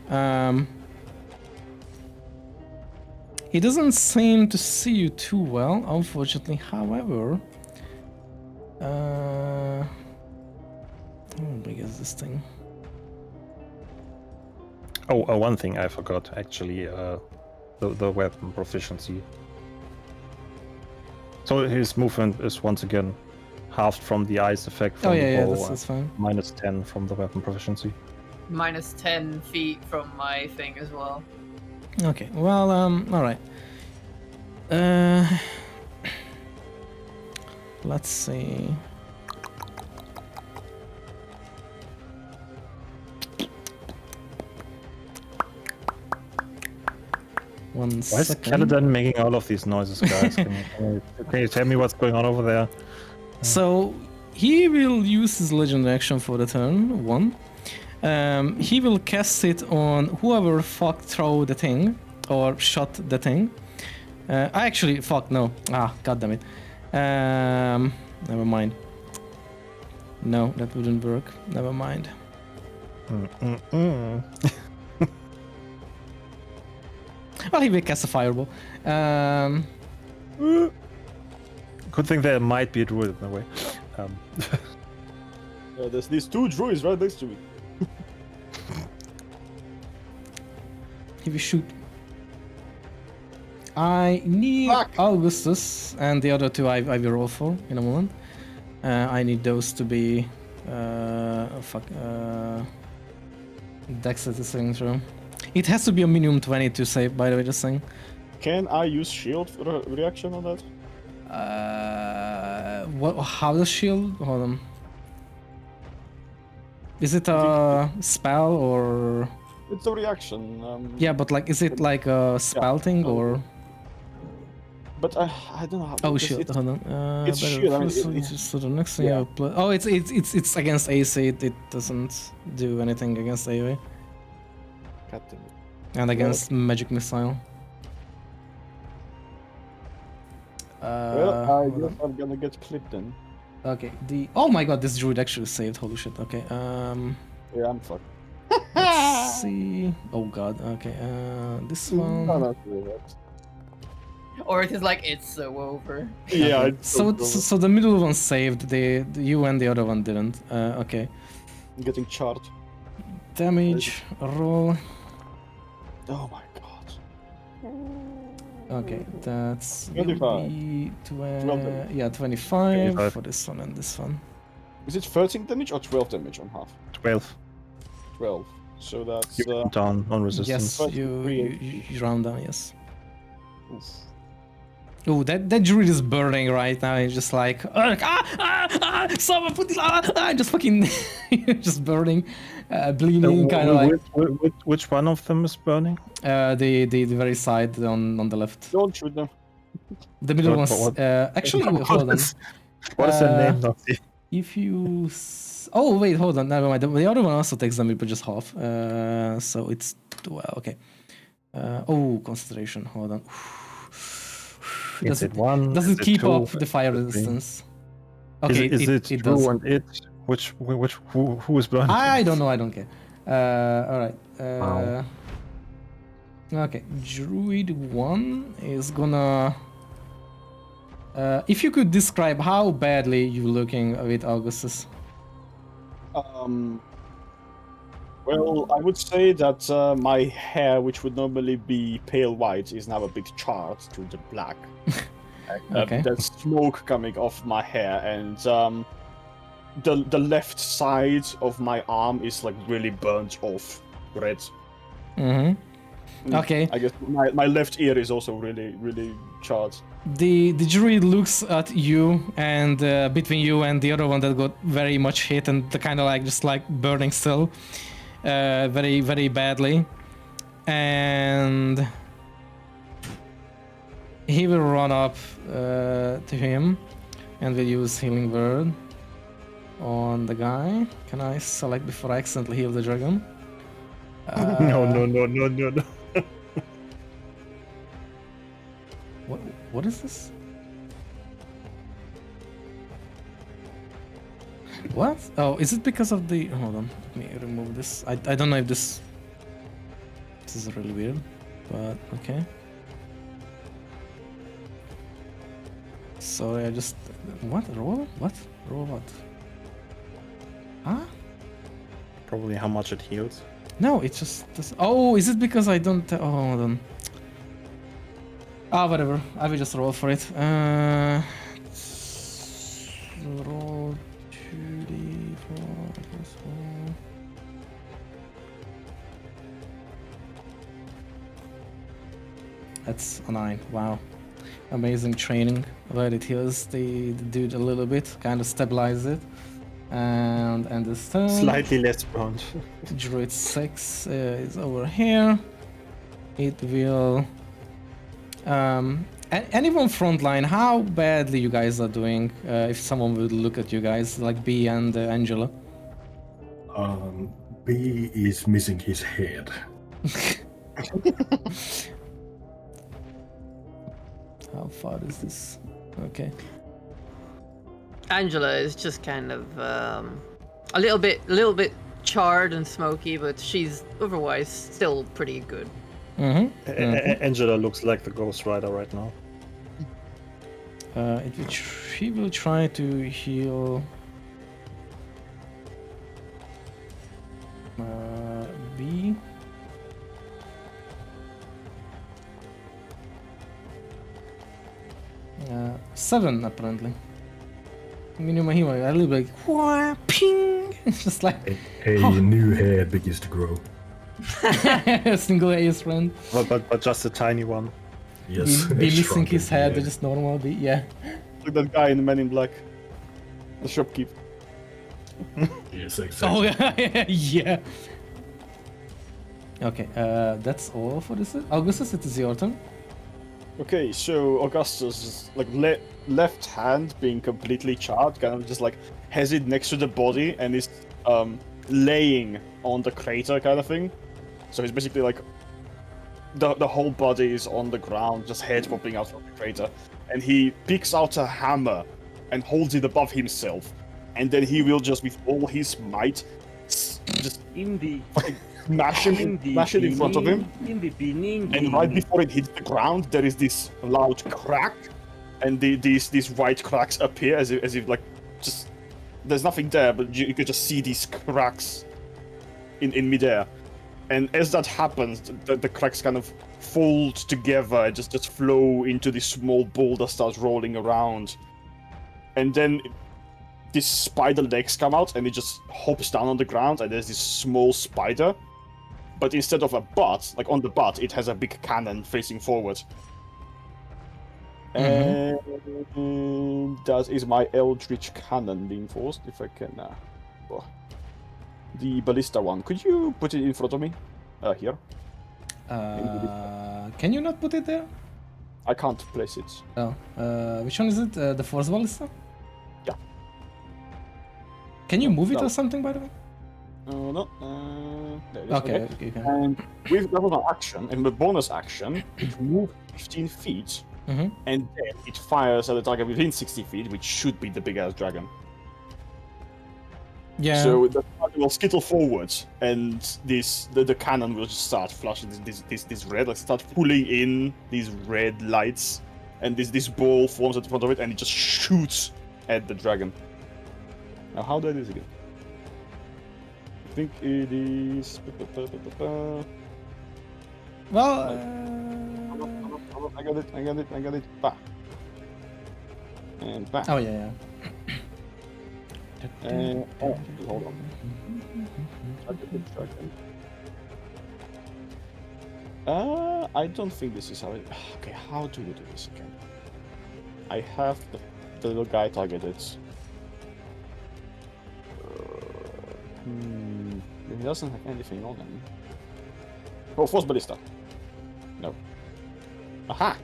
He doesn't seem to see you too well, unfortunately. However, how big is this thing? Oh, one thing I forgot actually, the weapon proficiency. So his movement is once again halved from the ice effect from Oh the yeah, bow, that's fine. minus 10 from the weapon proficiency. Minus 10 feet from my thing as well. Okay. Well, all right. Let's see. One Why is second. Kaladin making all of these noises, guys? Can you tell me what's going on over there? So he will use his legendary action for the turn one. He will cast it on whoever fuck throw the thing or shot the thing. I actually fuck no. God damn it. Never mind. No, that wouldn't work. Never mind. Well, he will cast a fireball. Good thing there might be a druid in the way. There's these two druids right next to me. He will shoot. I need Fuck. Augustus and the other two I will roll for in a moment. I need those to be dexterity saving throw. It has to be a minimum 20 to save, by the way, just saying. Can I use shield for a reaction on that? What? How does shield? Hold on. Is it a spell or? It's a reaction. Yeah, but like, is it like a spell thing or? But I don't know how. Oh because shit! Hold on. it's better shield, I mean, first, so the next thing yeah. I'll play. Oh, it's against AC. It doesn't do anything against AoE God damn it. and against magic missile. Well, I hold guess on. I'm gonna get clipped then. Okay. Oh my god, this druid actually saved. Holy shit. Okay. Yeah, I'm fucked. Let's see. Oh god. Okay. This one. No, not really that. Or it is like, it's so over. Yeah. Okay. So the middle one saved. The you and the other one didn't. Okay. I'm getting charred. Damage roll. Oh my god. Okay, that's 25. will be 25 25. for this one and this one. Is it 13 damage or 12 damage on half? 12. 12. So that's You down on resistance. Yes, you, 33 you round down, yes. oof. Oh, that druid is burning right now. He's just like, someone put it, just fucking, just burning, bleeding, kind of like Which one of them is burning? the very side on the left. Don't shoot them. The middle What- one's what- actually What hold on. is- What is the name, Nazi? If you oh wait, hold on, never mind. The other one also takes damage, but just half. So it's 12. Okay. Oh, concentration. Hold on. Is it one? Does Is it keep two? up the fire Is it three? resistance? Okay, Is it it true does. and it? Who is burning? I don't know. I don't care. All right. Wow. Okay, Druid 1 is gonna. If you could describe how badly you're looking with Augustus. Well, I would say that my hair, which would normally be pale white, is now a bit charred to the black. Okay. There's smoke coming off my hair, and the left side of my arm is like really burnt off red. Mm-hmm. Okay. I guess my left ear is also really charred. The druid looks at you, and between you and the other one that got very much hit and the kind of like just like burning still, very badly, and he will run up to him and will use healing word on the guy. Can I select before I accidentally heal the dragon? No. What is this? What? Oh, is it because of the... Hold on, let me remove this. I don't know if this... This is really weird, but okay. Sorry, I just... What? Roll? What? Roll what? Huh? Probably how much it heals. No, it's just... This... Oh, is it because I don't... Oh, hold on. Ah, whatever. I will just roll for it. Roll 2d4 plus 1. That's a 9. Wow. Amazing training. But it heals the dude a little bit, kind of stabilize it. And this turn. Slightly less burned. Druid 6 is over here. It will... anyone frontline, how badly you guys are doing? If someone would look at you guys, like B and Angela. B is missing his head. How far is this? Okay. Angela is just kind of a little bit charred and smoky, but she's otherwise still pretty good. Mm-hmm. Angela looks like the Ghost Rider right now. She will try to heal B. Seven apparently. Minimum heal. A little bit like wah, ping. It's just like A new hair begins to grow. a single ace friend. But just a tiny one. Yes. Be missing shrunk his into head, the- just normal. Be yeah. Look at that guy in the Men in Black. The shopkeeper. Yes, exactly. Oh yeah, yeah. Okay, that's all for this. Augustus, it is your turn. Okay, so Augustus' like left hand being completely charred, kind of just like has it next to the body and is laying on the crater kind of thing. So he's basically like the whole body is on the ground, just head popping out from the crater, and he picks out a hammer and holds it above himself, and then he will just with all his might just smash it in front of him. And right before it hits the ground, there is this loud crack, and these white cracks appear as if like just there's nothing there, but you could just see these cracks in midair, And as that happens, the cracks kind of fold together and just flow into this small ball that starts rolling around. And then these spider legs come out and it just hops down on the ground and there's this small spider. But instead of a butt, like on the butt, it has a big cannon facing forward. And that is my Eldritch Cannon being forced, if I can... the ballista one. Could you put it in front of me? Here. Can you not put it there? I can't place it. Oh, which one is it? The force ballista? Yeah. Can you move it No. or something, by the way? No. There it is. Okay, you can. And with that was an action, and the bonus action, it moves 15 feet, and then it fires at the target within 60 feet, which should be the big-ass dragon. Yeah. So the target will skittle forwards, and the cannon will just start flashing this red, like start pulling in these red lights, and this ball forms at the front of it, and it just shoots at the dragon. Now, how do I do this again? I think it is. Well, I got it. Bah. And bah. oh yeah. And hold on. I don't think this is how it. Okay, how do we do this again? I have the little guy targeted. He doesn't have anything on him. Oh, force ballista. No. Aha!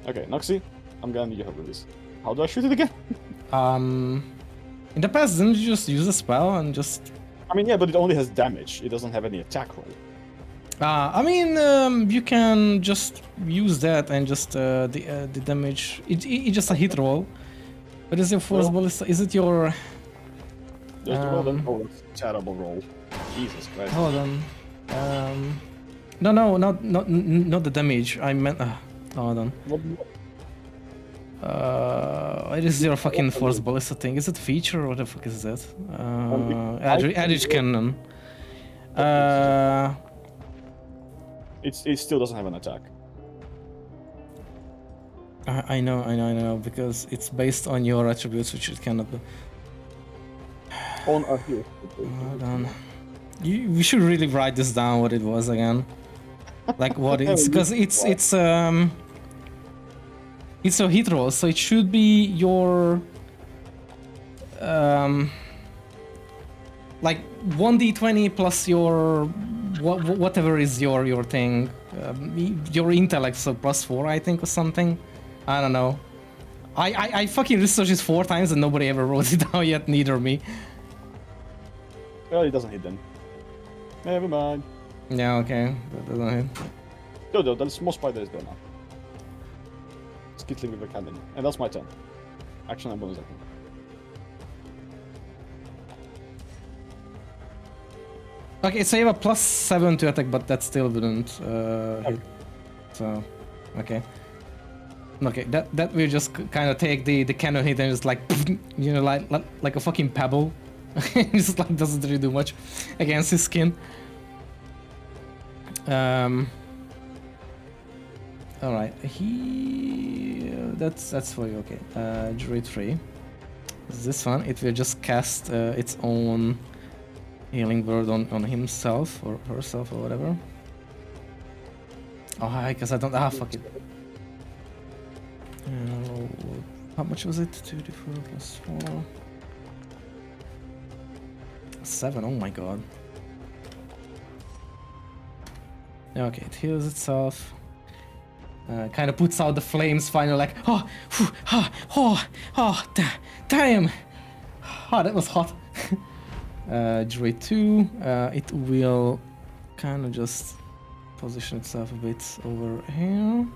Okay, Noxy, I'm gonna need your help with this. How do I shoot it again? In the past, didn't you just use a spell and just... I mean, yeah, but it only has damage. It doesn't have any attack roll. I mean, you can just use that and just the damage. It's just a hit roll. What is your force ballista? Is it your... There's the roll then. Oh, that's a terrible roll. Jesus Christ. Hold on. No, not the damage. I meant... hold on. It is your fucking force ballista thing. Is it feature or what the fuck is that? Edge cannon. It still doesn't have an attack. I know, because it's based on your attributes, which it cannot be. On a hit. Hold on. We should really write this down, what it was again. Like what it's, because it's a hit roll, so it should be your like 1d20 plus your whatever is your thing, your intellect, so +4 I think or something. I don't know. I fucking researched this 4 times and nobody ever wrote it down yet, neither me. Well, it doesn't hit then. Never mind. Yeah, okay, that doesn't hit. No, the small spider is there now. Skittling with a cannon. And that's my turn. Action and bonus action. Okay, so you have a +7 to attack, but that still wouldn't hit. So, okay. Okay, that will just kind of take the cannon hit and just like, you know, like a fucking pebble. It just like doesn't really do much against his skin. All right, that's for you. Okay, Druid 3. This one, it will just cast its own healing word on himself or herself or whatever. Oh, I guess I don't. Ah, fuck it. How much was it? 2d4 plus 4. 7. Oh my god. Okay, it heals itself. Kind of puts out the flames finally, like, damn! Oh, that was hot. Druid 2, it will kind of just position itself a bit over here,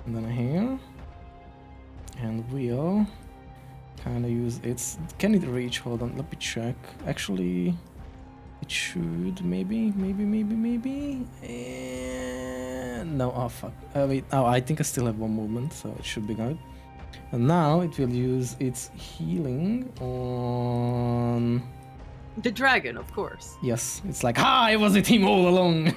and then here, and will kind of use its... Can it reach? Hold on, let me check. Actually, it should, maybe. No, oh fuck. Wait, oh, I think I still have 1 movement, so it should be good. And now it will use its healing on... The dragon, of course. Yes, it's like, it was it him all along.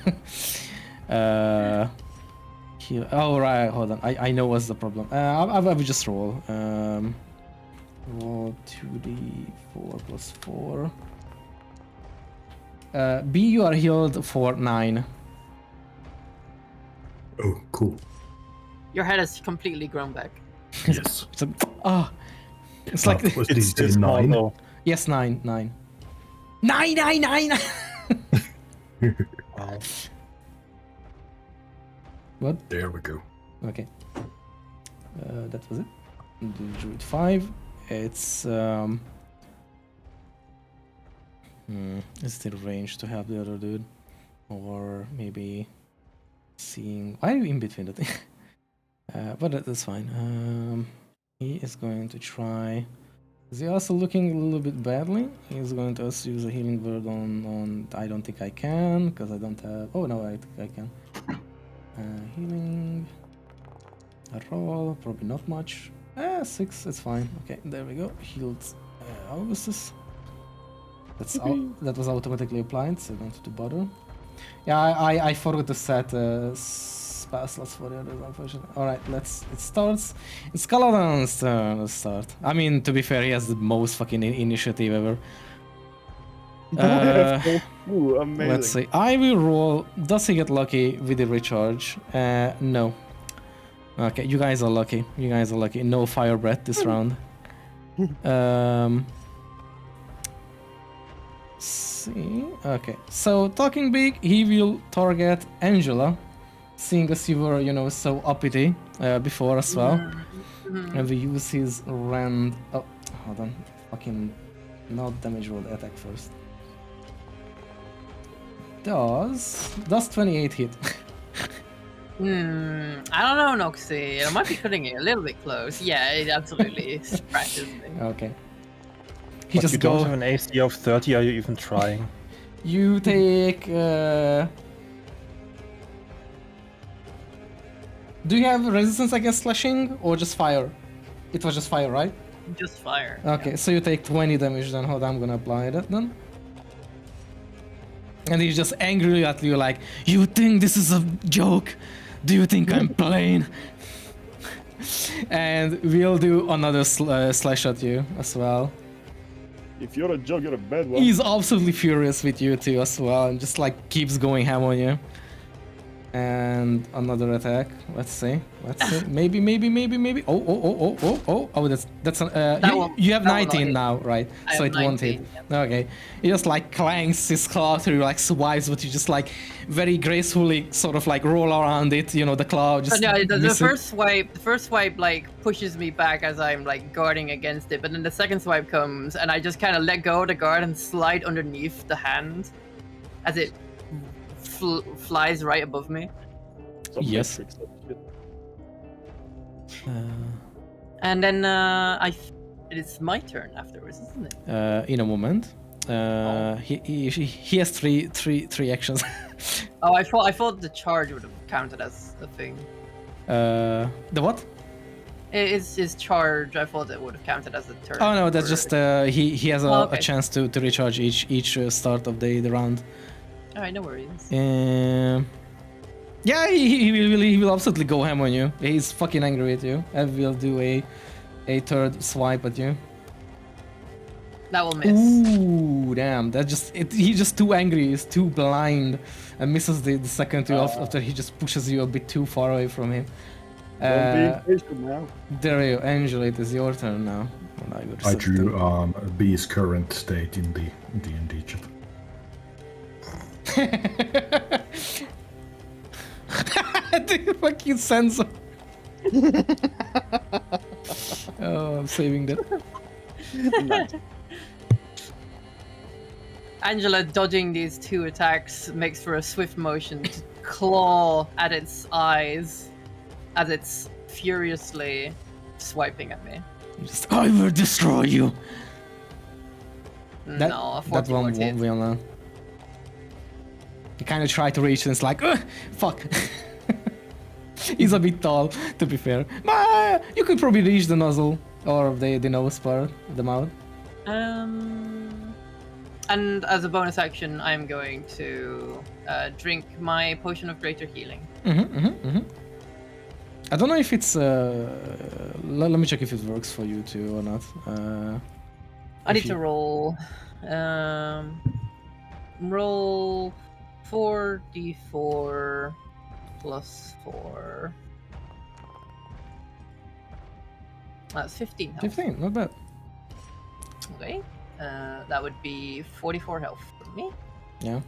Heal. Oh, right, hold on. I know what's the problem. I will just roll. Roll 2d4 plus 4. B, you are healed for 9. Oh, cool. Your head has completely grown back. Yes. It's a, it's like, Was It's it small, 9? though. yes, 9. 9. 9. Wow. What? There we go. Okay. That was it. The Druid 5. It's is there range to help the other dude? Or maybe seeing... Why are you in between the thing? But that's fine. He is going to try... Is he also looking a little bit badly? He's going to also use a healing word on I don't think I can, because I don't have... Oh no, I think I can. Healing... A roll, probably not much. 6, it's fine. Okay, there we go. Healed Augustus. That was automatically applied, so don't have to bother. Yeah, I forgot to set spell slots for the others, unfortunately. Alright, it starts. It's Kaladin's turn to start. I mean, to be fair, he has the most fucking initiative ever. Amazing. Let's see. I will roll. Does he get lucky with the recharge? No. Okay, you guys are lucky. No fire breath this round. See. Okay. So talking big, he will target Angela, seeing as you were, so uppity before as well. And we use his rand. Oh, hold on. Fucking not damage roll, attack first. Does 28 hit? I don't know, Noxy. I might be cutting it a little bit close. Yeah, it absolutely scratches me. Okay. He But just you don't have an AC of 30, are you even trying? You take... Do you have resistance against slashing or just fire? It was just fire, right? Just fire. Okay, so you take 20 damage then. Hold on, I'm gonna apply that then. And he's just angry at you like, you think this is a joke? Do you think I'm playing? And we'll do another slash at you as well. If you're a joke, you're a bad one. He's absolutely furious with you too as well, and just like keeps going ham on you. And another attack. Let's see. Maybe. Oh, that's an, you have 19 now, right? So it won't hit. Yeah. Okay. He just like clanks his claw through, like swipes, but you just like very gracefully sort of like roll around it. The claw just. But yeah, the miss it. first swipe like pushes me back as I'm like guarding against it, but then the second swipe comes and I just kind of let go of the guard and slide underneath the hand as it flies right above me. Yes. And then it's my turn afterwards, isn't it? In a moment. He has three actions. Oh, I thought the charge would have counted as a thing. The what? It's his charge. I thought it would have counted as a turn. Oh no, that's just he has a chance to recharge each start of the round. Alright, no worries. Yeah, he will absolutely go ham on you. He's fucking angry at you, and will do a third swipe at you. That will miss. Ooh, damn! He's just too angry. He's too blind, and misses the second two after he just pushes you a bit too far away from him. Don't be impatient now. There you go, Angela. It is your turn now. I drew B's current state in the D&D chat. The fucking sensor. Oh, I'm saving that. Nice. Angela dodging these two attacks makes for a swift motion to claw at its eyes as it's furiously swiping at me. I will destroy you. No, That 14 one won't hit. won't will. You kind of try to reach and it's like, fuck. He's a bit tall, to be fair. But you could probably reach the nozzle or the nose part, the mouth. And as a bonus action, I'm going to drink my potion of greater healing. I don't know if it's. Let me check if it works for you too or not. I need to roll. Roll 4d4 plus 4. That's 15 health. 15, not bad. Okay. That would be 44 health for me. Yeah.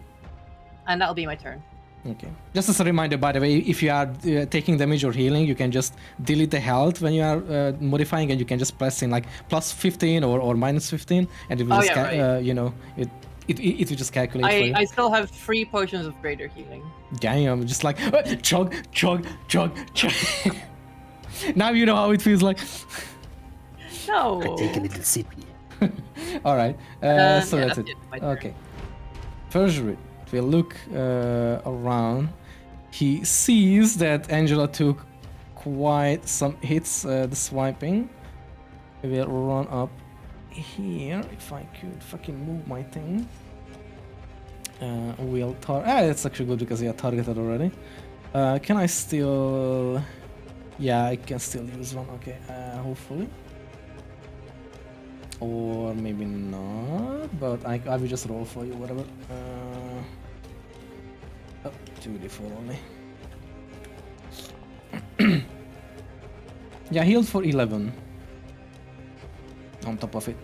And that'll be my turn. Okay. Just as a reminder, by the way, if you are taking damage or healing, you can just delete the health when you are modifying, and you can just press in like plus 15 or minus 15, and it will just you know, it will just calculate for you. I still have 3 potions of greater healing. Damn, just like chug. Now you know how it feels like. No. I take a little sippy. All right. So yeah, that's it. My turn. Okay. Perjury will look around. He sees that Angela took quite some hits the swiping. He will run up here. If I could fucking move my thing. We'll that's actually good because he are targeted already. Can I still? Yeah, I can still use one. Okay, hopefully. Or maybe not, but I will just roll for you, whatever. 2d4 only. Yeah, healed for 11. On top of it.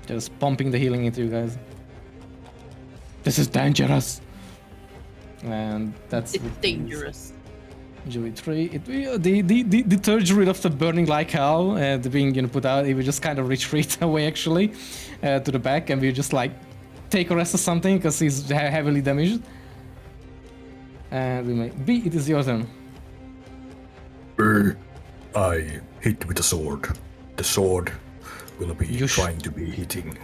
Just pumping the healing into you guys. This is dangerous! And that's... It's dangerous. Jury 3. The third druid after burning like hell and being put out, he will just kind of retreat away actually to the back, and we just like take a rest or something because he's heavily damaged. And we may B, it is your turn. I hit with the sword. The sword will be trying to be hitting.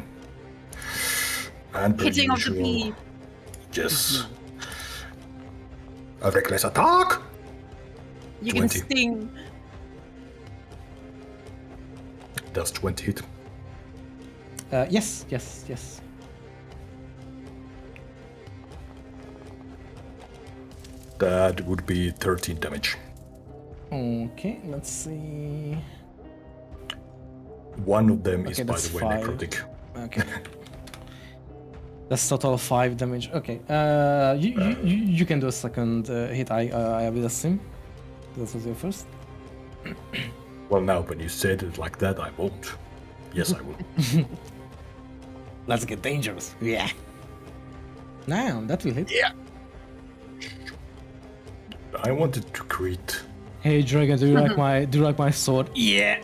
And per Hitting of the usual, bee. yes. A reckless attack. You 20. can sting. Does 20 hit? Yes. That would be 13 damage. Okay, let's see. One of them is, by that's the way, 5. necrotic. Okay. That's total 5 damage. Okay. You can do a second hit. I will assume. That was your first. Well, now when you said it like that, I won't. Yes, I will. Let's get dangerous. Yeah. Now that will hit. Yeah. I wanted to crit. Hey Dragon, do you like my sword? Yeah.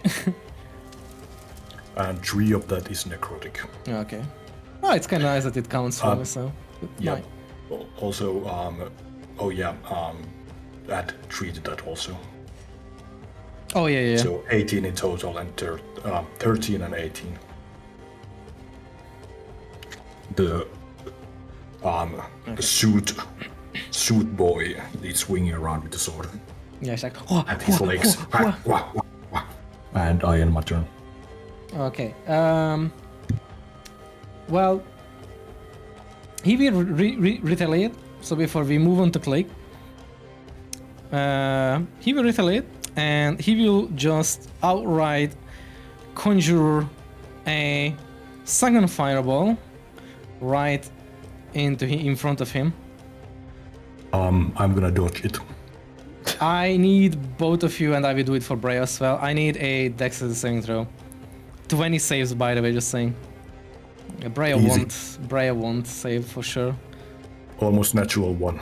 And 3 of that is necrotic. Okay. Oh, it's kind of nice that it counts for me. So. Yeah. Nice. Also, add 3 to that also. Oh yeah. So 18 in total, and 13 and 18. The suit boy is swinging around with the sword. Yeah, it's like. And his legs. And I end my turn. Okay. Well, he will retaliate. So before we move on to Clay, he will retaliate, and he will just outright conjure a second fireball right in front of him. I'm gonna dodge it. I need both of you, and I will do it for Bray as well. I need a dexterity saving throw. 20 saves, by the way, just saying. Bray won't save for sure. Almost natural 1.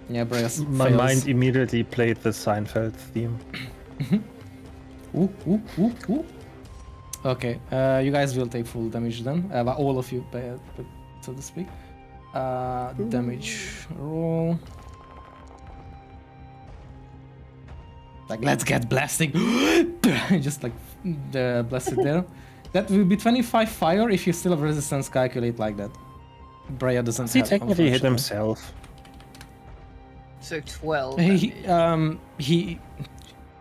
Yeah, Bray My fails. mind immediately played the Seinfeld theme. Ooh. Okay, you guys will take full damage then. All of you, so to speak. Damage roll. Like, let's get blasting. Just like the blasted there. That will be 25 fire if you still have resistance. Calculate like that. Breya doesn't He have. technically hit unfortunately. himself. So 12. He damage. he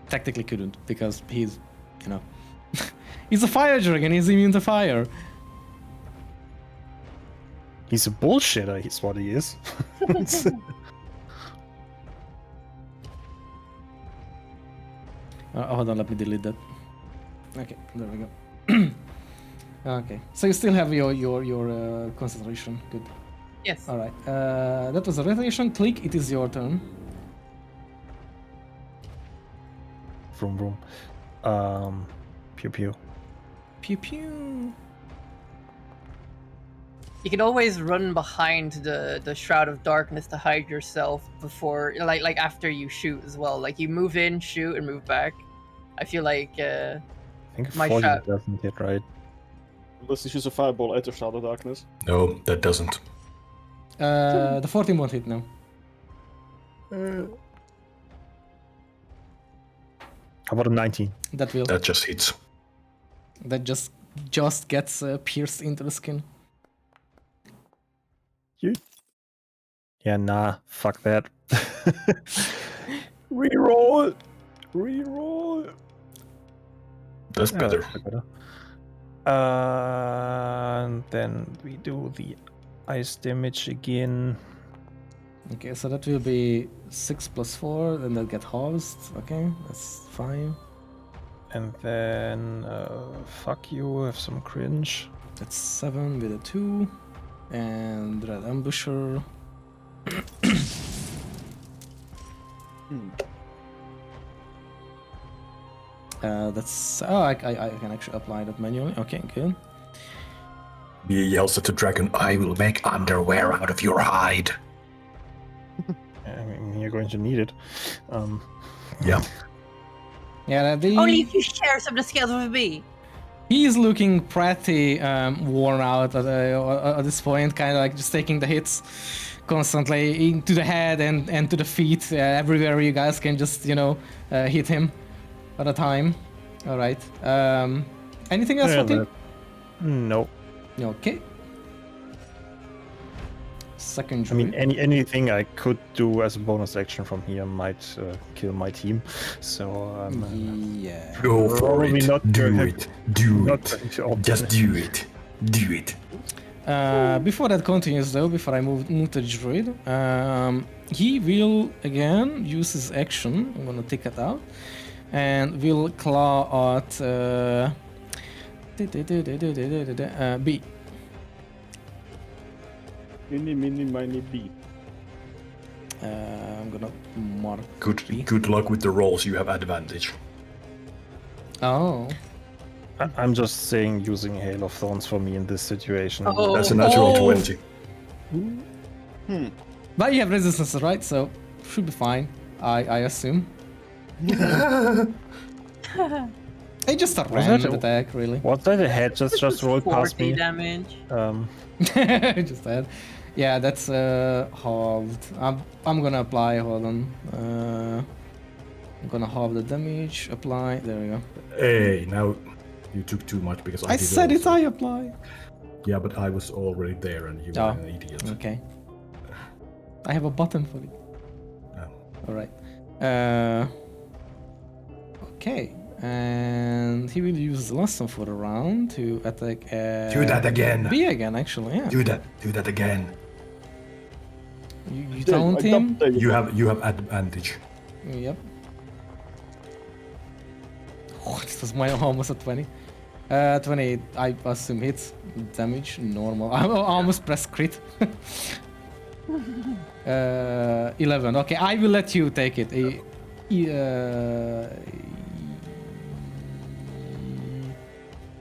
technically couldn't because he's, you know, he's a fire dragon. He's immune to fire. He's a bullshitter, he's what he is. Hold on, let me delete that. Okay, there we go. Okay, so you still have your concentration. Good. Yes. All right. That was a rotation. Click. It is your turn. Vroom vroom. Pew pew. Pew pew. You can always run behind the shroud of darkness to hide yourself before, like after you shoot as well. Like you move in, shoot, and move back. I feel like I think My 40 shot. doesn't hit, right? Let's use a fireball at the Shadow Darkness. No, that doesn't. The 14 won't hit now. How about a 19? That will. That just hits. That just gets pierced into the skin. Yeah, nah, fuck that. Reroll! Reroll! That's better. And then we do the ice damage again. Okay, so that will be 6 plus 4, then they'll get halved. Okay, that's fine. And then, fuck you, have some cringe. That's 7 with a 2. And Red Ambusher. That's... Oh, I can actually apply that manually. Okay, good. He yells at the dragon, I will make underwear out of your hide. I mean, you're going to need it. Yeah. Yeah, only if you share some of the skills with me. he's looking pretty worn out at this point, kind of like just taking the hits constantly into the head and to the feet, everywhere you guys can just, you know, hit him at a time. All right. Anything else for Tim? No. Okay. Second I mean, druid. anything I could do as a bonus action from here might kill my team. So Yeah. Go for Probably it. not Do going it. Do not it. going to opt Just in. do it. Do it. Before that continues though, before I move to the druid, he will again use his action. I'm gonna take it out, and will claw at B. Mini, mini, mini B. I'm gonna mark B. Good luck with the rolls. You have advantage. Oh, I'm just saying using Hail of Thorns for me in this situation. Oh. That's a natural Oh. 20. but you have resistance, right? So should be fine. I assume. It's just a that random a- attack, really. What's that? A head just rolled past 40 me. damage. Just that. Yeah, that's halved. I'm gonna apply. Hold on. I'm gonna halve the damage. Apply. There we go. Hey, now you took too much because I I did said it. also. I apply. Yeah, but I was already there and you Oh. were an idiot. Okay. I have a button for it. Oh. All right. Okay. And he will use the last one for the round to attack. Do that again. B again, actually. Yeah. Do that again. You taunt him. You have advantage. Yep. Oh, this was almost a 20. 28, I assume hits. Damage, normal. I almost pressed crit. 11. Okay, I will let you take it.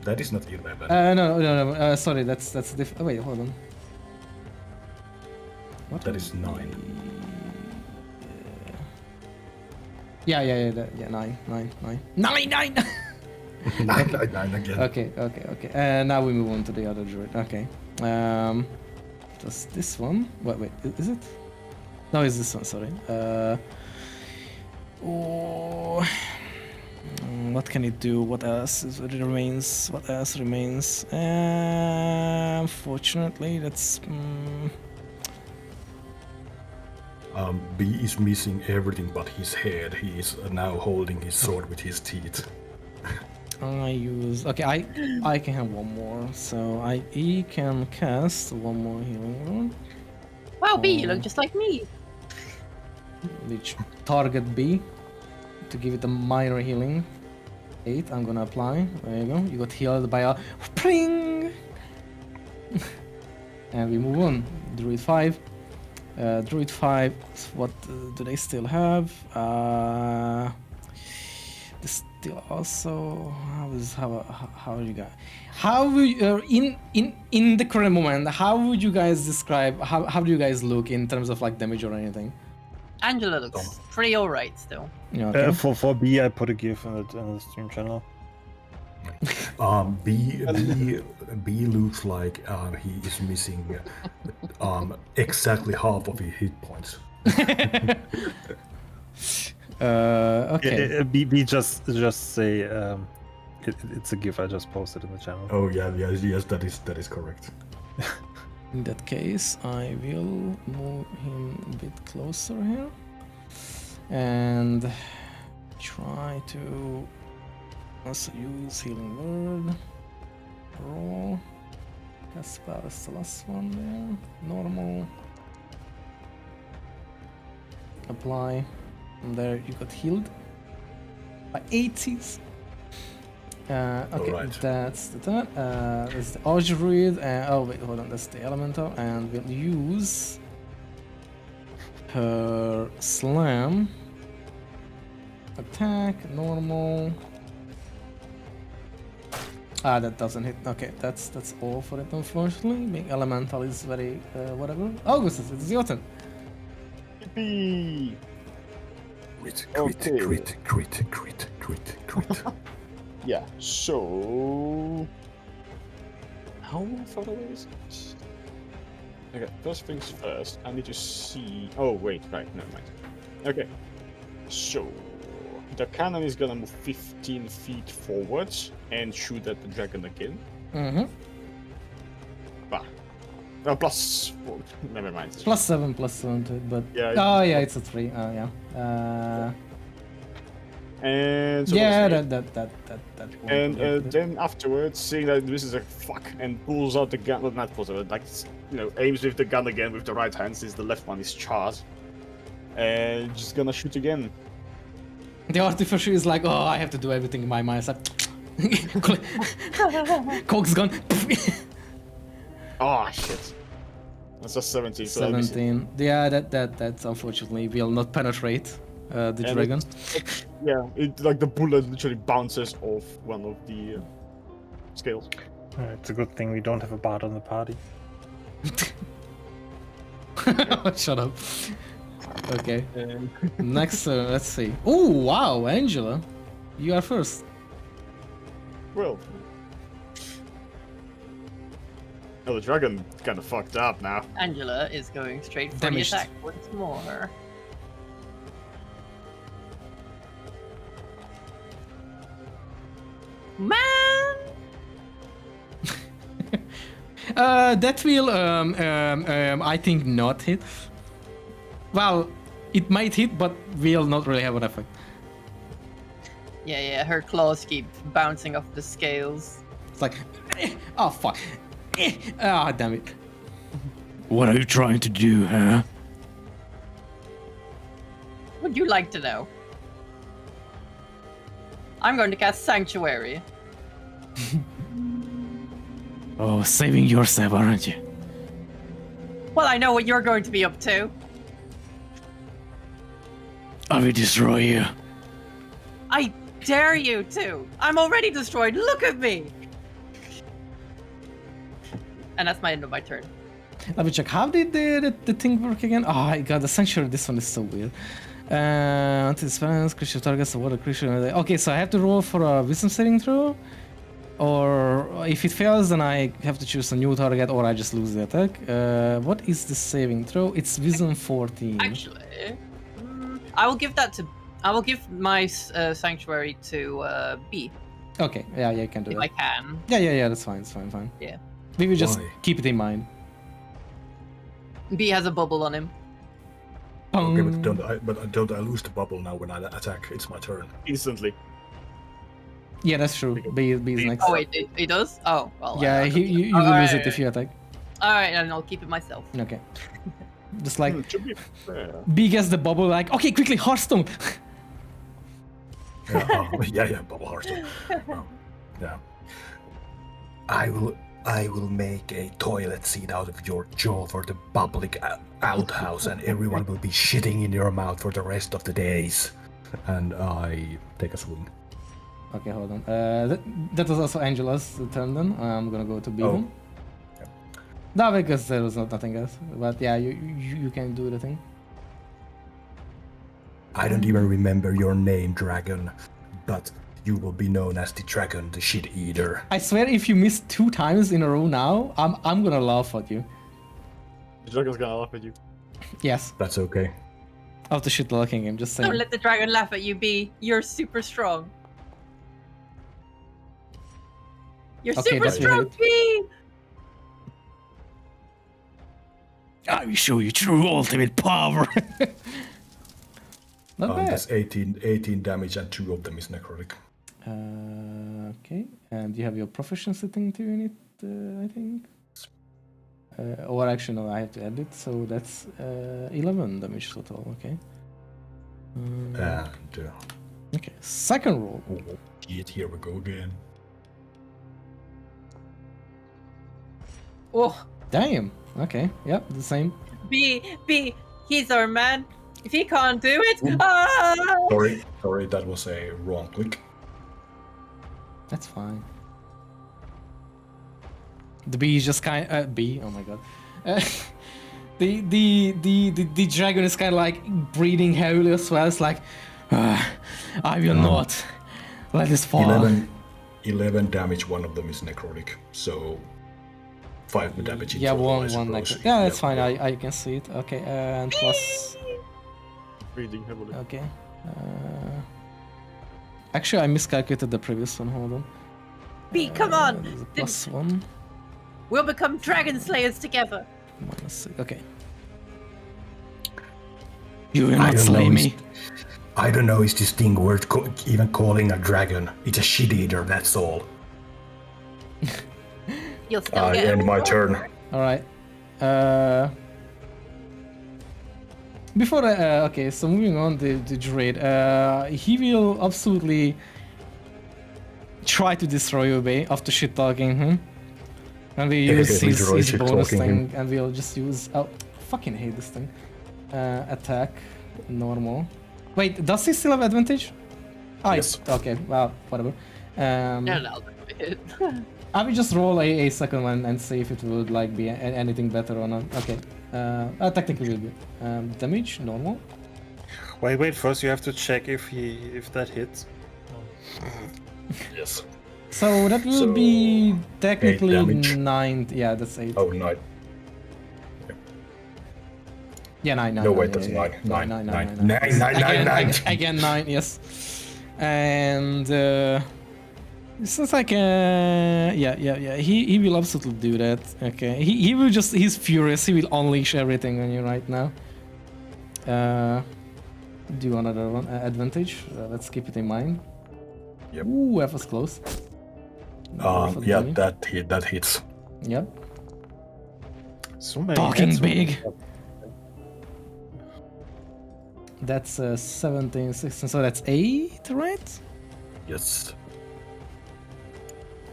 That is not 11. No. Sorry, that's different. Oh, wait, hold on. What? That is 9. Yeah, 9. 9! 9 again. Okay. Now we move on to the other druid. Okay. Does this one? Wait, is it? No, it's this one. Sorry. What can it do? What else remains? What else remains? Unfortunately, that's. B is missing everything but his head. He is now holding his sword with his teeth. I can have one more, so he can cast one more healing word, Wow, B, you look just like me. which target B to give it a minor healing. 8. I'm gonna apply. There you go. You got healed by a pring. And we move on. Druid 5. Druid 5. What do they still have? They still also. How you guys? How would in the current moment? How would you guys describe? How do you guys look in terms of like damage or anything? Angela looks pretty alright still. Yeah. Okay. For B, I put a GIF in the stream channel. B looks like he is missing exactly half of his hit points. Okay. B just say it's a GIF I just posted in the channel. Oh yeah, yes, that is correct. In that case, I will move him a bit closer here and try to also use healing word. Roll. Cast spell is the last one there. Normal. Apply. And there you got healed by 80s. Okay, Alright. that's that. That's the Archery. Oh wait, hold on. That's the Elemental, and we'll use her Slam. Attack, normal. That doesn't hit. Okay, that's all for it. Unfortunately, being Elemental is very whatever. Augustus, it's your turn. Yippee! Crit. Yeah, so... How far away is it? Okay, first things first, I need to see... Oh, wait, right, never mind. Okay, so... The cannon is gonna move 15 feet forwards and shoot at the dragon again. Mm-hmm. Bah. Plus 4. Never mind. +7 to it, but Yeah, oh yeah, it's a 3. Yeah. And so Yeah, that's that. And then afterwards, seeing that this is a fuck, and pulls out the gun, well, not pulls out, like, aims with the gun again with the right hand since the left one is charged. And just gonna shoot again. The artificer is like, oh, I have to do everything in my mind. It's like, Coke's gone. Oh shit. That's a 17. So I miss it. 17. Yeah, that unfortunately will not penetrate the dragon. Yeah, like the bullet literally bounces off one of the scales. It's a good thing we don't have a bard on the party. Shut up. Okay. Next, let's see. Oh wow, Angela, you are first. Well. Oh, the dragon kind of fucked up now. Angela is going straight for Damaged. the attack once more. Man! That will, I think not hit. Well, it might hit, but will not really have an effect. Yeah, her claws keep bouncing off the scales. It's like, oh fuck, damn it. What are you trying to do, huh? Would you like to know? I'm going to cast Sanctuary. Oh, saving yourself, aren't you? Well, I know what you're going to be up to. I will destroy you. I dare you to. I'm already destroyed. Look at me. And that's my end of my turn. Let me check. How did the thing work again? Oh my god, the sanctuary. This one is so weird. Until spells, creature targets the water creature. Okay, so I have to roll for a wisdom saving throw, or if it fails, then I have to choose a new target, or I just lose the attack. What is the saving throw? It's wisdom 14. Actually, I will give that to. I will give my sanctuary to B Okay, yeah, you can do if that. I can. Yeah, that's fine. It's fine. Yeah. We will just Why? keep it in mind. B has a bubble on him. Okay, but don't I lose the bubble now when I attack? It's my turn. Instantly. Yeah, that's true. B is next. Oh wait, it does. Oh well. Yeah, you will lose it if you attack. All right, and I'll keep it myself. Okay. Just like To be fair. B gets the bubble, like, okay, quickly, Hearthstone. Yeah, bubble Hearthstone. Yeah. I will make a toilet seat out of your jaw for the public outhouse, and everyone will be shitting in your mouth for the rest of the days. And I take a swing. Okay, hold on. That was also Angela's turn then. I'm gonna go to B Oh. then. No, because there was nothing else. But yeah, you can do the thing. I don't even remember your name, Dragon, but you will be known as the Dragon, the Shit Eater. I swear, if you miss 2 times in a row now, I'm gonna laugh at you. The dragon's gonna laugh at you. Yes, That's okay. of the shit talking game. Just saying. Don't let the dragon laugh at you, B. You're super strong. You're Okay, super that's strong, right. B. I will show you true ultimate power. Not bad. That's 18 damage, and 2 of them is necrotic. Okay, and you have your proficiency thing too in it, I think. Or actually, no, I have to add it. So that's 11 damage total. Okay. And Okay, second roll. oh, shit, here we go again. Oh, Damn. Okay. Yep. The same. B. He's our man. If he can't do it, Ooh. ah! Sorry, that was a wrong click. That's fine. The bee is just bee. Oh my god. The dragon is kind of like breathing heavily as well. It's like, I will not let this fall. 11 damage, 1 of them is necrotic, so 5 damage in Yeah, total, I one suppose. like yeah, that's fine. Yeah. I can see it. Okay, and plus. Breathing heavily. Okay. Actually, I miscalculated the previous one. Hold on. B, come on. There's a plus 1. We'll become Dragonslayers together. -6. Okay. You will not slay me. I don't know, is this thing worth even calling a dragon? It's a shit eater, that's all. You'll still I get end it. my turn. All right. Before okay, so moving on the druid, he will absolutely try to destroy you, Bay, after shit talking him. And we use his bonus thing, and we'll just use. Oh, fucking hate this thing. Attack, normal. Wait, does he still have advantage? Oh, Yes. Okay, well, whatever. No. I will just roll a second one and see if it would like be anything better or not. Okay. Technically will be. Damage, normal. Wait. First, you have to check if that hits. Yes. So that will So, be technically 8 damage. 9. Yeah, that's 8. Oh, 9. Yeah, 9. No, wait, that's 9. 9. Again, 9, yes. And since I can, yeah. He will absolutely do that. Okay, he will just, he's furious. He will unleash everything on you right now. Do another one. Advantage. Let's keep it in mind. Yep. Ooh, that was close. Yeah, that hits. Yep. So many Talking hits. big. That's 17, 16, so that's 8, right? Yes.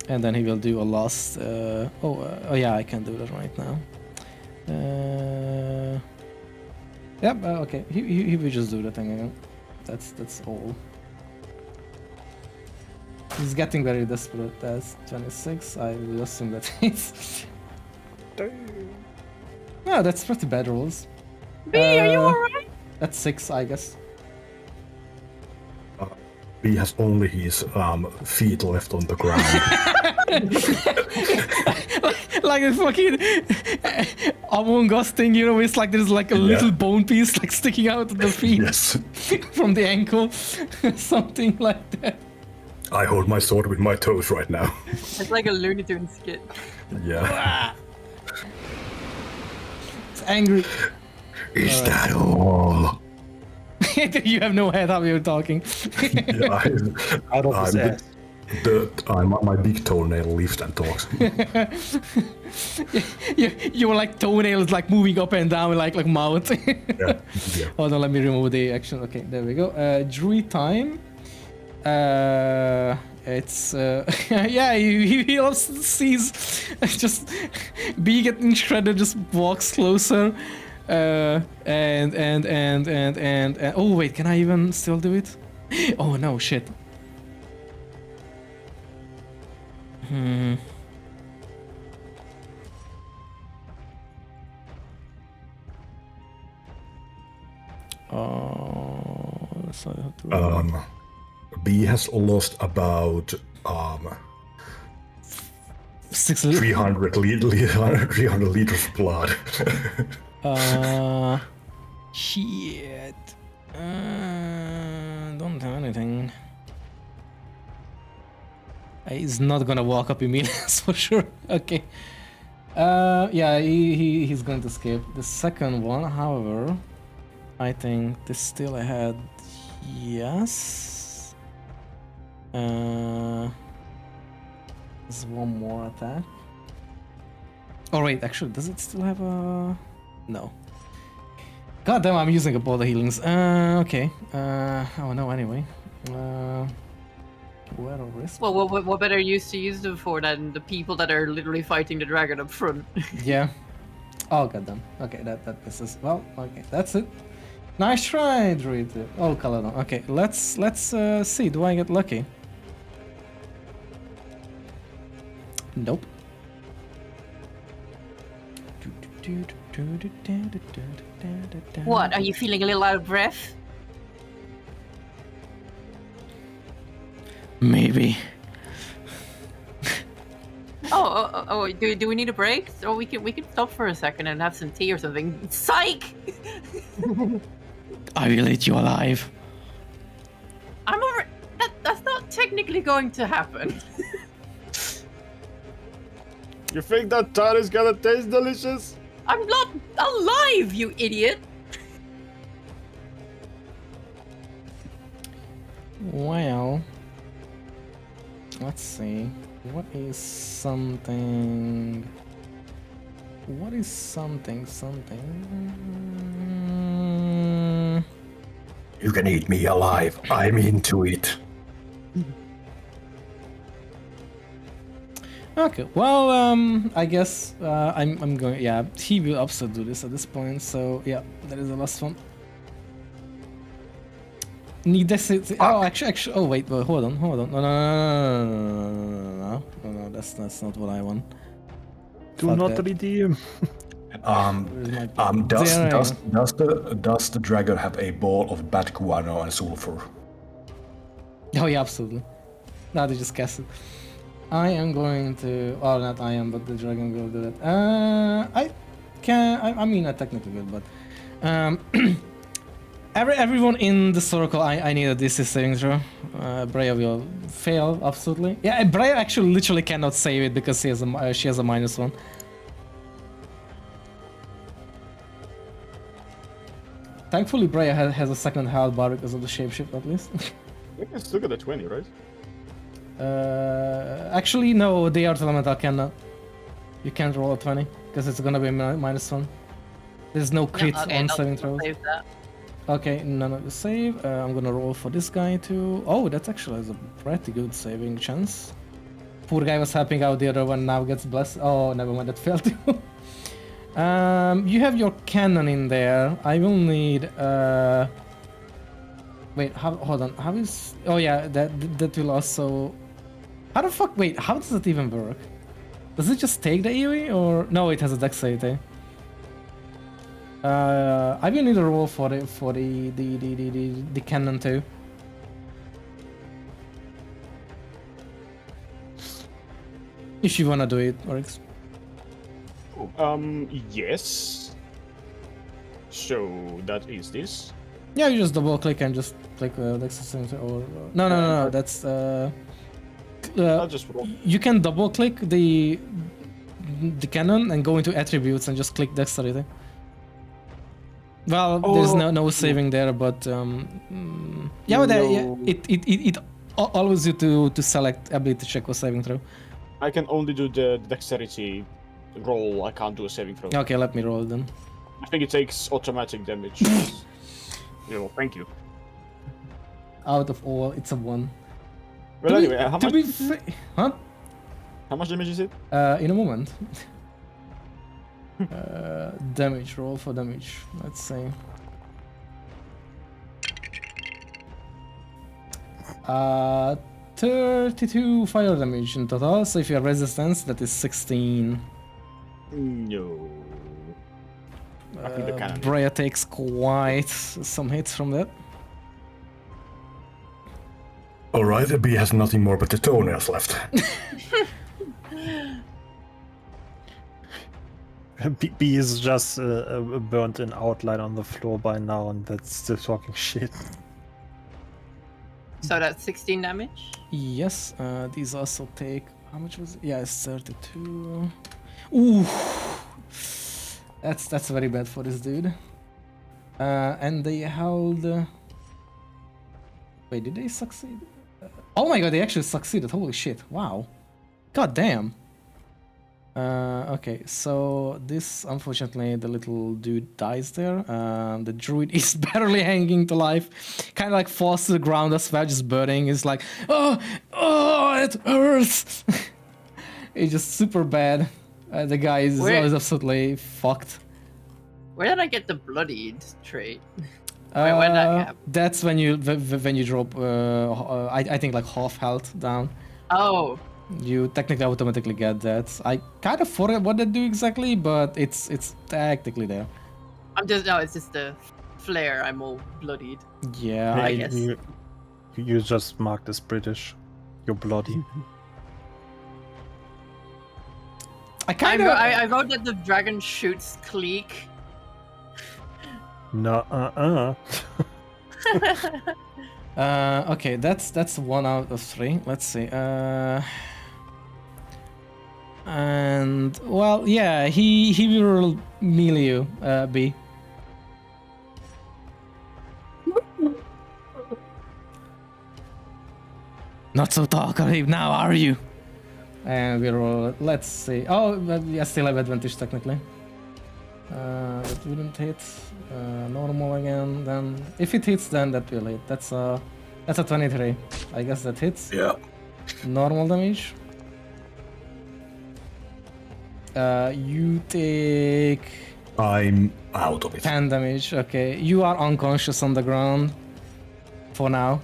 And then he will do a last. Oh yeah, I can do that right now. Yep. Okay. He will just do the thing again. That's all. He's getting very desperate. That's 26. I will assume that it's. No, that's pretty bad rolls. B, are you alright? That's 6, I guess. He has only his feet left on the ground. Like a fucking Among Us thing, you know, it's like there's like a little bone piece like sticking out of the feet Yes. from the ankle, something like that. I hold my sword with my toes right now. It's like a Looney Tunes skit. Yeah. It's angry. Is that all? You have no head how you're talking. Yeah, Out of his ass. my big toenail lifts and talks. You were like toenails like moving up and down like mouth. Yeah. Hold on, let me remove the action. Okay, there we go. Druid time. It's yeah, he also sees just being getting shredded, just walks closer. And oh wait, can I even still do it? Oh no, shit. Oh, so I have to B has lost about 300 liters of blood. Shit. Don't do anything. He's not gonna walk up immediately, that's for sure. Okay. Yeah, he's going to skip. The second one, however, I think there's still ahead. Yes. There's one more attack. Oh wait, actually, does it still have a... No. God damn, I'm using up all the healings. Okay. Oh no, anyway. Where are risks? Well, what better use to use them for than the people that are literally fighting the dragon up front? Yeah. Oh goddamn. Okay, this is well. Okay, that's it. Nice try, Druid. Oh, Caladon. Okay, let's see. Do I get lucky? Nope. What? Are you feeling a little out of breath? Maybe. Oh, do we need a break? Or we can stop for a second and have some tea or something. Psych! I will eat you alive. I'm over. That's not technically going to happen. You think that tart is gonna taste delicious? I'm not alive, you idiot! Well, let's see. What is something? What is something? You can eat me alive. I'm into it. Okay, well, I guess I'm going. Yeah, he will also do this at this point. So yeah, that is the last one. Need this. Oh, actually. Oh wait, hold on. No. That's not what I want. Do not redeem. Does the dragon have a ball of bad guano and sulfur? Oh yeah, absolutely. No, they just cast it. I am going to, or not I am, but the dragon will do that. I mean, I technically will, but everyone in the circle, I need a DC saving throw. Breya will fail absolutely. Yeah, Breya actually literally cannot save it because she has a -1. Thankfully, Breya has a second health bar because of the shapeshift at least. We can still get a 20, right? Actually, no, the Earth Elemental cannot. You can't roll a 20 because it's gonna be -1. There's no crit on saving throws. Save that. Okay, none of the save. I'm gonna roll for this guy too. Oh, that actually has a pretty good saving chance. Poor guy was helping out the other one, now gets blessed. Oh, never mind, that failed too. You have your cannon in there. I will need. Wait, hold on. How is? Oh yeah, that will also. How the fuck? Wait, how does it even work? Does it just take the AoE or no? It has a dexterity. I will need a roll for the cannon too. If you wanna do it, Oryx. Yes. So that is this. Yeah, you just double click and just click dexterity or no. That's I'll just roll. you can double click the cannon and go into attributes and just click dexterity. Well, there's no saving there, but yeah, but it allows you to select ability check or saving throw. I can only do the dexterity roll. I can't do a saving throw. Okay, let me roll then. I think it takes automatic damage. Thank you. Out of all, it's a 1. Well, anyway, how much? Huh? How much damage is it? In a moment. Damage, roll for damage. Let's say. 32 fire damage in total. So if you have resistance, that is 16. No. I think the cannon. Brea takes quite some hits from that. Alright, the bee has nothing more but the toenails left. B is just a burnt in outline on the floor by now, and that's still talking shit. So that's 16 damage. Yes, these also take. How much was it? Yeah, it's 32. Ooh, that's very bad for this dude. And they held. Wait, did they succeed? Oh my god, they actually succeeded! Holy shit! Wow. God damn. Okay, so this, unfortunately, the little dude dies there. The druid is barely hanging to life, kind of like falls to the ground as well, just burning. It's like, oh, it hurts. It's just super bad. The guy is absolutely fucked. Where did I get the bloodied trait? Wait, when that happen? That's when you drop, I think like half health down. Oh. You technically automatically get that. I kind of forget what they do exactly, but it's technically there. It's just the flare. I'm all bloodied. Yeah, I guess. You just marked as British. You're bloody. I wrote that the dragon shoots Cleek. No, Okay, that's 1 out of 3. Let's see. And well, yeah, he will melee you, B. Not so talkative now, are you? And we roll. Let's see. Oh, but yeah, still have advantage technically. That wouldn't hit. Normal again. Then if it hits, then that will hit. That's a 23. I guess that hits. Yeah. Normal damage. You take. I'm out of it. 10 damage. Okay, you are unconscious on the ground. For now.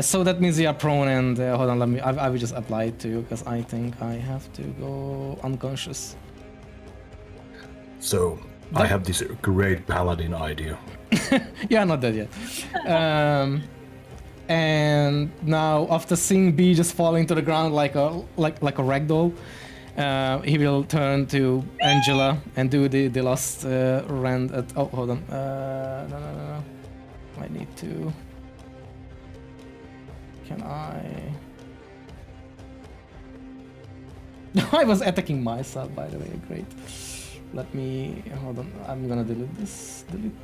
So that means you are prone and hold on. I will just apply it to you because I think I have to go unconscious. So I have this great paladin idea. Yeah, not dead yet. And now after seeing B just falling to the ground like a ragdoll, he will turn to Angela and do the last rend at. Oh, hold on. No. I need to. Can I? I was attacking myself, by the way. Great. Let me hold on. I'm gonna delete this. Delete.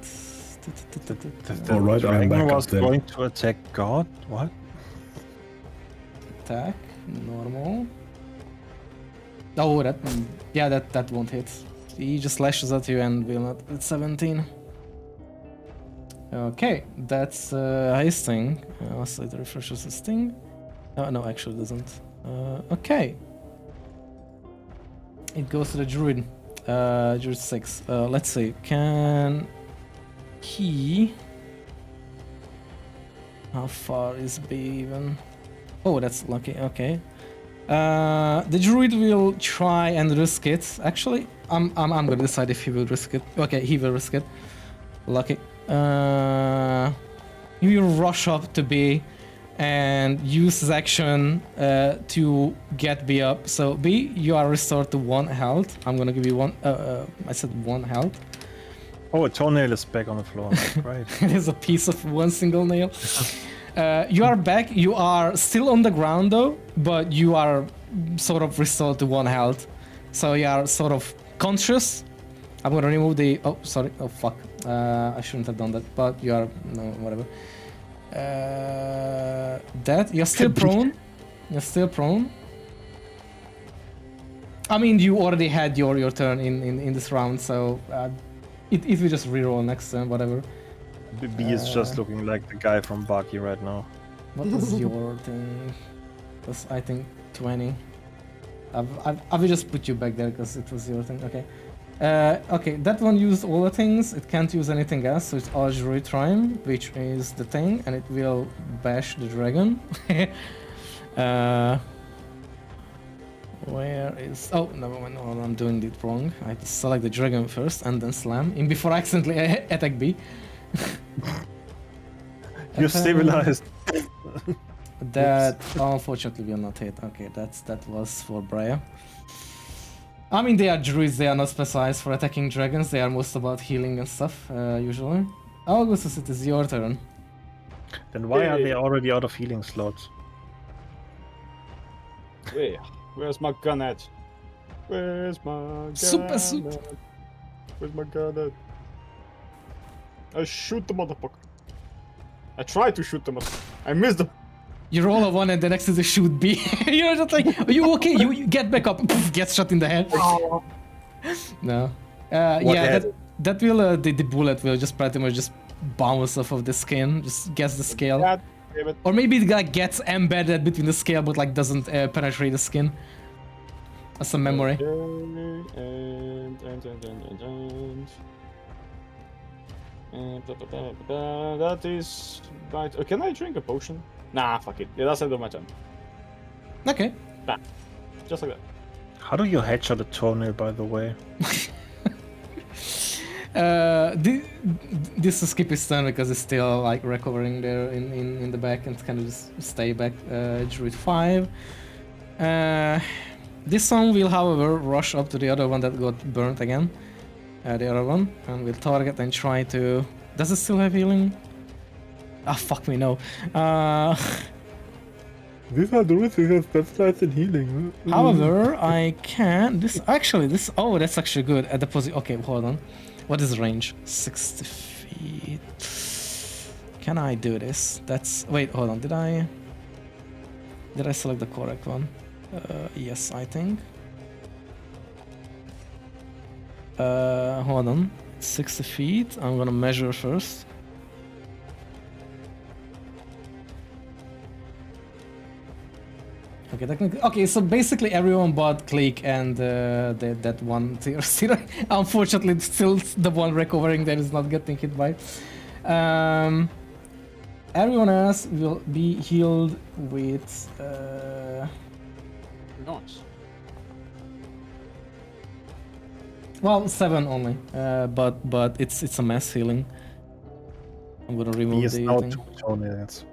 All right, I'm back was up then. going to attack God. What? Attack. Normal. Oh, that won't hit. He just slashes at you and will not. It's 17. Okay, that's his thing. Also, it refreshes his thing. No, actually, it doesn't. Okay. It goes to the druid. Druid 6. Let's see. Can he? How far is B even? Oh, that's lucky. Okay. The druid will try and risk it. Actually, I'm gonna decide if he will risk it. Okay, he will risk it. Lucky. He will rush up to B and use his action to get B up. So B, you are restored to 1 health. I'm gonna give you 1. I said 1 health. Oh, a toenail is back on the floor. Right. It is a piece of 1 single nail. You are back. You are still on the ground though, but you are sort of restored to 1 health. So you are sort of conscious, I'm gonna remove the. Oh, sorry. Oh, fuck. I shouldn't have done that. But you are no whatever. That you're still prone. You're still prone. I mean, you already had your turn in this round, so it will just reroll next turn, whatever. B is just looking like the guy from Baki right now. What is your thing? That's I think 20. I will just put you back there because it was your thing. Okay. Okay, that one used all the things. It can't use anything else, so it's Archery Trime, which is the thing, and it will bash the dragon. Where is... Oh, never mind. Oh, I'm doing it wrong. I select the dragon first and then slam in before I accidentally attack B. You're stabilized. That unfortunately will not hit. Okay, that was for Breya. I mean, they are druids, they are not specialized for attacking dragons, they are most about healing and stuff, usually. Augustus, it is your turn. Then why are they already out of healing slots? Where's my gun at? Where's my gun? Super suit. Where's my gun at? I shoot the motherfucker. I tried to shoot the motherfucker. I missed him. You roll a 1 and the next is a shoot B. You're just like, are you okay? You get back up. Poof, gets shot in the head. Oh. No. Yeah, that will, the bullet will just pretty much just bounce off of the skin, just gets the scale. Or maybe the guy gets embedded between the scale but like doesn't penetrate the skin. That's a memory. That is right. Oh, can I drink a potion? Nah, fuck it. Yeah, that's the end of my turn. Okay. Bam. Just like that. How do you headshot a toenail, by the way? This skip his turn because it's still like recovering there in the back and kind of just stay back. Druid 5. This one will, however, rush up to the other one that got burnt again. The other one, and will target and try to. Does it still have healing? Ah, fuck me, no. These are the rules who have specialized in healing. However, I can. This. Oh, that's actually good. At the position. Okay, hold on. What is range? 60 feet. Can I do this? That's. Wait, hold on. Did I select the correct one? Yes, I think. Hold on. 60 feet. I'm gonna measure first. Okay, technically. Okay, so basically everyone but Click and that one zero. Unfortunately, it's still the one recovering that is not getting hit by. Everyone else will be healed with. Nice. Well, 7 only. But it's a mass healing. I'm gonna remove the thing. Toenails.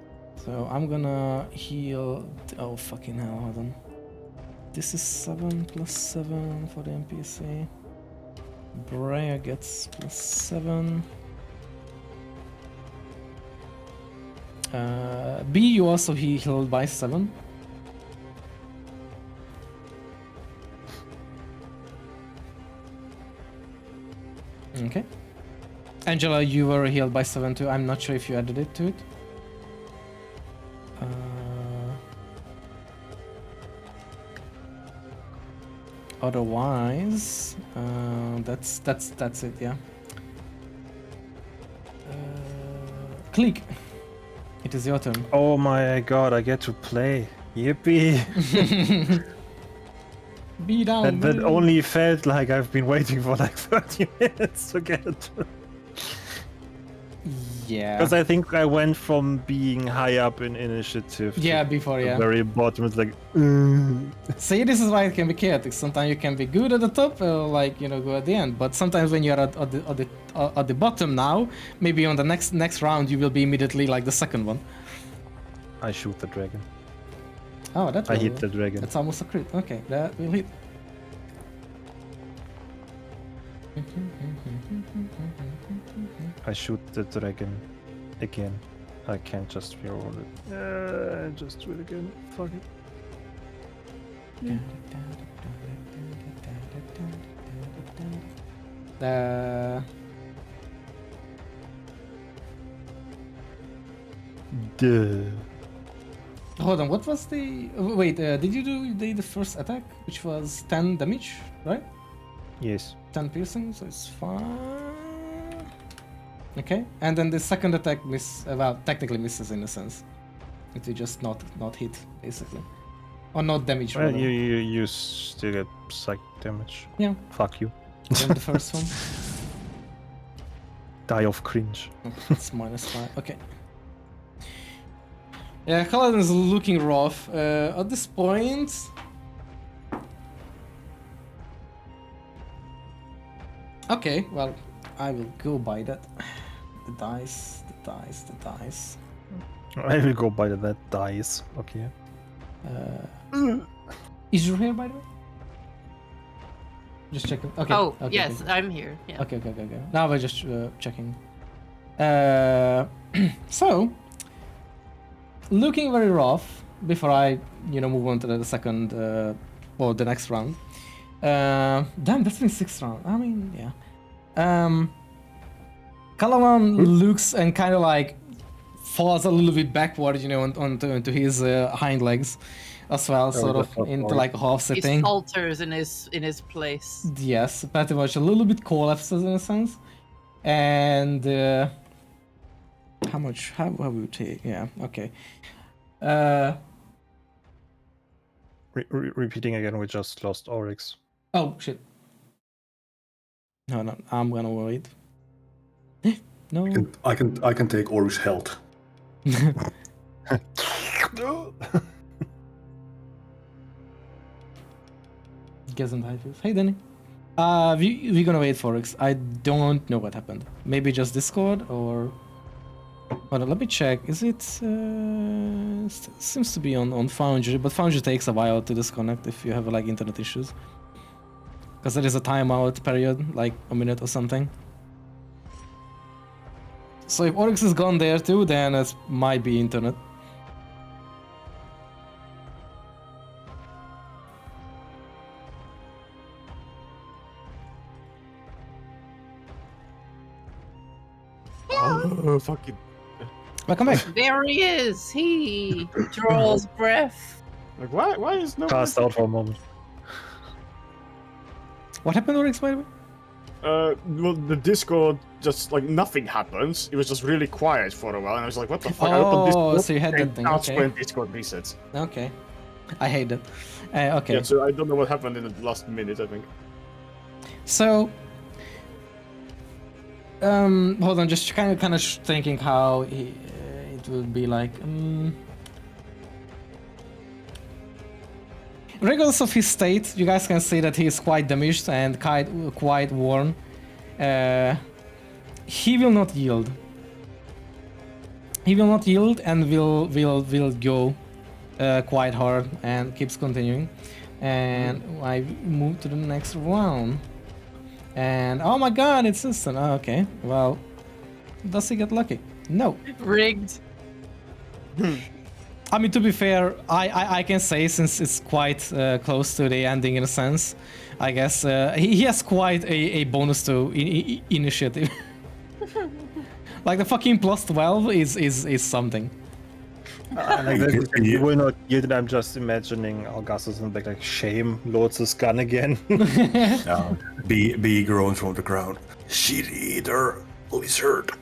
So I'm gonna heal. Oh fucking hell! Hold on. This is 7 plus 7 for the NPC. Breya gets plus 7. B, you also healed by 7. Okay. Angela, you were healed by 7 too. I'm not sure if you added it to it. Otherwise, that's it. Yeah. Click. It is your turn. Oh my god, I get to play. Yippee! Be down. That only felt like I've been waiting for like 30 minutes to get it. Yeah. Because I think I went from being high up in initiative Yeah, to before, the yeah. very bottom. It's like, See, this is why it can be chaotic. Sometimes you can be good at the top, like, you know, go at the end. But sometimes when you're at the bottom now, maybe on the next round you will be immediately like the second one. I shoot the dragon. Oh, that I will, hit the dragon. That's almost a crit. Okay, that will hit. I shoot the dragon again. I can't just reroll it. Just do it again. Fuck it. Duh. Hold on, what was the... Wait, did you do the first attack, which was 10 damage, right? Yes. 10 piercing, so it's fine. Okay, and then the second attack well, technically misses in a sense. It will just not hit, basically. Or not damage, Well, rather. you still get psych damage. Yeah. Fuck you. Then the first one. Die of cringe. Okay, it's -5. Okay. Yeah, Kaladin is looking rough. At this point... Okay, well, I will go by that. The dice. I will go by that dice. Okay. Is your hair, by the way? Just checking. Okay. Oh, okay, yes, okay. I'm here. Yeah. Okay. Now we're just checking. So, looking very rough before I, move on to the second or the next round. Damn, that's been 6 rounds. I mean, yeah. Kalaman looks and kind of like falls a little bit backward, onto his hind legs as well, sort of into like a half He sitting. falters in his place. Yes, pretty much a little bit collapses in a sense. And how much? How will we take? Yeah, okay. Repeating again, we just lost Oryx. Oh shit. No, I'm gonna wait. No. I can take Oryx health. Doesn't high feels. Hey Danny. We're gonna wait for X. I don't know what happened. Maybe just Discord or... Hold on, let me check. Is it... seems to be on Foundry, but Foundry takes a while to disconnect if you have like internet issues. Because there is a timeout period, like a minute or something. So if Oryx is gone there too, then it might be internet. Oh, fucking. Welcome back. There he is. He draws breath. Like, why is no Passed out for a moment. What happened, Oryx, by the way? Well, the Discord just like nothing happens. It was just really quiet for a while, and I was like, "What the fuck?" I opened Discord, so you had that and thing, that's okay. when Discord resets. Okay. I hate that. Okay. Yeah, so I don't know what happened in the last minute. I think. So, hold on, just kind of thinking how it would be like. Regardless of his state, you guys can see that he is quite damaged and quite worn. He will not yield. He will not yield and will go quite hard and keeps continuing. And I move to the next round. And oh my god, it's instant. Oh, okay, well, does he get lucky? No. Rigged. I mean, to be fair, I can say, since it's quite close to the ending in a sense, I guess he has quite a bonus to initiative. Like the fucking plus 12 is something. Like you will not yield, and I'm just imagining Algassus in the back, like, shame, loads his gun again. B groans from the ground. Shit eater, lizard.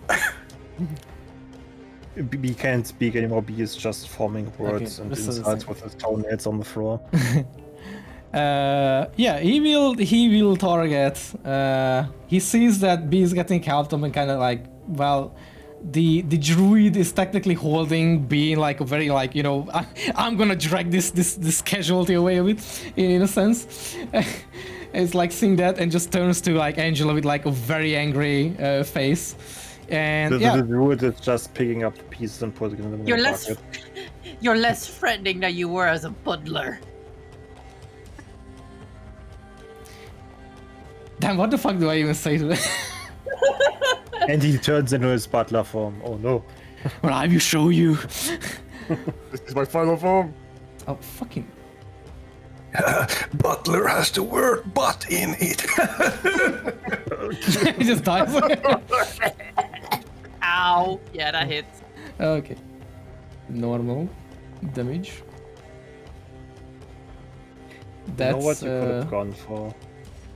B can't speak anymore. B is just forming words Okay, and this is the insides same. with his toenails on the floor. Yeah, he will target. He sees that B is getting helped him and kind of like, well, the druid is technically holding B in like a very like, I'm gonna drag this casualty away with, in a sense. It's like seeing that and just turns to like Angela with like a very angry face. And The druid is just picking up the pieces and putting them in You're the less pocket. you're less threatening than you were as a butler. damn, what the fuck do I even say to that? And he turns into his butler form. Oh no. Well, I will show you. This is my final form. Oh, fucking. Butler has the word "but" in it. He just dies. Ow. Yeah, that hits. Okay. Normal damage. You That's know what you could have gone for?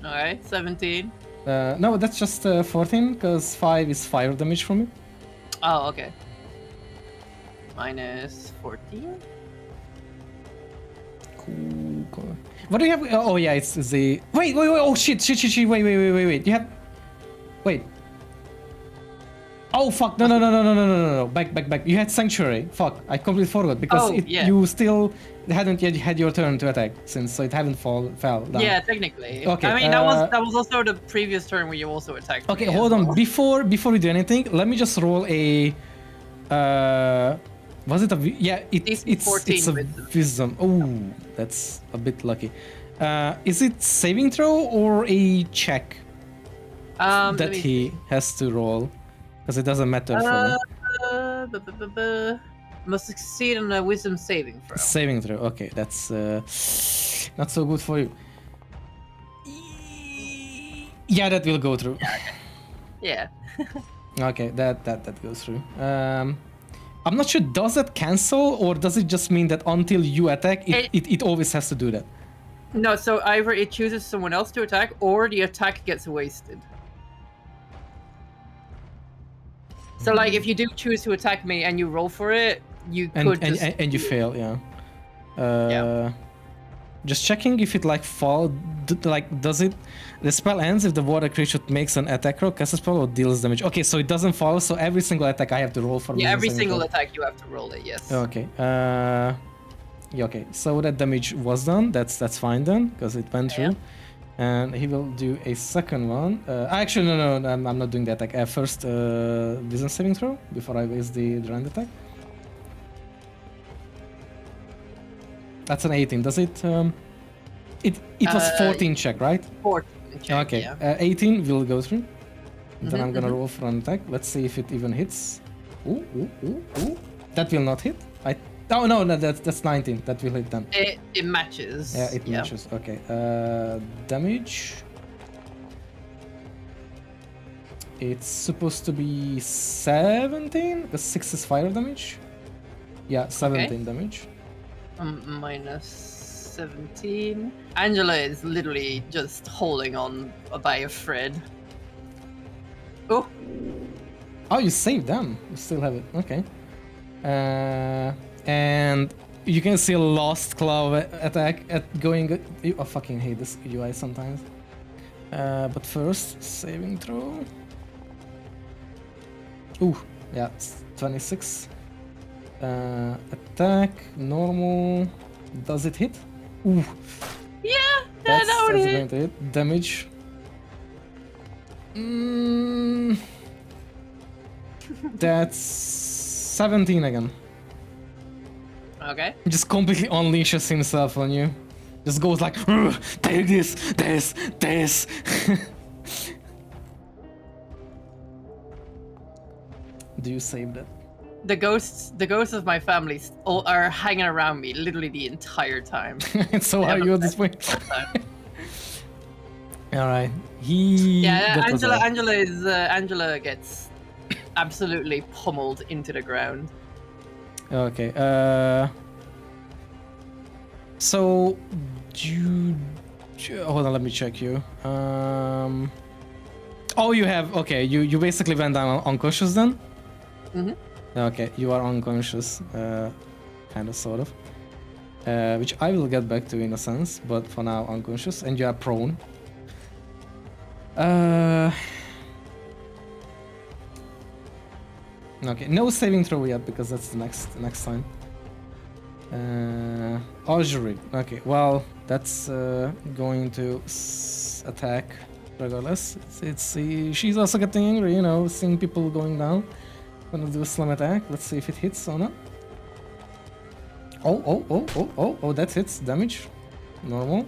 Alright, 17. no, that's just 14 because 5 is fire damage from it. Oh, okay. Minus 14? Cool. What do you have? Oh yeah, it's the. Wait. Oh shit. Wait. You have. Wait. Oh fuck. No. Back. You had Sanctuary. Fuck. I completely forgot because you still hadn't yet had your turn to attack since so it hadn't fell down. Yeah, technically. Okay, I mean, that was also the previous turn where you also attacked. Okay, me hold as on. well. Before we do anything, let me just roll a. Was it a? Yeah, it's a wisdom. Oh, that's a bit lucky. Is it saving throw or a check that he has to roll? Because it doesn't matter for me. Must succeed on a wisdom saving throw. Saving throw. Okay, that's not so good for you. Yeah, that will go through. Yeah. Okay, that goes through. I'm not sure. Does that cancel or does it just mean that until you attack, it always has to do that? No, so either it chooses someone else to attack or the attack gets wasted. So like if you do choose to attack me and you roll for it, you could just... and you fail, yeah. Just checking if it like does it? The spell ends if the water creature makes an attack roll, casts a spell, or deals damage. Okay, so it doesn't fall. So every single attack I have to roll for. Yeah, every single attack you have to roll it. Yes. Okay. Yeah. Okay. So that damage was done. That's fine then, because it went through. And he will do a second one. Actually, no, I'm not doing the attack. First, wisdom saving throw before I waste the rand attack. That's an 18. Does it? It was 14 check, right? 14 check. Okay. Yeah. 18 will go through. Then I'm gonna roll for an attack. Let's see if it even hits. Ooh. That will not hit. Oh no, that's 19. That will hit then. It matches. Yeah, it matches. Okay. Damage. It's supposed to be 17. Because 6 is fire damage. Yeah, 17 damage. Minus 17. Angela is literally just holding on by a thread. Oh. Oh, you saved them. You still have it. Okay. And you can see a Lost Claw attack going. I fucking hate this UI sometimes. But first, saving throw. Ooh, yeah, it's 26. Attack, normal. Does it hit? Ooh. Yeah, that's that would hit. Going to hit. Damage. That's 17 again. Okay. Just completely unleashes himself on you. Just goes like, take this. Do you save that? The ghosts of my family are hanging around me literally the entire time. And so are you at this point? All right. Angela gets absolutely pummeled into the ground. Okay. So you hold on. Let me check you. Oh, you have. Okay. You basically went down unconscious then. Mhm. Okay, you are unconscious, kind of, sort of. Which I will get back to in a sense, but for now unconscious, and you are prone. Okay, no saving throw yet because that's the next time. Archery. Okay, well that's going to attack regardless. She's also getting angry, you know, seeing people going down. Gonna do a slam attack. Let's see if it hits or not. Oh, that hits. Damage. Normal.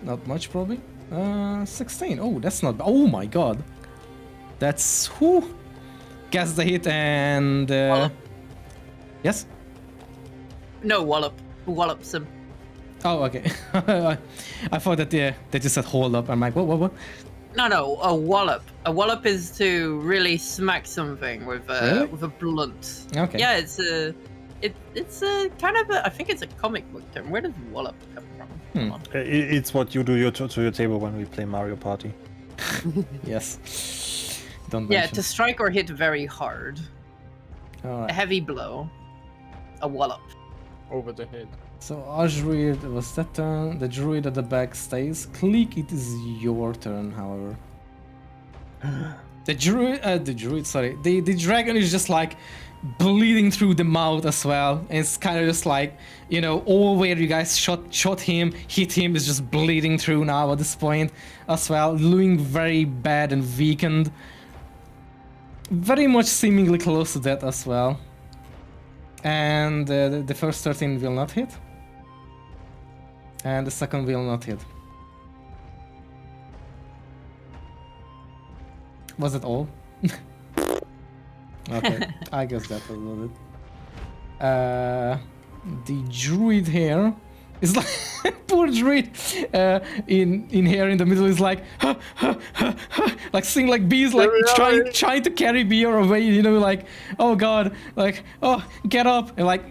Not much, probably. 16. Oh, that's not bad. Oh my god. That's who? Gets the hit and... Yes? No, wallops him. Oh, okay. I thought that you said hold up. I'm like, what? No, a wallop. A wallop is to really smack something with Really? with a blunt. Okay. Yeah, it's a kind of a, I think it's a comic book term. Where does wallop come from? Hold on. It's what you do to your table when we play Mario Party. Yes. Don't Yeah, mention. to strike or hit very hard. All A right. heavy blow. A wallop. Over the head. So our druid was that turn. The druid at the back stays. Click. It is your turn, however. The druid. Sorry. The dragon is just like bleeding through the mouth as well. And it's kind of just like, you know, all where you guys shot him, hit him is just bleeding through now at this point as well. Looking very bad and weakened. Very much seemingly close to death as well. And the first 13 will not hit. And the second will not hit. Was it all? Okay, I guess that was it. The druid here is like poor druid in here in the middle is like like seeing like bees like trying to carry beer away, you know, like oh god, like oh get up and like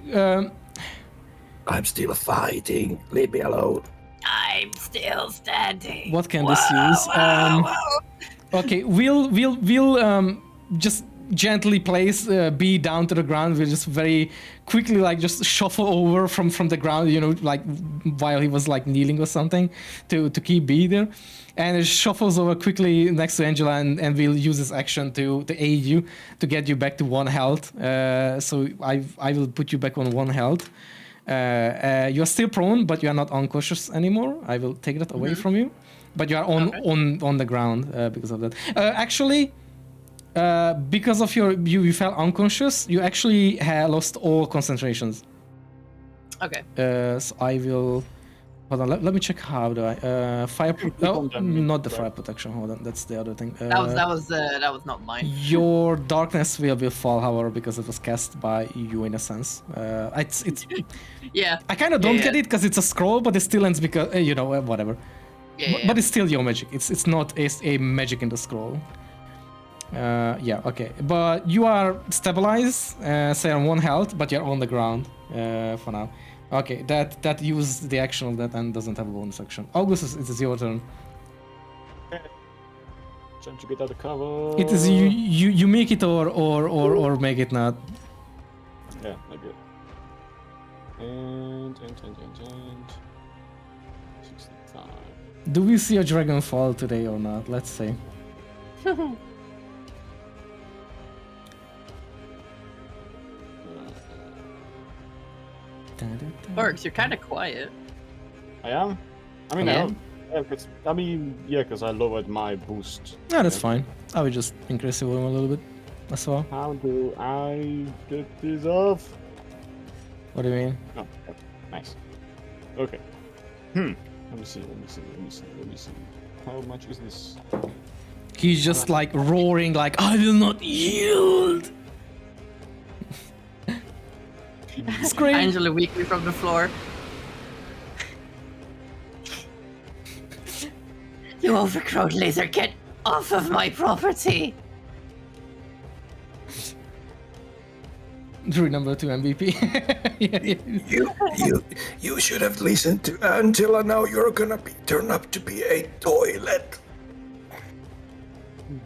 I'm still fighting. Leave me alone. I'm still standing. what can this use? Okay, we'll just gently place B down to the ground. We'll just very quickly like just shuffle over from the ground, you know, like while he was like kneeling or something to keep B there. And it shuffles over quickly next to Angela and we'll use this action to aid you, to get you back to 1 health. So I will put you back on 1 health. You're still prone, but you are not unconscious anymore. I will take that away from you. But you are on the ground because of that. Actually, because of you fell unconscious, you actually lost all concentrations. Okay. So I will. Hold on, let me check how do I. Fire. Not the fire protection. Hold on, that's the other thing. That was not mine. Your darkness will fall, however, because it was cast by you in a sense. It's. Yeah. I kind of don't get it because it's a scroll, but it still ends because you know whatever. But it's still your magic. It's not a magic in the scroll. Yeah, okay. But you are stabilized, say on 1 health, but you're on the ground for now. Okay, that used the action of that and doesn't have a bonus action. Augustus, it is your turn. Trying to get out of cover. It is you make it or make it not. Yeah, okay. And 65. Do we see a dragon fall today or not? Let's see. Orcs, you're kind of quiet. I am? I mean, Yeah. because I lowered my boost. No, that's fine. I will just increase the volume a little bit as well. How do I get this off? What do you mean? Oh, nice. Okay. Let me see. How much is this? He's just like roaring like, I will not yield! Scream! Angela weakly from the floor. You overgrown lizard, get off of my property! Druid number 2 MVP. You should have listened to Angela. Now you're gonna turn up to be a toilet. I'm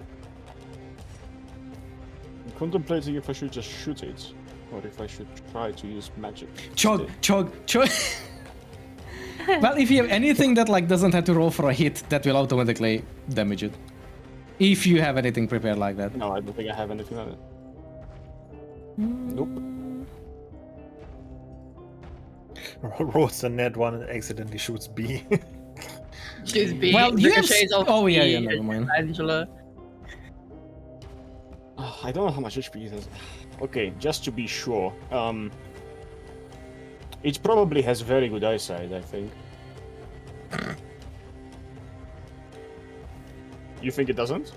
contemplating if I should just shoot it, or if I should try to use magic. Chug. Well, if you have anything that like doesn't have to roll for a hit, that will automatically damage it. If you have anything prepared like that. No, I don't think I have anything like that. Nope. Rolls a net 1 and accidentally shoots B. She's being Well, you have... ricochets off Oh, yeah, me, never mind. Angela. I don't know how much HP it has. Okay, just to be sure. It probably has very good eyesight, I think. You think it doesn't?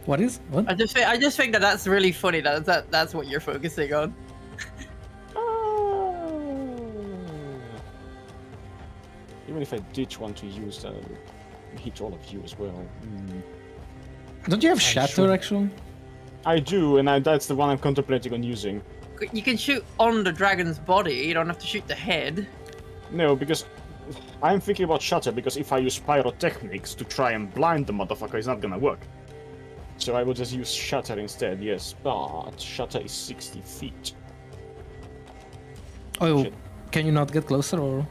What is? What? I just think that that's really funny. That's what you're focusing on. Even if I did want to use hit all of you as well. Don't you have Shatter, actually? I do, and that's the one I'm contemplating on using. You can shoot on the dragon's body. You don't have to shoot the head. No, because I'm thinking about Shatter, because if I use pyrotechnics to try and blind the motherfucker, it's not gonna work. So I will just use Shatter instead, yes, but Shatter is 60 feet. Oh, Shit. can you not get closer, or?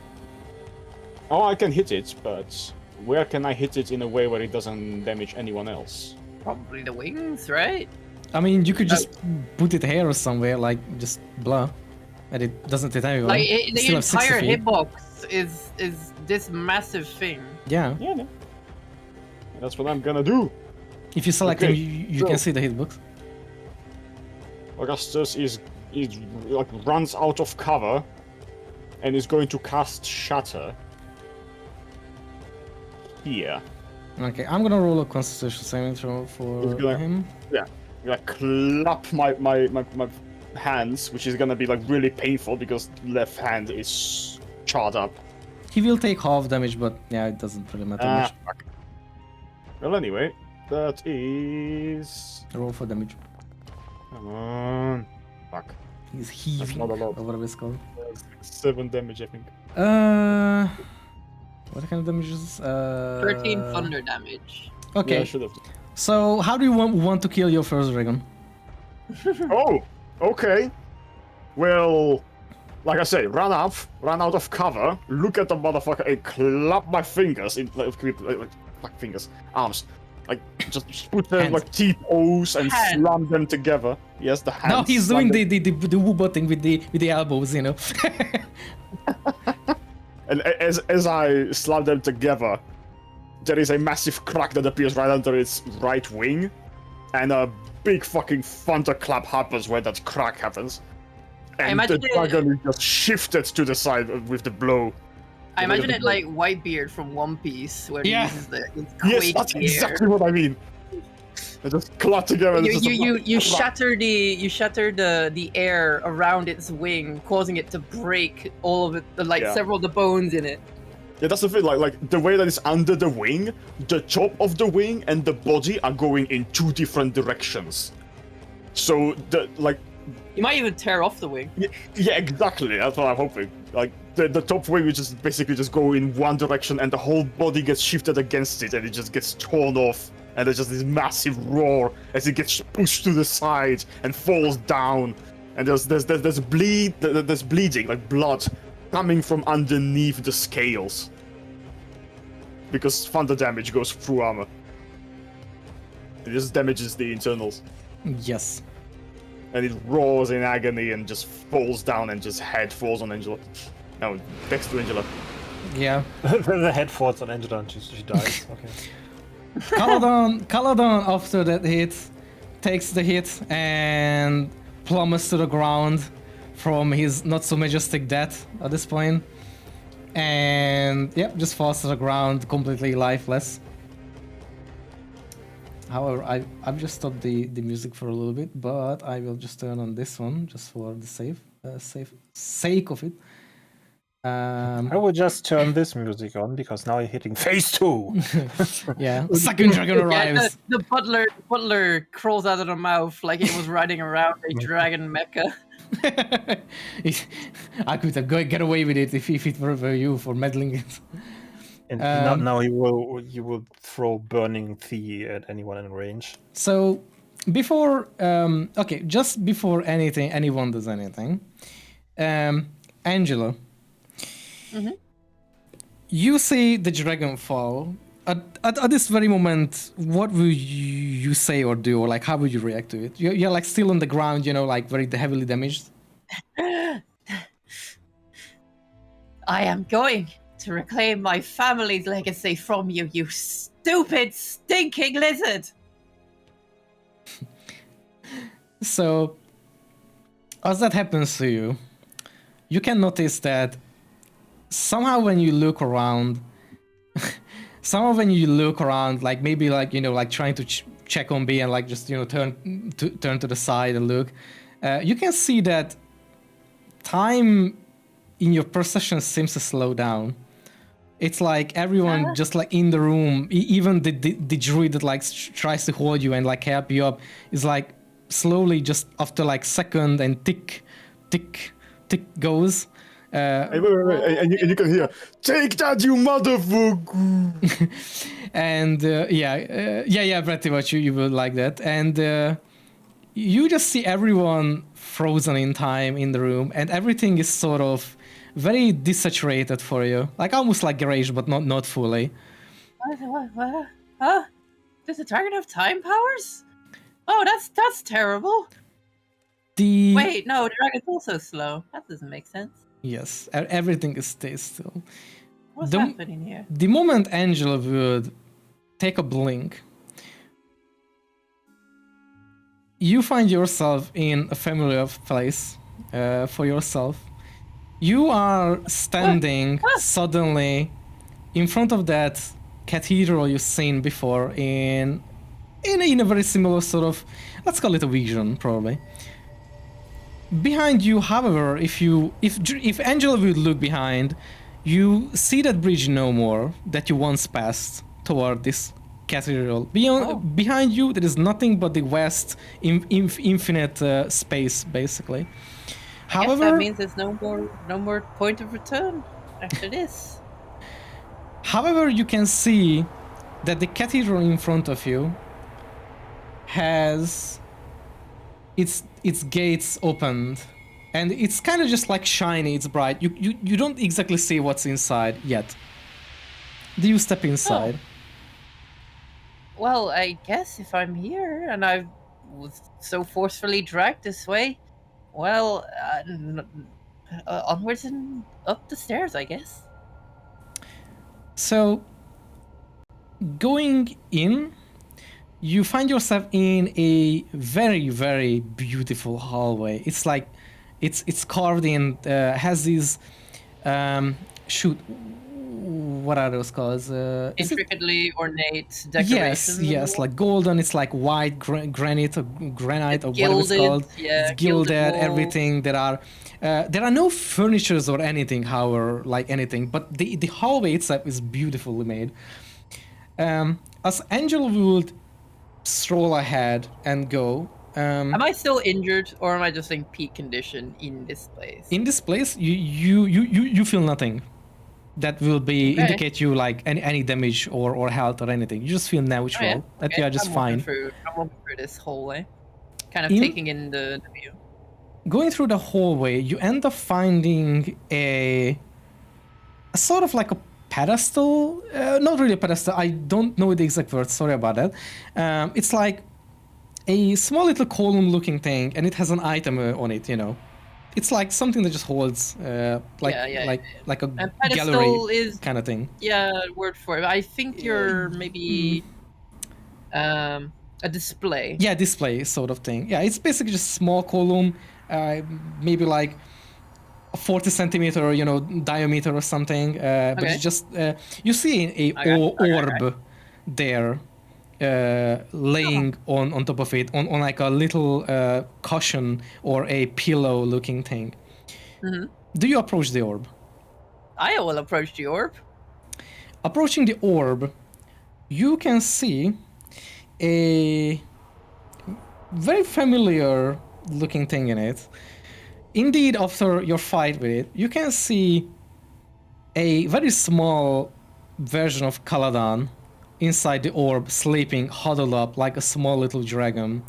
Oh, I can hit it, but where can I hit it in a way where it doesn't damage anyone else? Probably the wings, right? I mean, you could just put it here or somewhere, like, just blah. And it doesn't hit anyone. Like Still the have 60 entire feet. hitbox is this massive thing. Yeah. Yeah, no. That's what I'm gonna do. If you select Okay, him, you so- can see the hitbox. Augustus is like runs out of cover and is going to cast Shatter here. Okay, I'm gonna roll a Constitution saving throw He's for gonna- him. Like clap my hands, which is gonna be like really painful because left hand is charred up. He will take half damage, but yeah, it doesn't really matter much. Fuck. Well, anyway, that is. Roll for damage. Come on. Fuck. He's That's heaving, not a or lot. whatever it's called. 7 damage, I think. What kind of damage is 13 thunder damage. Okay, Yeah, I should have. so how do you want to kill your first dragon? Oh, okay. Well, like I say, run out of cover, look at the motherfucker, and clap my fingers in like fingers, arms, like just put them Hands. like T-pose and Hands. slam them together. Yes, the hands. Now he's slam doing them- the woo thing with the elbows, you know. And as I slam them together, there is a massive crack that appears right under its right wing, and a big fucking thunderclap happens where that crack happens. And the imagine it- dragon is just shifted to the side with the blow. I imagine it like Whitebeard from One Piece, where Yeah. he uses the his Yes, quake that's gear. exactly what I mean. They just clap together. and it's just a You fucking crack. shatter the air around its wing, causing it to break all of it, like Yeah. several of the bones in it. Yeah, that's the thing. Like the way that it's under the wing, the top of the wing and the body are going in 2 different directions. So the like. You might even tear off the wing. Yeah, exactly. That's what I'm hoping. Like the top wing will just basically just go in one direction, and the whole body gets shifted against it, and it just gets torn off. And there's just this massive roar as it gets pushed to the side and falls down. And there's bleeding, like blood, coming from underneath the scales. Because thunder damage goes through armor. It just damages the internals. Yes. And it roars in agony and just falls down, and just head falls on Angela. No, next to Angela. Yeah. The head falls on Angela and she dies. Okay. Caladon after that hit takes the hit and plummets to the ground from his not so majestic death at this point. And yep, just falls to the ground completely lifeless. However, I've just stopped the music for a little bit, but I will just turn on this one just for the sake of it. I will just turn this music on because now you're hitting phase 2. Yeah, second dragon arrives. The butler crawls out of the mouth like it was riding around a dragon mecha. I could have get away with it if it were you for meddling it. And Um, now you will throw burning thea at anyone in range. So before, okay, just before anyone does anything, Angela, you see the dragon fall. At this very moment, what will you say or do, or like how would you react to it? You're like still on the ground, you know, like very heavily damaged. I am going to reclaim my family's legacy from you, you stupid, stinking lizard! So, as that happens to you, you can notice that somehow when you look around, like maybe like, you know, like trying to check on B and like just, you know, turn to the side and look, you can see that time in your perception seems to slow down. It's like everyone just like in the room, even the druid that like tries to hold you and like help you up is like slowly just after like second and tick goes. Hey, wait. And you can hear, "Take that, you motherfucker!" And yeah, pretty much you will like that. And you just see everyone frozen in time in the room, and everything is sort of very desaturated for you, like almost like garage, but not fully. What? Huh? Does the dragon have time powers? Oh, that's terrible. Wait, no, the dragon's also slow. That doesn't make sense. Yes, everything stays still. What's happening here? The moment Angela would take a blink, you find yourself in a familiar place for yourself. You are standing suddenly in front of that cathedral you've seen before in a very similar sort of, let's call it a vision, probably. Behind you, however, if Angela would look behind, you see that bridge no more that you once passed toward this cathedral. Behind you, there is nothing but the vast, infinite space, basically. I guess that means there's no more point of return after this. However, you can see that the cathedral in front of you has its gates opened, and it's kind of just like shiny, it's bright. You don't exactly see what's inside yet. Do you step inside? Oh. Well, I guess if I'm here and I was so forcefully dragged this way, well, onwards and up the stairs, I guess. So, going in, you find yourself in a very, very beautiful hallway. It's like, it's carved in, has these, what are those called? Intricately ornate decorations. Yes, like golden. It's like white granite or It's whatever gilded, it's called. yeah, It's gilded, walls. everything. There are no furnitures or anything, however, like anything. But the hallway itself is beautifully made. As Angel would stroll ahead and go. Am I still injured, or am I just in peak condition in this place? In this place, you feel nothing that will indicate you like any damage or health or anything. You just feel neutral. That you are just fine. I'm walking through this hallway, kind of taking in the view. Going through the hallway, you end up finding a sort of like a pedestal. Not really a pedestal. I don't know the exact word. Sorry about that. It's like a small little column-looking thing, and it has an item on it. It's like something that just holds, like a gallery kind of thing. Yeah, word for it. I think you're maybe a display. Yeah, display sort of thing. Yeah, it's basically just small column, maybe like a 40 centimeter, diameter or something. But it's just you see a orb there. Laying on top of it, on like a little cushion or a pillow looking thing. Mm-hmm. Do you approach the orb? I will approach the orb. Approaching the orb, you can see a very familiar looking thing in it. Indeed, after your fight with it, you can see a very small version of Caladan inside the orb, sleeping, huddled up like a small little dragon.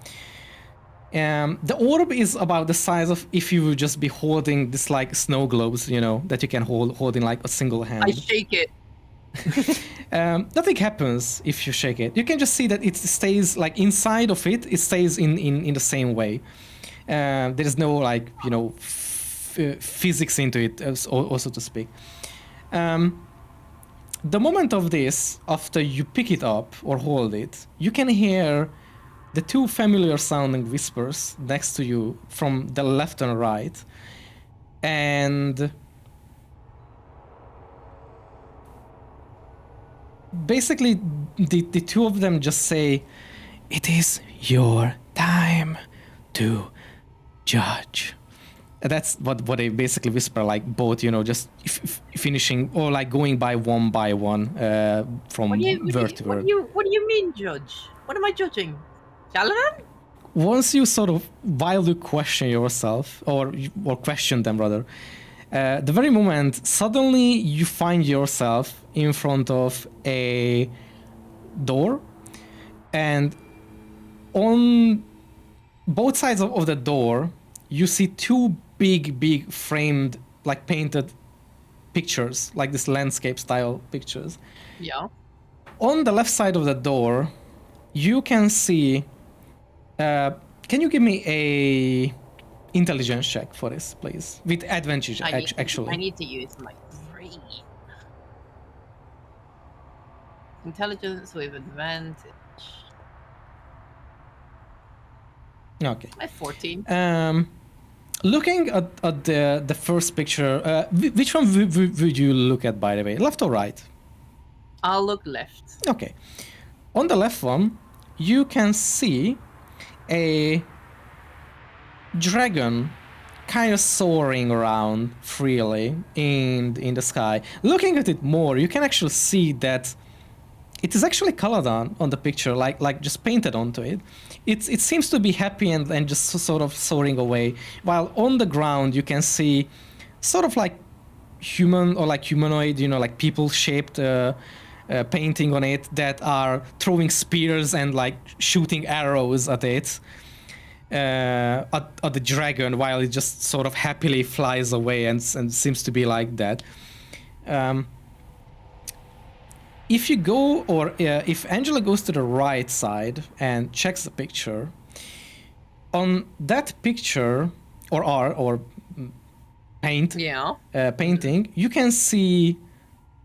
The orb is about the size of if you would just be holding this like snow globes, that you can hold in like a single hand. I shake it. Nothing happens if you shake it. You can just see that it stays like inside of it. It stays in the same way. There is no like physics into it, also to speak. The moment of this, after you pick it up or hold it, you can hear the two familiar sounding whispers next to you from the left and right. And basically the two of them just say, "It is your time to judge." That's what they basically whisper, like both, just finishing or like going by one from What do word to word. what do you mean, judge? What am I judging? Kaladin? Once you sort of, while you question yourself or question them rather, the very moment suddenly you find yourself in front of a door, and on both sides of the door you see two big framed, like painted pictures, like this landscape style pictures. Yeah. On the left side of the door you can see, can you give me a intelligence check for this, please, with advantage? Actually I need to use my brain. Intelligence with advantage. okay. I have 14. Looking at the first picture, which one would you look at, by the way, left or right? I'll look left. Okay. On the left one, you can see a dragon kind of soaring around freely in the sky. Looking at it more, you can actually see that it is actually Caladan on the picture, like just painted onto it. It seems to be happy and just sort of soaring away, while on the ground you can see sort of like human or like humanoid, like people-shaped painting on it that are throwing spears and like shooting arrows at it, at the dragon, while it just sort of happily flies away and seems to be like that. If you go, or if Angela goes to the right side and checks the picture, on that picture or paint, painting, you can see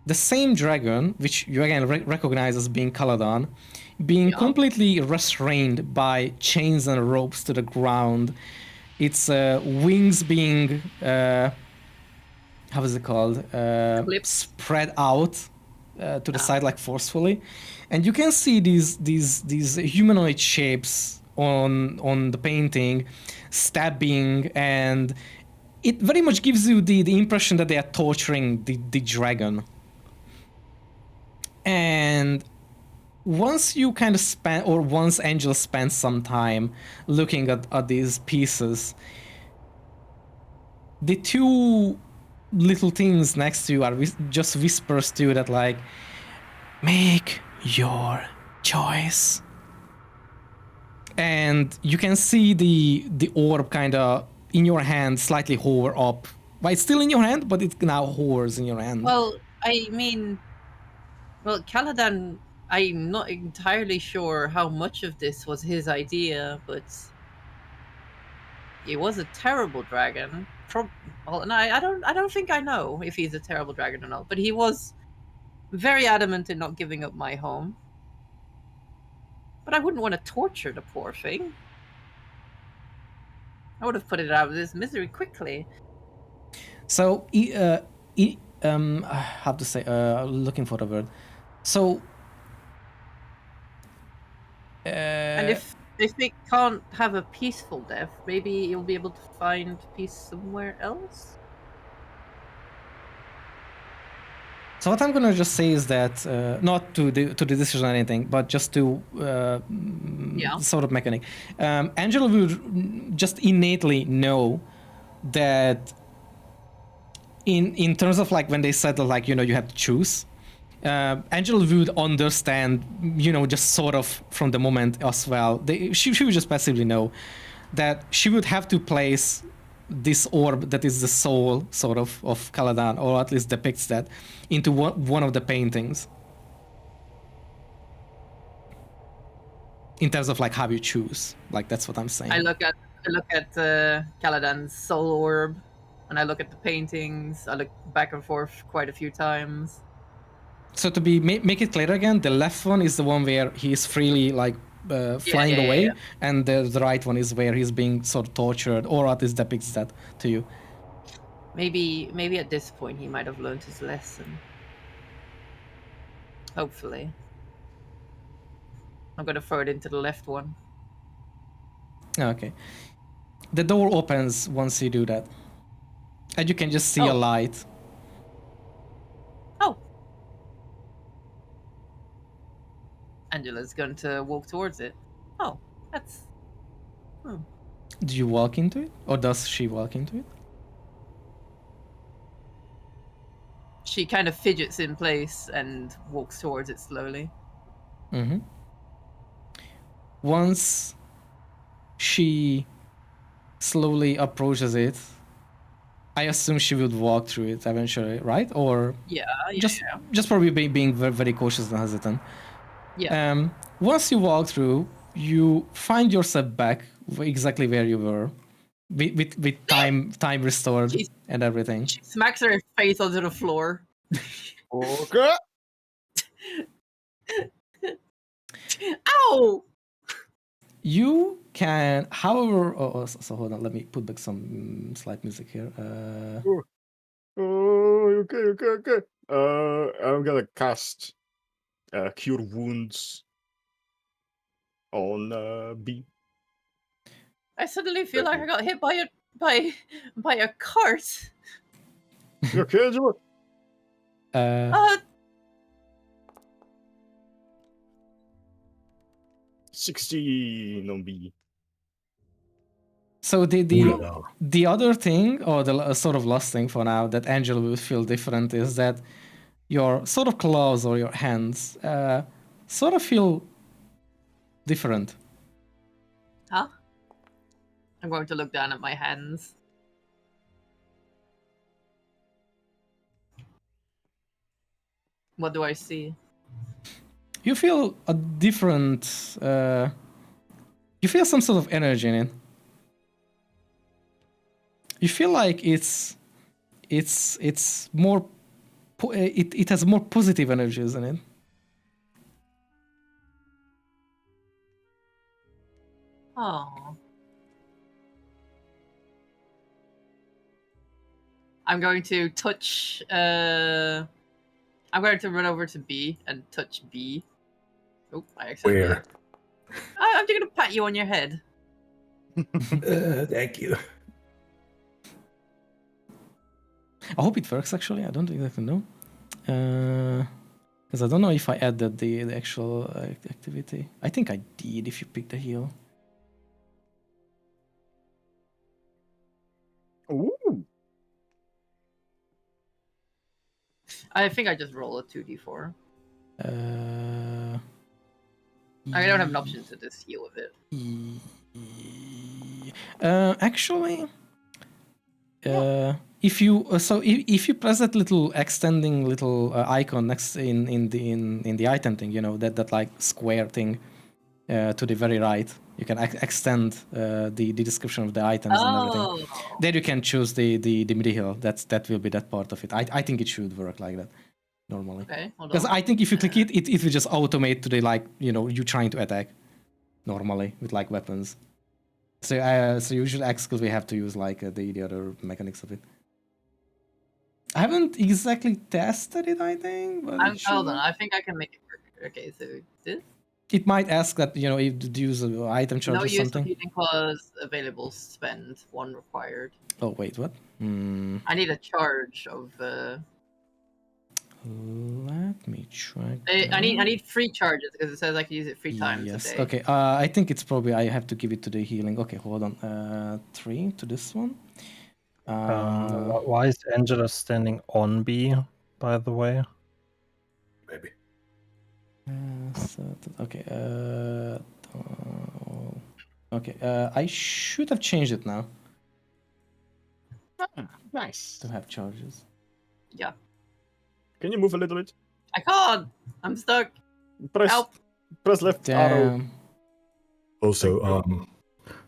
the same dragon, which you again recognize as being Caladan, being completely restrained by chains and ropes to the ground. Its wings being how is it called? Spread out to the side, like forcefully, and you can see these humanoid shapes on the painting stabbing, and it very much gives you the impression that they are torturing the dragon. And once you kind of once Angel spends some time looking at these pieces, the two little things next to you are just whispers to you that like, make your choice. And you can see the orb kind of in your hand slightly hover up. But it's still in your hand, but it now hovers in your hand. Well, I mean, Caladan, I'm not entirely sure how much of this was his idea, but he was a terrible dragon. And I don't think I know if he's a terrible dragon or not, but he was very adamant in not giving up my home. But I wouldn't want to torture the poor thing. I would have put it out of this misery quickly. So, how to say, looking for the word. So, and if it can't have a peaceful death, maybe you'll be able to find peace somewhere else? So what I'm gonna just say is that, not to the decision or anything, but just to sort of mechanic. Angela would just innately know that in terms of like when they said that, like, you have to choose, Angela would understand, just sort of from the moment as well. She would just passively know that she would have to place this orb that is the soul sort of Caladan, or at least depicts that, into one of the paintings. In terms of like how you choose, like that's what I'm saying. I look at Caladan's soul orb, and I look at the paintings. I look back and forth quite a few times. So to make it clear again, the left one is the one where he is freely like flying away, and the right one is where he's being sort of tortured, or at least depicts that to you. Maybe at this point he might have learned his lesson. Hopefully. I'm gonna throw it into the left one. Okay. The door opens once you do that. And you can just see a Oh. light. Oh. Angela's going to walk towards it. Oh, that's... Do you walk into it? Or does she walk into it? She kind of fidgets in place and walks towards it slowly. Mm-hmm. Once she slowly approaches it, I assume she would walk through it eventually, right? Or Yeah, just probably being very, very cautious and hesitant. yeah. Once you walk through, you find yourself back exactly where you were, with time restored Jeez. and everything. She smacks her face onto the floor. Okay. Ow! You can, however, so hold on, let me put back some slight music here. Oh, okay. I'm gonna cast Cure Wounds on B. I suddenly feel like I got hit by a cart. You okay, Angela? Uh, 16 on B. So Yeah. the other thing, or the sort of last thing for now that Angela will feel different is that your sort of claws or your hands sort of feel different. huh? I'm going to look down at my hands. What do I see? You feel a different. You feel some sort of energy in it. You feel like it's more. It has more positive energies in it. Oh. I'm going to touch. I'm going to run over to B and touch B. Oh, I accidentally. Where? I'm just gonna pat you on your head. Thank you. I hope it works. Actually, I don't exactly know. Because I don't know if I added the actual activity. I think I did if you pick the heal. Ooh. I think I just roll a 2d4. I don't have an option to just heal with it. Actually, if you if you press that little extending little icon next in the item thing, you know, that like square thing to the very right, you can extend the description of the items and everything. There you can choose the MIDI heal. That will be that part of it. I think it should work like that normally. Okay, hold on. Because I think if you click it will just automate to the, like, you know, you trying to attack normally with like weapons. So usually X skills we have to use like the other mechanics of it. I haven't exactly tested it, I think. But Hold on, I think I can make it work. Okay, so this. It might ask that, you know, if to use an item charge No or use something. of healing clause available. Spend 1 required. Oh wait, what? I need a charge of. Let me try. I need 3 charges because it says I can use it 3 times a day. Okay. I think it's probably I have to give it to the healing. Okay, hold on. 3 to this one. Why is Angela standing on B, by the way? Maybe. Okay. Okay. I should have changed it now Nice. to have charges. Yeah. Can you move a little bit? I can't. I'm stuck. Press Help. press left arrow. Damn. Also,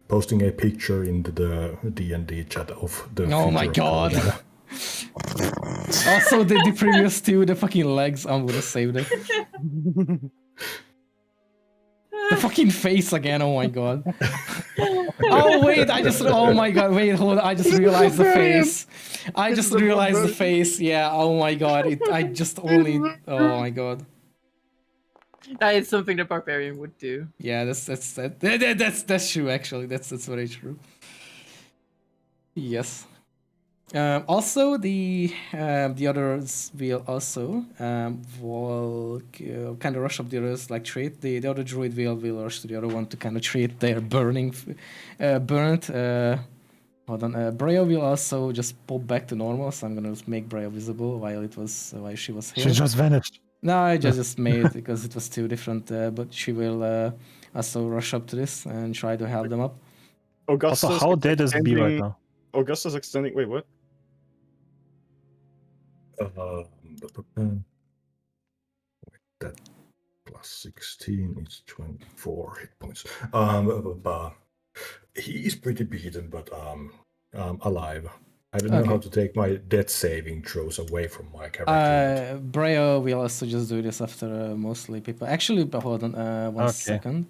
posting a picture into the D&D chat of the. Oh my future of god. Colorado. Also, the previous two, the fucking legs. I'm gonna save them. The fucking face again. Oh my god. Oh wait, oh my god, wait, hold on. I just realized the face. I just realized the face. Yeah. Oh my god. Oh my god. That is something the barbarian would do. Yeah, that's true. Actually, that's very true. Yes. Also, the others will also will kind of rush up the others, like treat the other druid will rush to the other one to kind of treat their burnt. Hold on, Breya will also just pop back to normal, so I'm gonna make Breya visible while she was She here. just vanished. No, I just made it because it was too different. But she will also rush up to this and try to help them up. Also, how dead is B right now? Augustus extending. Wait, what? That plus 16 is 24 hit points. He is pretty beaten, but alive. I don't know how to take my death saving throws away from my character. Breya will also just do this after mostly people. Actually, but hold on one second.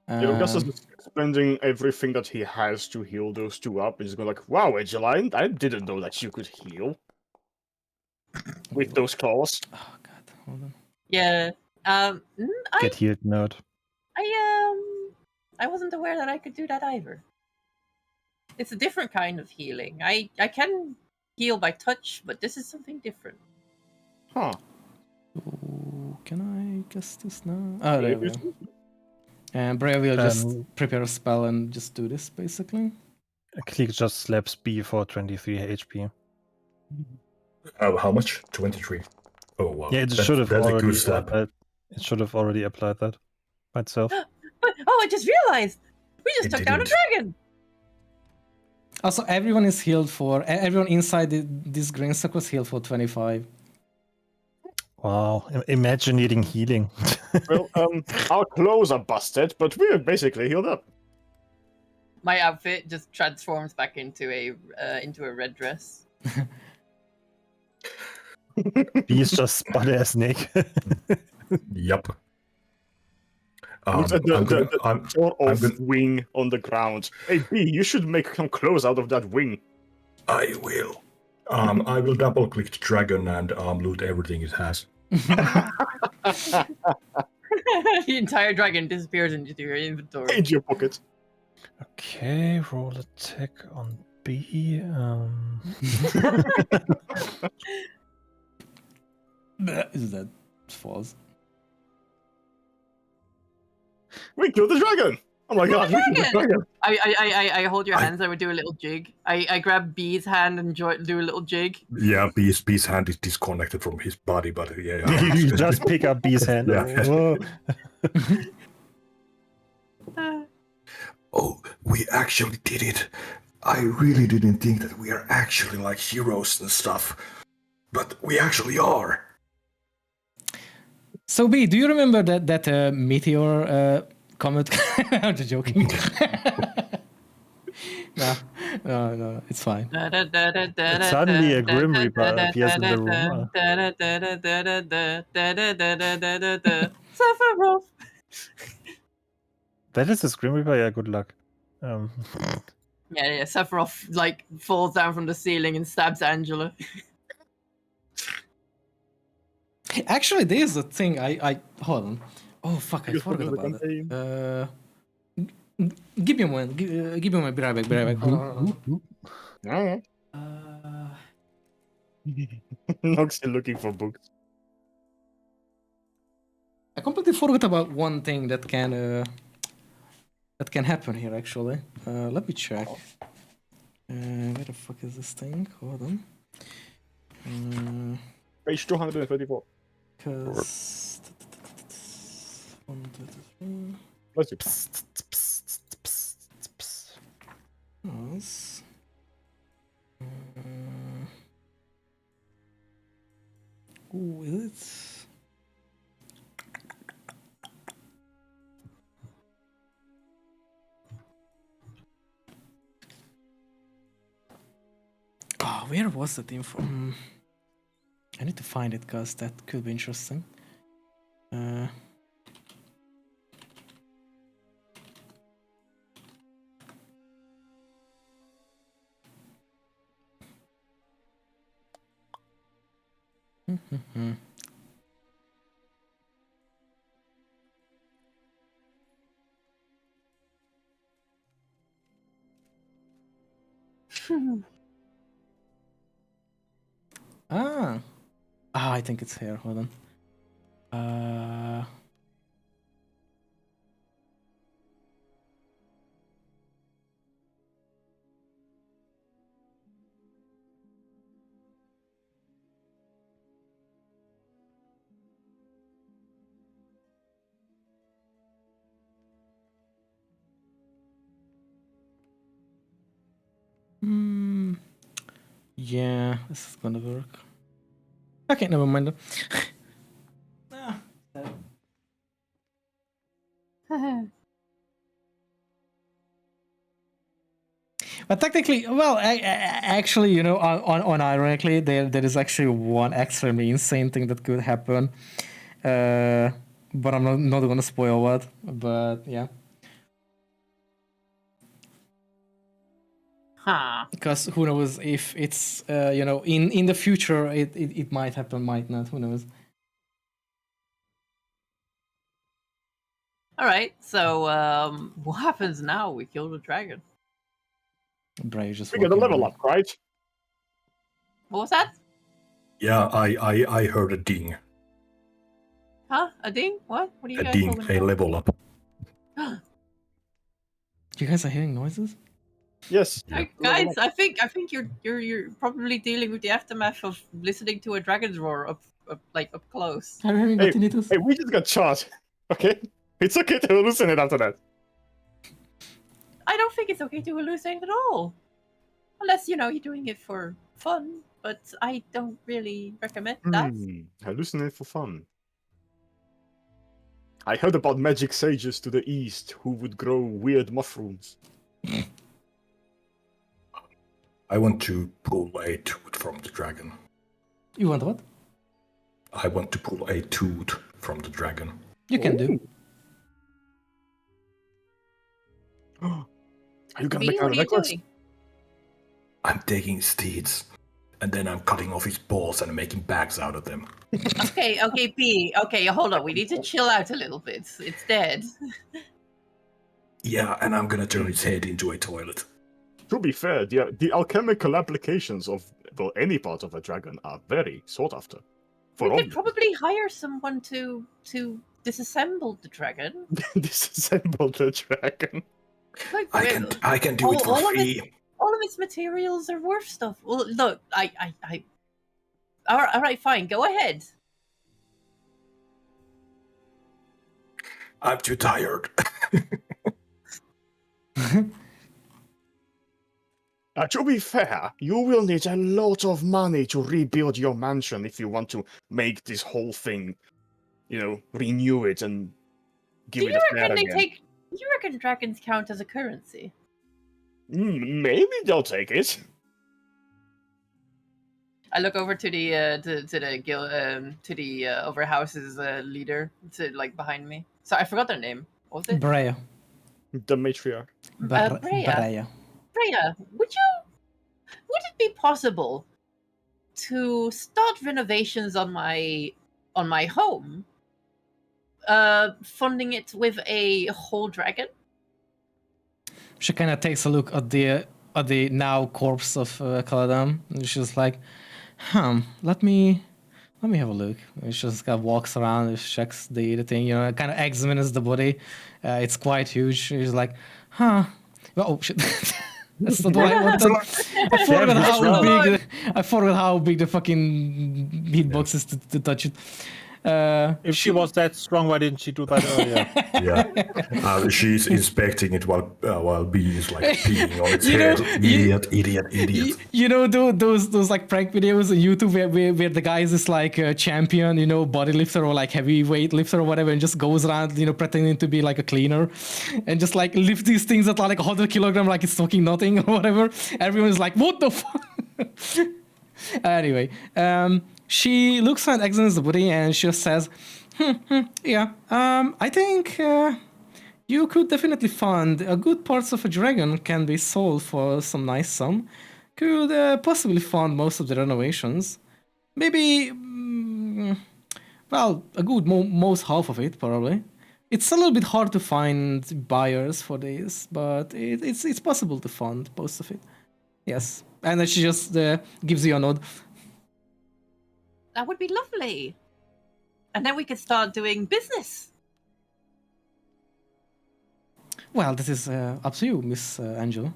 Augustus is spending everything that he has to heal those two up. He's going like, wow, Angeline, I didn't know that you could heal with those claws. Oh god, hold on. Yeah. Get healed, nerd. I wasn't aware that I could do that either. It's a different kind of healing. I can heal by touch, but this is something different. Huh. So, can I guess this now? Oh, there we go. And Breya will just prepare a spell and just do this, basically. A click just slaps B for 23 HP. How much? 23. Oh wow. Yeah, that's a good slap. It should have already applied that by itself. But I just realized we just took down a dragon. Also, everyone is healed everyone inside this green circle is healed for 25. Wow, imagine needing healing. Well, our clothes are busted, but we're basically healed up. My outfit just transforms back into a red dress. He's just spun as Nick. Yep. Looks at the wing on the ground. Hey B, you should make some clothes out of that wing. I will. I will double click the dragon and loot everything it has. The entire dragon disappears into your inventory. Into your pocket. Okay, roll attack on B. Is that false? We killed the dragon! Oh my god, we killed the dragon! I hold your hands. I would do a little jig. I grab B's hand and do a little jig. Yeah, B's hand is disconnected from his body, but yeah. You just pick up B's hand. Yeah. Oh, we actually did it. I really didn't think that we are actually like heroes and stuff. But we actually are. So B, do you remember that meteor comet? I'm just joking. No, it's fine. Suddenly a Grim Reaper appears in the room. Sephiroth. That is his Grim Reaper? Yeah, good luck. Yeah, Sephiroth like falls down from the ceiling and stabs Angela. Actually, there's a thing I hold on. Oh fuck, I forgot about it. Give me a moment. Give me a moment. Be right back. Hold on. Nox still looking for books. I completely forgot about one thing that can happen here. Actually, let me check. Where the fuck is this thing? Hold on. Page 234. Because 1, 2, 3. Let's see. Yes. Ooh, is it? Oh, where was that info? I need to find it because that could be interesting. Ah. Ah, I think it's here. Hold on. Yeah, this is gonna work. Okay, never mind. Ah, But technically, well, actually, you know, on ironically, there is actually one extremely insane thing that could happen. But I'm not gonna spoil what. But yeah, Huh. because who knows if it's you know, in the future it might happen, might not. Who knows? All right. So, what happens now? We kill the dragon. Bray just We get a walking level away. up, right? What was that? Yeah, I heard a ding. Huh? A ding? What? What are you A guys ding, talking a about? level up. You guys are hearing noises? Yes. Yeah. Guys, I think you're probably dealing with the aftermath of listening to a dragon's roar up close. Are you hearing the tinnitus? Hey, we just got shot. Okay? It's okay to hallucinate after that. I don't think it's okay to hallucinate at all, unless you know you're doing it for fun. But I don't really recommend that. Hallucinate for fun. I heard about magic sages to the east who would grow weird mushrooms. I want to pull a tooth from the dragon. You want what? I want to pull a tooth from the dragon. You can do. Are you gonna Me? make What a are you necklace? doing? I'm taking steeds, and then I'm cutting off his balls and making bags out of them. Okay, P. Okay, hold on. We need to chill out a little bit. It's dead. Yeah, and I'm gonna turn his head into a toilet. To be fair, the alchemical applications of any part of a dragon are very sought after. We could obvious- probably hire someone to disassemble the dragon. Disassemble the dragon. Like, I can do it for all of free. all of its materials are worth stuff. Well, look, I all right, fine, go ahead. I'm too tired. To be fair, you will need a lot of money to rebuild your mansion if you want to make this whole thing, you know, renew it and give Do it you a flair reckon again. you reckon dragons count as a currency? Maybe they'll take it. I look over to the guild to the overhouse's leader, to like behind me. So I forgot their name. What was it? Brea. The matriarch. Brea. Brea. Freya, would it be possible to start renovations on my home, funding it with a whole dragon? She kind of takes a look at the now corpse of Kaladam, and she's like, let me have a look. And she just kind of walks around and checks the thing, you know, kind of examines the body. It's quite huge. She's like, well, oh shit. That's not what I wanted. I forgot how big the fucking hitbox is to touch it. If she was that strong, why didn't she do that earlier? Yeah. She's inspecting it while B is like peeing on its head. Idiot. You know those like prank videos on YouTube where the guy is this like a champion, you know, body lifter or like heavyweight lifter or whatever, and just goes around, you know, pretending to be like a cleaner, and just like lift these things that are like 100 kilograms, like it's fucking nothing or whatever. Everyone's like, what the fuck? Anyway, she looks at examines the body and she just says, yeah, I think you could definitely fund a good parts of a dragon can be sold for some nice sum. Could possibly fund most of the renovations. Maybe, well, a good most half of it probably. It's a little bit hard to find buyers for this, but it's possible to fund most of it. Yes, and then she just gives you a nod. That would be lovely. And then we could start doing business. Well, this is up to you, Miss Angela.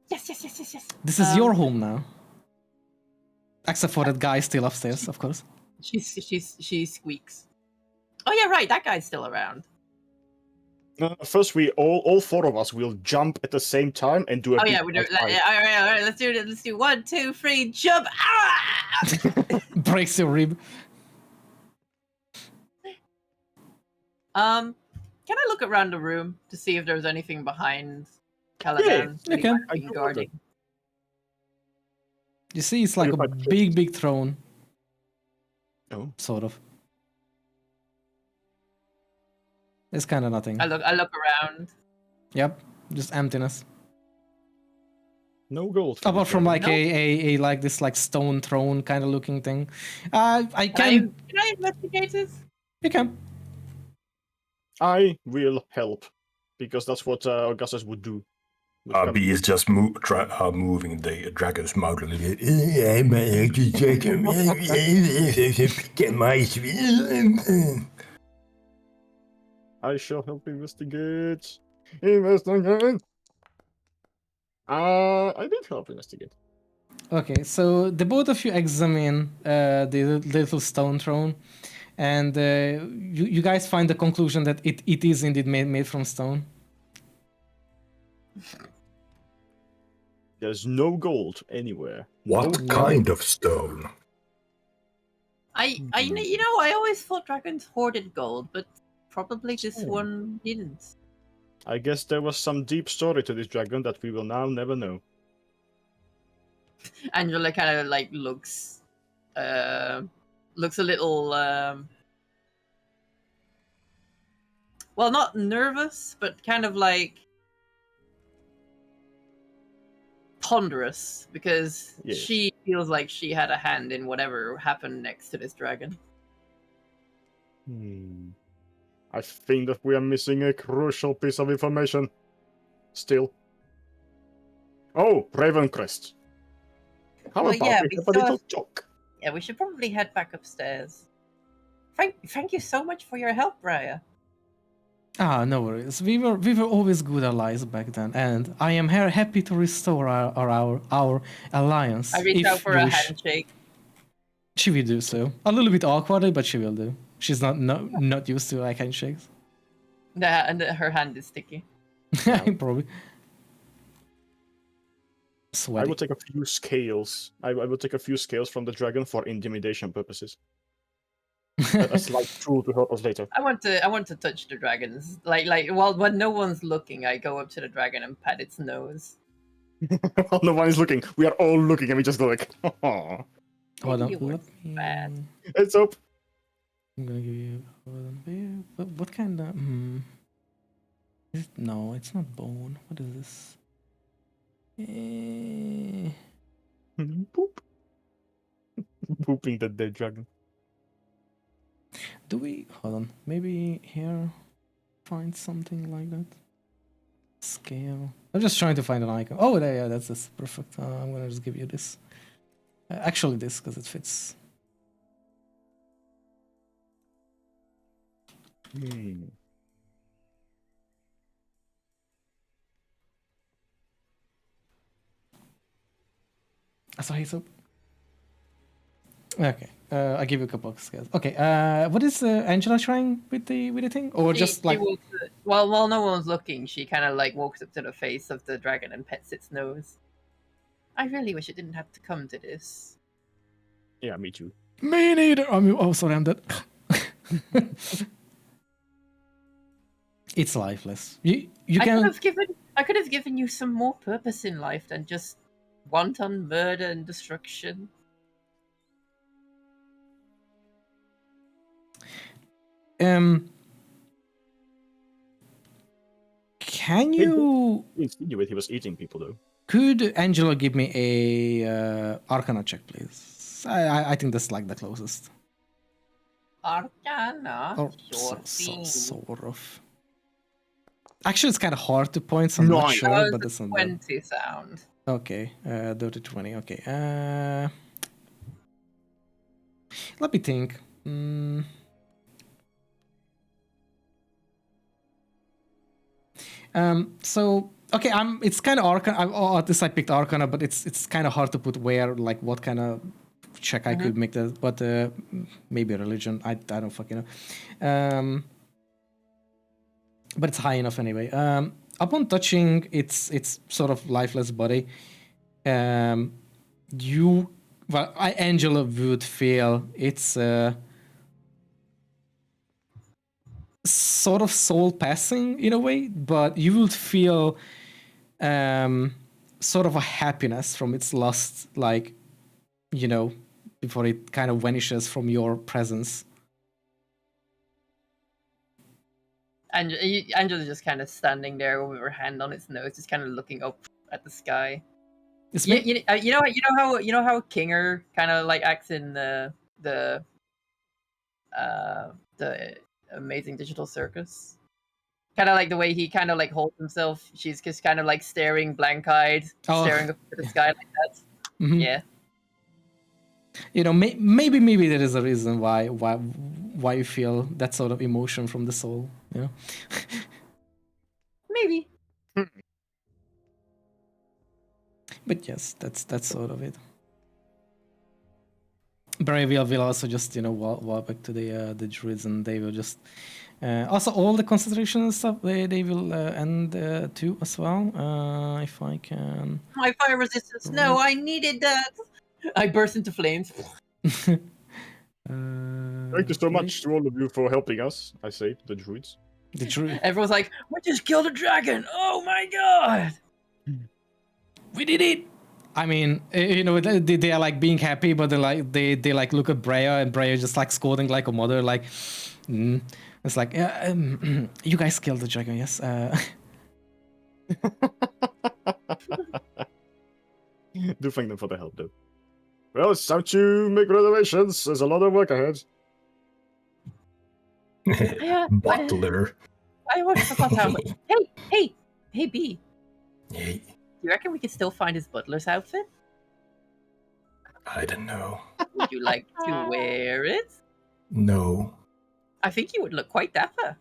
Yes. This is your home now. Except for that guy still upstairs, of course. She squeaks. Oh yeah, right. That guy's still around. First, we all four of us will jump at the same time and do a. Oh big yeah, we do. high five. All right. Let's do it. Let's do 1, 2, 3, jump! Ah! Breaks your rib. Can I look around the room to see if there's anything behind Caladan? you can. I do Guarding. You see, it's like a big throne. Oh. Sort of. It's kind of nothing. I look around. Yep, just emptiness. No gold. Apart from like Nope. a like this like stone throne kind of looking thing. I can. Can I investigate this? You can. I will help because that's what Augustus would do. B is just moving the dragon's mouth a little bit. I'm actually checking. Get my. I shall help investigate. Investigate. I did help investigate. Okay, so the both of you examine the little stone throne, and you guys find the conclusion that it is indeed made from stone. There's no gold anywhere. What No kind of stone? I always thought dragons hoarded gold, but probably this one didn't. I guess there was some deep story to this dragon that we will now never know. Angela kind of like looks a little well, not nervous, but kind of like ponderous because Yes. she feels like she had a hand in whatever happened next to this dragon. I think that we are missing a crucial piece of information. Still. Oh, Ravencrest. How Well, about yeah, we we have a saw- little talk? Yeah, we should probably head back upstairs. Thank you so much for your help, Raya. Ah, no worries. We were always good allies back then, and I am happy to restore our alliance. I reached if out for you a wish. handshake. She will do so. A little bit awkwardly, but she will do. She's not used to like handshakes. And her hand is sticky. Probably. I Sweaty. will take a few scales. I will take a few scales from the dragon for intimidation purposes. A slight tool to help us later. I want to touch the dragons. Like while when no one's looking, I go up to the dragon and pat its nose. While no one is looking, we are all looking and we just go like, oh, Hold on, You were let me- bad. it's up. I'm gonna give you. Hold on, what kind of? No, it's not bone. What is this? Poop. Pooping the dead dragon. Do we? Hold on. Maybe here. Find something like that. Scale. I'm just trying to find an icon. Oh, there, yeah, that's this. Perfect. I'm gonna just give you this. Actually, this because it fits. Asahi soup. Okay. I give you a couple of scales. Okay. What is Angela trying with the thing, or just like? While no one's looking, she kind of like walks up to the face of the dragon and pets its nose. I really wish it didn't have to come to this. Yeah, me too. Me neither. I mean, oh, sorry, I'm dead. It's lifeless. You can. I could have given you some more purpose in life than just wanton murder and destruction. Can you? He was eating people though. Could Angela give me a Arcana check, please? I think that's like the closest. Arcana. Or Sure thing. sort of. Actually, it's kind of hard to point, so I'm not Nice. sure, That but was that's a not bad. 20 sound. Okay, dirty 20. Okay. Let me think. So okay, it's kind of Arcana. This I picked Arcana, but it's kind of hard to put where, like, what kind of check I could make that. But maybe religion. I don't fucking know. But it's high enough anyway. Upon touching its sort of lifeless body, Angela would feel it's sort of soul passing in a way, but you would feel sort of a happiness from its lust, like, before it kind of vanishes from your presence. And Angela's just kind of standing there with her hand on its nose, just kind of looking up at the sky. You know how Kinger kind of like acts in the Amazing Digital Circus. Kind of like the way he kind of like holds himself. She's just kind of like staring blank-eyed, staring up at the sky like that. Mm-hmm. Yeah. Maybe there is a reason why you feel that sort of emotion from the soul. Maybe. But yes, that's sort of it. Bravia will also just walk back to the druids, and they will just also all the concentration and stuff. They will end too as well. If I can. My fire resistance. No, I needed that. I burst into flames. Thank you so much to all of you for helping us. I say to the druids. The druid. Everyone's like, "We just killed a dragon! Oh my god! We did it!" I mean, they are like being happy, but they like look at Breya, and Breya just like scolding like a mother, like, it's like, you guys killed the dragon, yes. Do thank them for the help, though. Well, it's time to make reservations. There's a lot of work ahead. Butler. I almost forgot how. Hey, B. Hey, You reckon we could still find his butler's outfit? I don't know. Would you like to wear it? No. I think you would look quite dapper.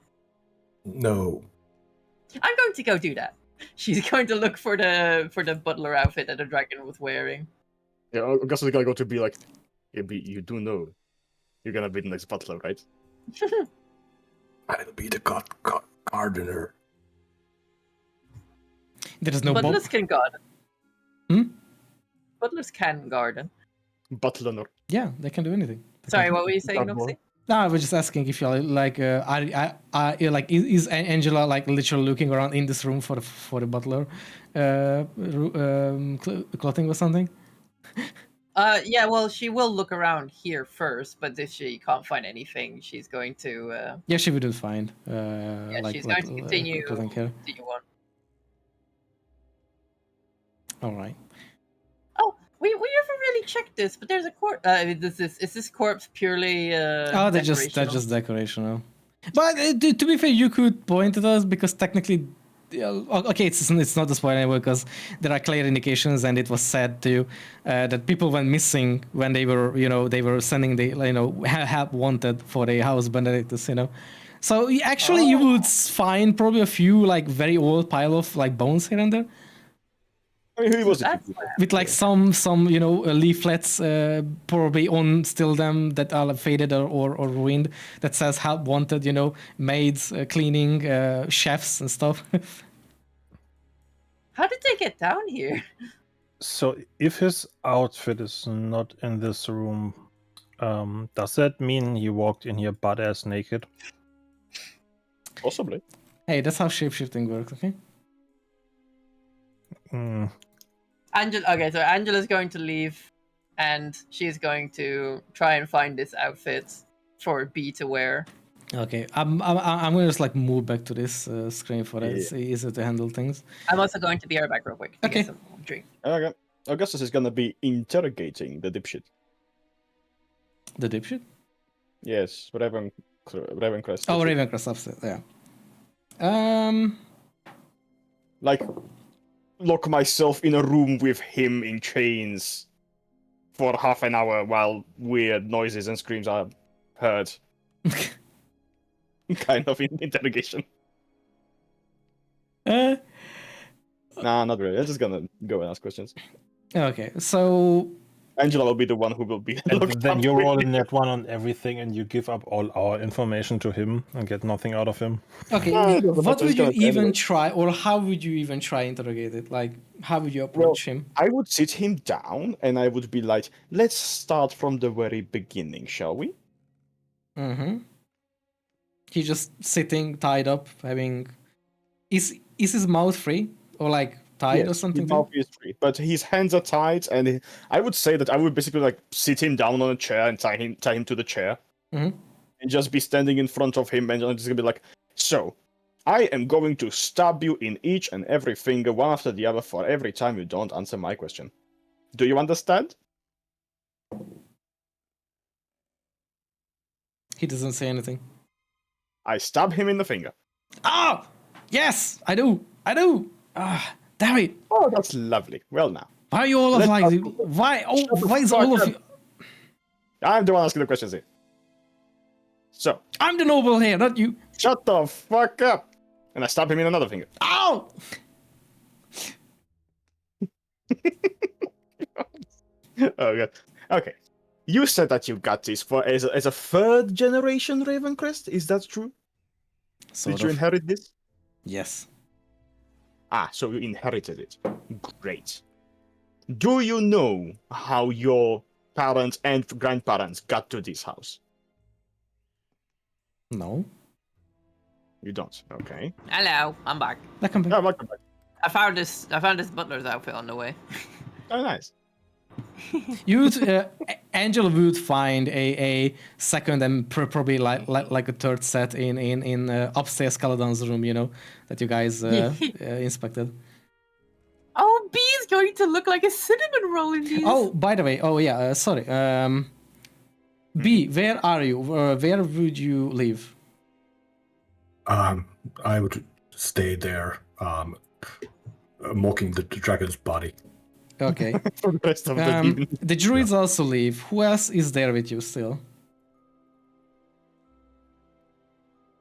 No. I'm going to go do that. She's going to look for the butler outfit that the dragon was wearing. Yeah, Augustus is gonna go to be like, yeah, but you do know you're gonna be the next butler, right? I'll be the gardener. There is no Butlers can garden. Butlers can garden. Butler. Yeah, they can do anything. Sorry, what were you saying, Noxie? No, I was just asking if you're like, is Angela like literally looking around in this room for the butler clothing or something? Yeah, well, she will look around here first, but if she can't find anything, she's going to. Yeah, she wouldn't find. She's going to continue on. All right. Oh, we never really checked this, but there's a corpse. Is this corpse purely? They're just decorational. But to be fair, you could point at us because technically, okay, it's not a spoiler anyway because there are clear indications, and it was said to that people went missing when they were they were sending the help wanted for the house Benedictus, So actually, you would find probably a few like very old pile of like bones here and there. I mean, who was it? With like some leaflets probably on still them that are faded or ruined that says help wanted, maids, cleaning, chefs and stuff. How did they get down here? So if his outfit is not in this room, does that mean he walked in here butt-ass naked? Possibly. Hey, that's how shapeshifting works, okay? Okay, so Angela's going to leave, and she's going to try and find this outfit for B to wear. Okay, I'm gonna just like move back to this screen for that. It's easier to handle things. I'm also going to be right back real quick. To Okay. Get some drink. Okay. Augustus is gonna be interrogating the dipshit. The dipshit? Yes, Ravencrest. Oh, Ravencrest upset. Yeah. Like, lock myself in a room with him in chains for half an hour while weird noises and screams are heard. Kind of interrogation. Uh, Nah, not really. I'm just gonna go and ask questions. okay, so Angela will be the one who will be And looked then up you with roll it. in that one on everything, and you give up all our information to him and get nothing out of him. okay, it doesn't what matter, would it's you gonna say even anyway. try, or how would you even try interrogate it? Like, how would you Well, approach him? I would sit him down and I would be like, let's start from the very beginning, shall we? Mm-hmm. He's just sitting, tied up, having. Is his mouth free or like tied or Yes, something? his mouth is free, but his hands are tied, and I would say that I would basically like sit him down on a chair and tie him to the chair, Mhm. and just be standing in front of him, and I'm just gonna be like, so, I am going to stab you in each and every finger, one after the other, for every time you don't answer my question. Do you understand? He doesn't say anything. I stab him in the finger. Oh, yes, I do. Ah, damn it. Oh, that's lovely. Well, now Why are you all of Let's like? not- Why? Oh, Shut the why is fuck all of up. you? I'm the one asking the questions here. So, I'm the noble here, not you. shut the fuck up! And I stab him in another finger. Ow! Oh god. Okay. You said that you got this for as a third generation Ravencrest. Is that true? Sort Did you of. inherit this? Yes. Ah, so you inherited it. Great. Do you know how your parents and grandparents got to this house? No. You don't. Okay. Hello, I'm back. That can be. Oh, welcome back. I found this butler's outfit on the way. Oh, nice. You would, Angela would find a second and probably like a third set in upstairs Caledon's room, you know, that you guys inspected. Oh, B is going to look like a cinnamon roll in these. Oh, by the way, oh yeah, sorry. B, where are you? Where would you live? I would stay there, mocking the dragon's body. Okay. For the rest of the evening. The druids also leave. Who else is there with you still?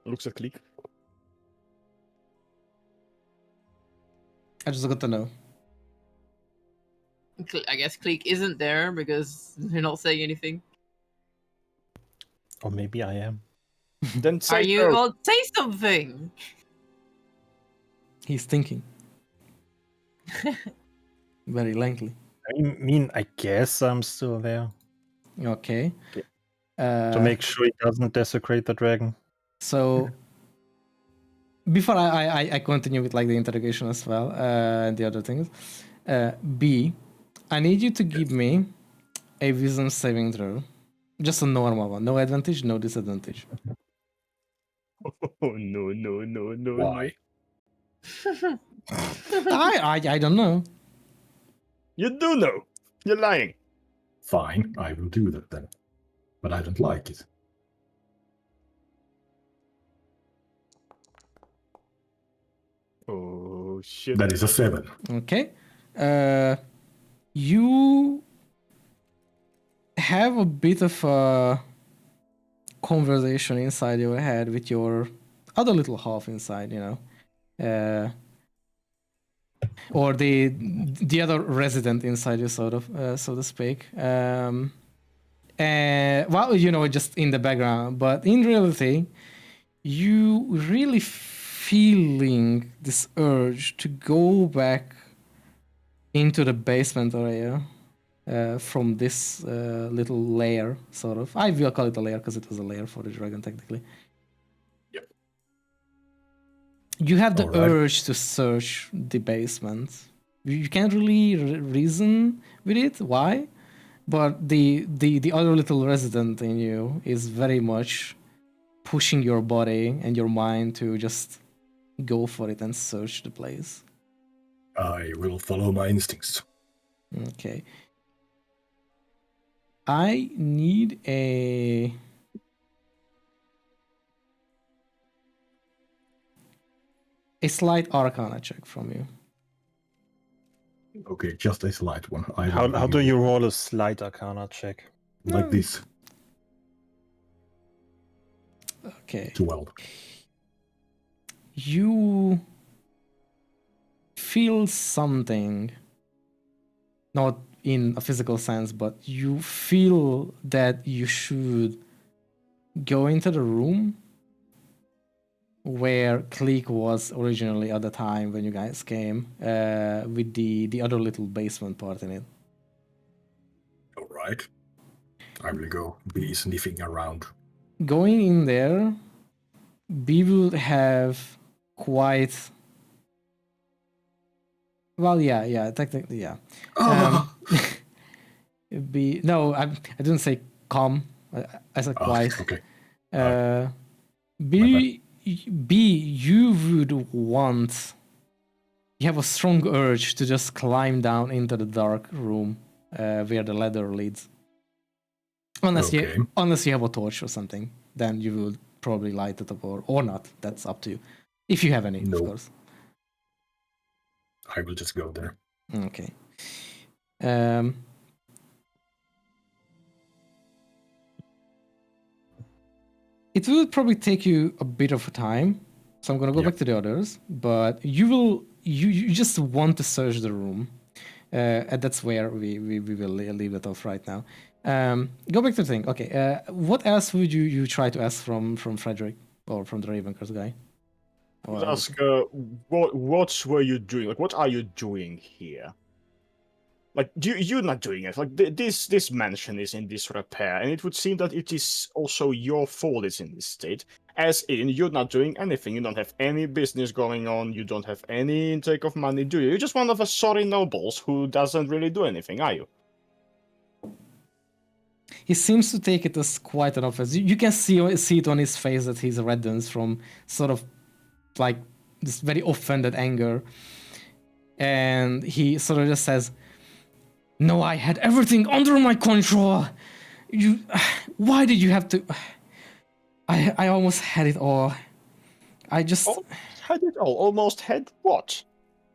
Looks at Click. I just got to know. I guess Cleek isn't there because they're not saying anything. Or maybe I am. Then say Are you? so. Well, say something. He's thinking. Very lengthy. I mean, I guess I'm still there. Okay. To make sure he doesn't desecrate the dragon. So before I continue with like the interrogation as well and the other things, B, I need you to give me a wisdom saving throw, just a normal one, no advantage, no disadvantage. Oh no. Why? I don't know. You do know. You're lying. Fine, I will do that then. But I don't like it. Oh shit. That is a 7. Okay. You have a bit of a conversation inside your head with your other little half inside, you know. Or the other resident inside you, sort of, so to speak. Well, you know, just in the background, but in reality, you really feeling this urge to go back into the basement area from this little lair, sort of. I will call it a lair because it was a lair for the dragon, technically. Yep. You have the All right. urge to search the basement. You can't really reason with it, why? But the other little resident in you is very much pushing your body and your mind to just go for it and search the place. I will follow my instincts. Okay. I need a slight arcana check from you. Okay, just a slight one. How do you roll a slight Arcana check? Like this? Okay. 12. You feel something, not in a physical sense, but you feel that you should go into the room where Clique was originally at the time when you guys came, with the other little basement part in it. All right. I will go be sniffing around. Going in there, we will have quite... Well, yeah, technically, yeah. I didn't say calm. I said quiet. Okay. B, you would want... You have a strong urge to just climb down into the dark room where the ladder leads. Unless you have a torch or something, then you will probably light it up or not. That's up to you. If you have any, of course. I will just go there. Okay. It will probably take you a bit of time, so I'm gonna go back to the others. But you just want to search the room, and that's where we will leave it off right now. Go back to the thing. Okay. What else would you try to ask from Frederick or from the Ravencurse guy? Ask, what were you doing? Like, what are you doing here? Like, you're not doing it. Like, this mansion is in disrepair, and it would seem that it is also your fault it's in this state. As in, you're not doing anything. You don't have any business going on. You don't have any intake of money, do you? You're just one of the sorry nobles who doesn't really do anything, are you? He seems to take it as quite an offense. You can see it on his face that he's reddens from sort of like this very offended anger. And he sort of just says, "No, I had everything under my control. Why did you have to? I almost had it all. I just had it all. Almost had what?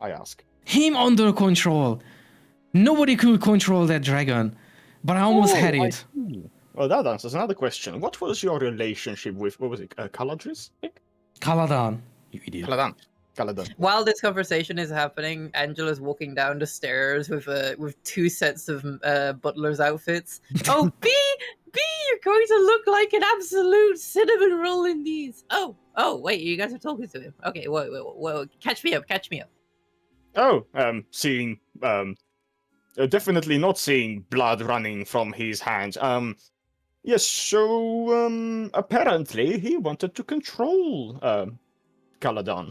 I ask. Him under control. Nobody could control that dragon, but I almost had it." Well, that answers another question. What was your relationship with, what was it, Caladris? Caladan, you idiot. Caladan. While this conversation is happening, Angela's walking down the stairs with two sets of butler's outfits. Oh, B, you're going to look like an absolute cinnamon roll in these. Oh, wait, you guys are talking to him. Okay, whoa, catch me up. Oh, seeing, definitely not seeing blood running from his hands. Yes, so, apparently he wanted to control, Caladan.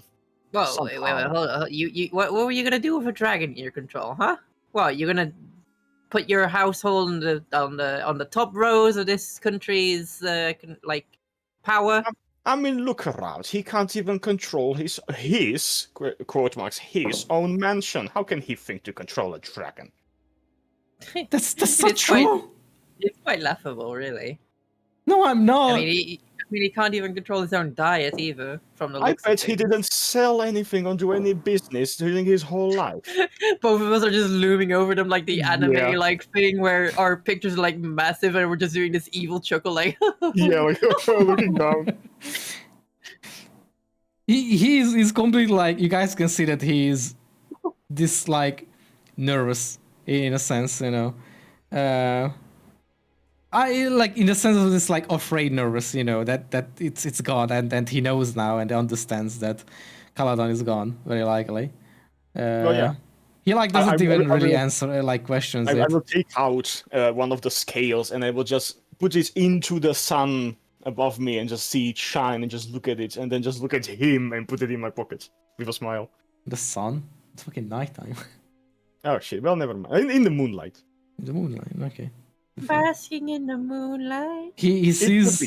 Whoa, wait, hold on. What were you gonna do with a dragon in your control, huh? What, you're gonna put your household on the top rows of this country's power? I mean, look around. He can't even control his quote marks his own mansion. How can he think to control a dragon? That's not true. It's quite laughable, really. No, I'm not. I mean, he can't even control his own diet either. From the looks I bet he didn't sell anything or do any business during his whole life. Both of us are just looming over them like the anime like thing where our pictures are like massive and we're just doing this evil chuckle like yeah, like looking down. He's completely like, you guys can see that he's this like nervous in a sense, you know. I like in the sense of this like afraid nervous, you know, that it's gone and he knows now and understands that Caladan is gone, very likely. Well, yeah. He like doesn't even really answer like questions. I will take out one of the scales and I will just put it into the sun above me and just see it shine and just look at it and then just look at him and put it in my pocket with a smile. The sun? It's fucking nighttime. Oh shit, well never mind. In the moonlight. In the moonlight, okay. Basking in the moonlight. He sees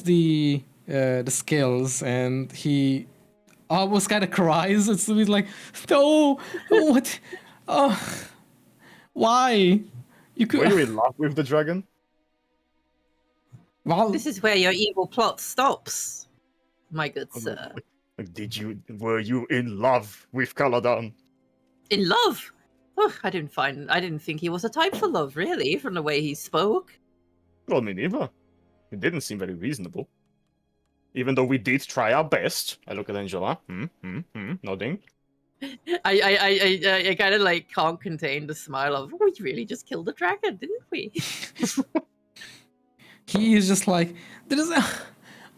the scales and he almost kind of cries. It's like, no, what? Why? You could. Were you in love with the dragon? Well, this is where your evil plot stops, my good sir. Were you in love with Caladan? In love? I didn't think he was a type for love, really, from the way he spoke. Well, me neither. It didn't seem very reasonable. Even though we did try our best. I look at Angela. Nodding. I kind of like can't contain the smile of, we really just killed a dragon, didn't we? He is just like, there is a...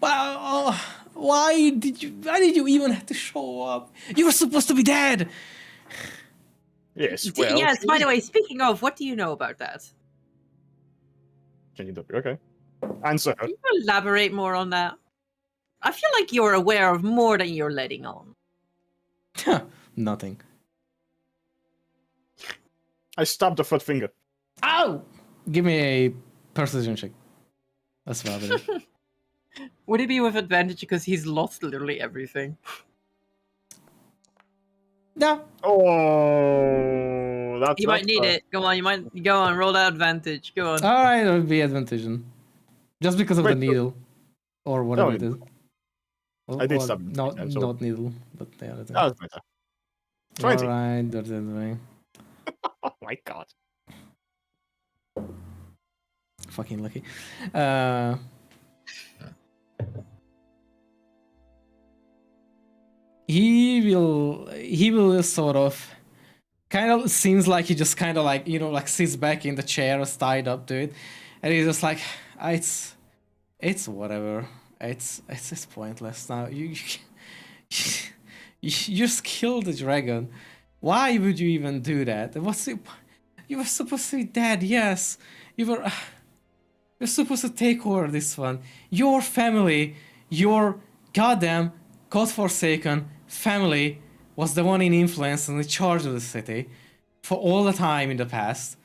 Wow, why did you even have to show up? You were supposed to be dead! Yes, well... Yes, by the way, speaking of, what do you know about that? Can you do it? Okay. Answer her. Can you elaborate more on that? I feel like you're aware of more than you're letting on. Nothing. I stabbed the third finger. Ow! Give me a precision check. That's what I believe. Would it be with advantage because he's lost literally everything? No. Oh, that's... You might need it. Go on, roll that advantage. Go on. Alright, it'll be advantage. Just because of the Wait, needle. Or whatever it is. I did Or stab not, him, so- not needle, but yeah, that's it. That was better. 20. Alright, that's it. Oh my god. Fucking lucky. He will sort of kind of seems like he just kind of like, you know, like sits back in the chair tied up to it, and he's just like, it's whatever. It's pointless now. You just killed the dragon. Why would you even do that? You were supposed to be dead. Yes, you're supposed to take over this one. Your family, your goddamn godforsaken family was the one in influence and in charge of the city for all the time in the past.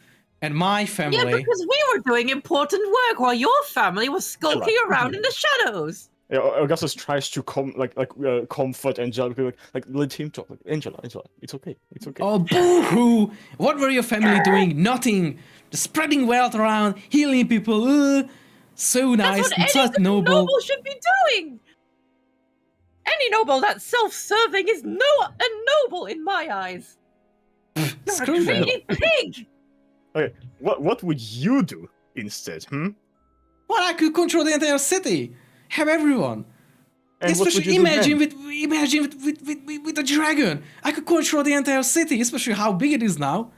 And my family... Yeah, because we were doing important work while your family was skulking around in the shadows. Yeah, Augustus tries to comfort Angela, like let him talk. Like, Angela, it's okay. Oh, boo-hoo! What were your family doing? Nothing. Just spreading wealth around, healing people. So nice and That's such what any noble. noble should be doing. Any noble that's self-serving is a noble in my eyes. You're Screw a that. greedy pig. Okay, what would you do instead? Well, I could control the entire city. Have everyone. And what would Especially you do imagine then? with a dragon. I could control the entire city, especially how big it is now.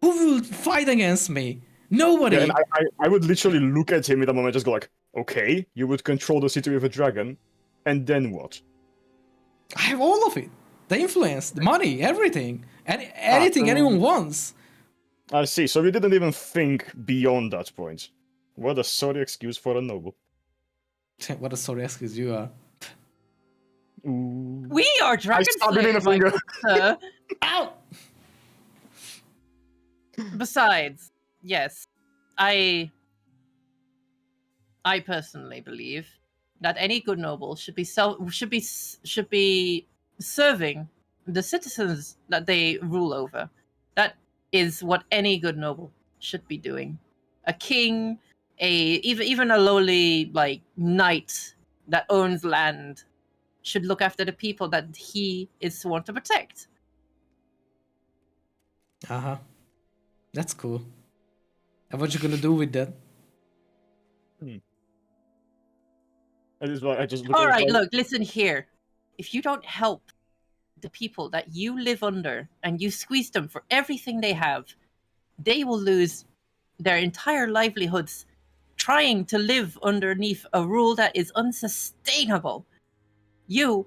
Who will fight against me? Nobody. Yeah, and I would literally look at him in a moment, just go like, okay, you would control the city with a dragon, and then what? I have all of it. The influence, the money, everything. Anything anyone wants. I see, so we didn't even think beyond that point. What a sorry excuse for a noble. What a sorry excuse you are. Ooh. We are stabbed him in the Dragonslayers, my finger. good sir. Ow! Besides, yes, I personally believe that any good noble should be serving the citizens that they rule over. That is what any good noble should be doing. A king, even a lowly like knight that owns land should look after the people that he is sworn to protect. Uh-huh. That's cool. And what you gonna do with that? I just look All at right, him, look, listen here. If you don't help the people that you live under and you squeeze them for everything they have, they will lose their entire livelihoods trying to live underneath a rule that is unsustainable. You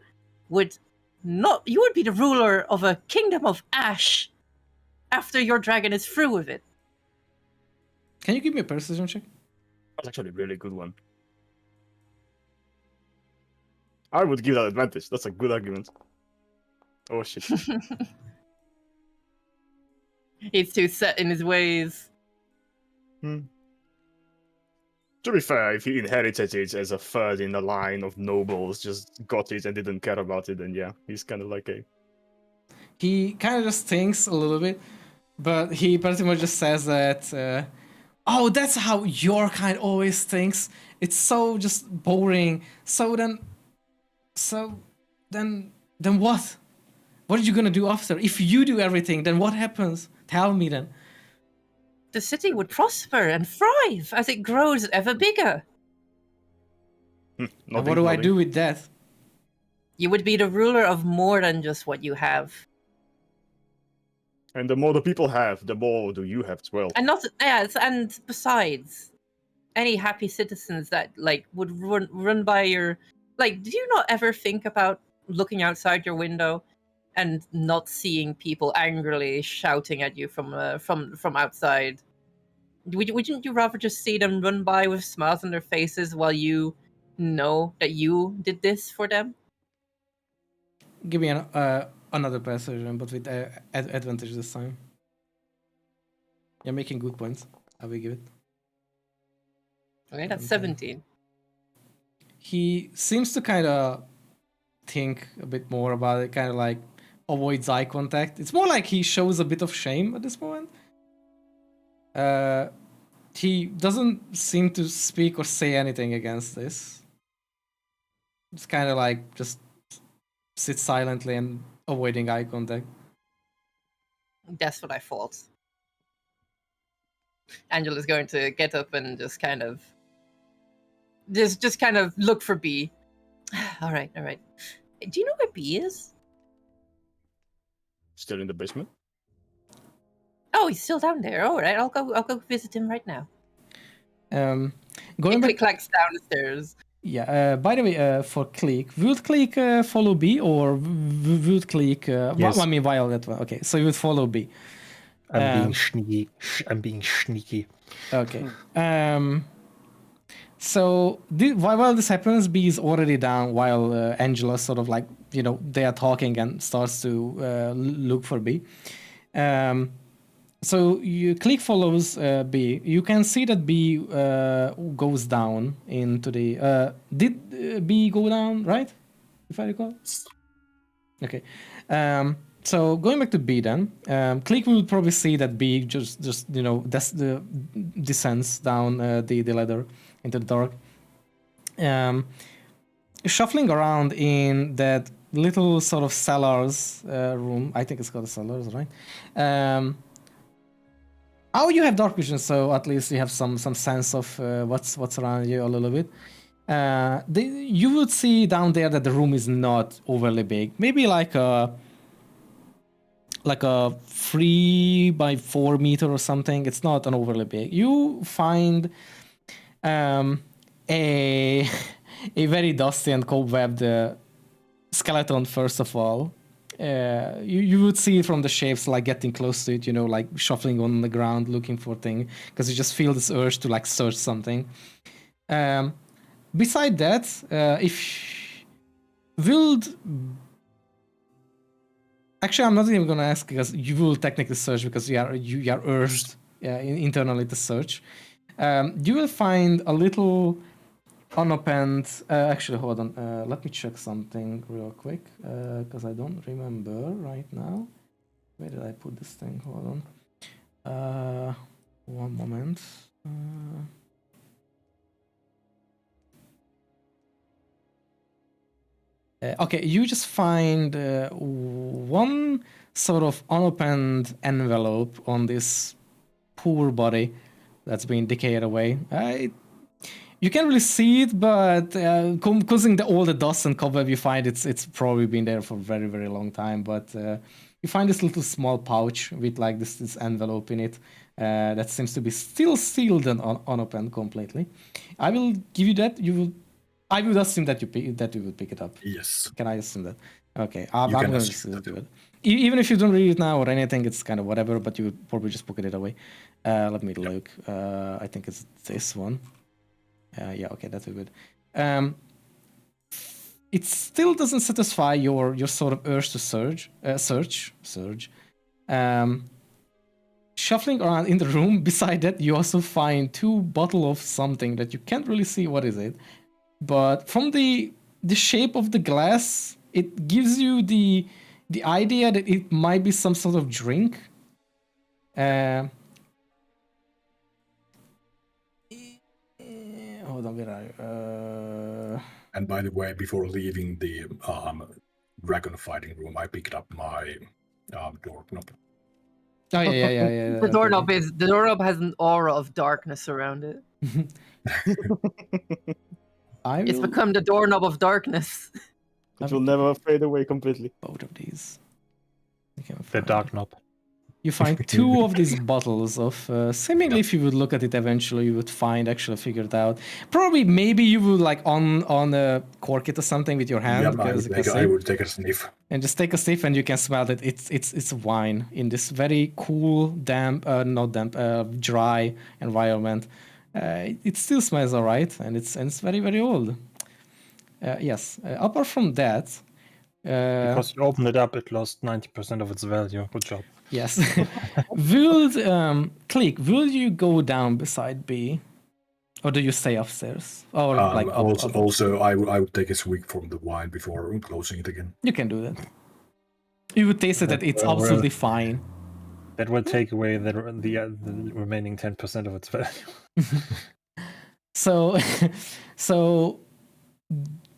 would be the ruler of a kingdom of ash after your dragon is through with it. Can you give me a precision check? That's actually a really good one. I would give that advantage. That's a good argument. Oh shit. He's too set in his ways. To be fair, if he inherited it as a third in the line of nobles, just got it and didn't care about it, then yeah, he's kind of like a... He kind of just thinks a little bit, but he pretty much just says that, oh, that's how your kind always thinks. It's so just boring. So then what? What are you gonna do after? If you do everything, then what happens? Tell me then. The city would prosper and thrive as it grows ever bigger. And what do I do with that? You would be the ruler of more than just what you have. And the more the people have, the more do you have as well. And not yes, and besides, any happy citizens that like would run by your like, do you not ever think about looking outside your window and not seeing people angrily shouting at you from outside? Wouldn't you rather just see them run by with smiles on their faces while you know that you did this for them? Give me another persuasion, but with advantage this time. You're making good points. I will give it. Okay, that's 17. He seems to kind of think a bit more about it, kind of like avoids eye contact. It's more like he shows a bit of shame at this moment. He doesn't seem to speak or say anything against this. It's kind of like just sits silently and avoiding eye contact. That's what I thought. Angela's going to get up and just kind of look for B. all right. Do you know where B is? Still in the basement? Oh, he's still down there. All right, I'll go visit him right now. Going back, Click-clacks down the stairs. Yeah. By the way, for Click, would Click follow B or would Click? Yes. I mean, Violet. Okay, so you would follow B. I'm being sneaky. I'm being sneaky. Okay. So while this happens, B is already down while Angela sort of like, they are talking and starts to look for B. So Click follows B. You can see that B goes down into the... did B go down, right? If I recall? Okay. So going back to B then, Click will probably see that B just descends down the ladder into the dark. Shuffling around in that little sort of cellars room. I think it's called cellars, right? You have dark vision, so at least you have some sense of what's around you a little bit. You would see down there that the room is not overly big. Maybe like a 3 by 4 meter or something. It's not an overly big. You find a very dusty and cobwebbed skeleton, first of all. You would see from the shapes, like getting close to it, like shuffling on the ground looking for things, because you just feel this urge to like search something. Beside that, if Wild... Actually, I'm not even gonna ask, because you will technically search because you are urged internally to search. You will find a little unopened... actually, hold on. Let me check something real quick, because I don't remember right now. Where did I put this thing? Hold on. One moment. Okay, you just find one sort of unopened envelope on this poor body that's been decayed away. You can't really see it, but causing all the dust and cobweb, you find it's probably been there for a very, very long time. But you find this little small pouch with like this envelope in it that seems to be still sealed and unopened completely. I will give you that. I would assume that you would pick it up. Yes. Can I assume that? Okay, I'm going to assume do it. Even if you don't read it now or anything, it's kind of whatever, but you would probably just pocket it away. Let me look. I think it's this one. Yeah, okay, that's good. It still doesn't satisfy your sort of urge to search. Shuffling around in the room, beside that, you also find 2 bottles of something that you can't really see what is it. But from the shape of the glass, it gives you the idea that it might be some sort of drink. Hold on, where are you? And by the way, before leaving the dragon fighting room, I picked up my door knob. Oh yeah. The doorknob has an aura of darkness around it. It's become the doorknob of darkness. It will never fade away completely. Both of these. The dark knob. You find 2 of these bottles of seemingly, if you would look at it eventually, you would find actually figured out. Probably, maybe you would like on cork it or something with your hand. I would take a sniff. And just take a sniff, and you can smell that it's wine in this very cool, dry environment. It still smells alright, and it's very very old. Yes. Apart from that. Because you opened it up, it lost 90% of its value. Good job. Yes. Click, will you go down beside B? Or do you stay upstairs? Or like up? Also, I would take a swig from the wine before closing it again. You can do that. You would taste it that it's absolutely fine. That will take away the remaining 10% of its value. So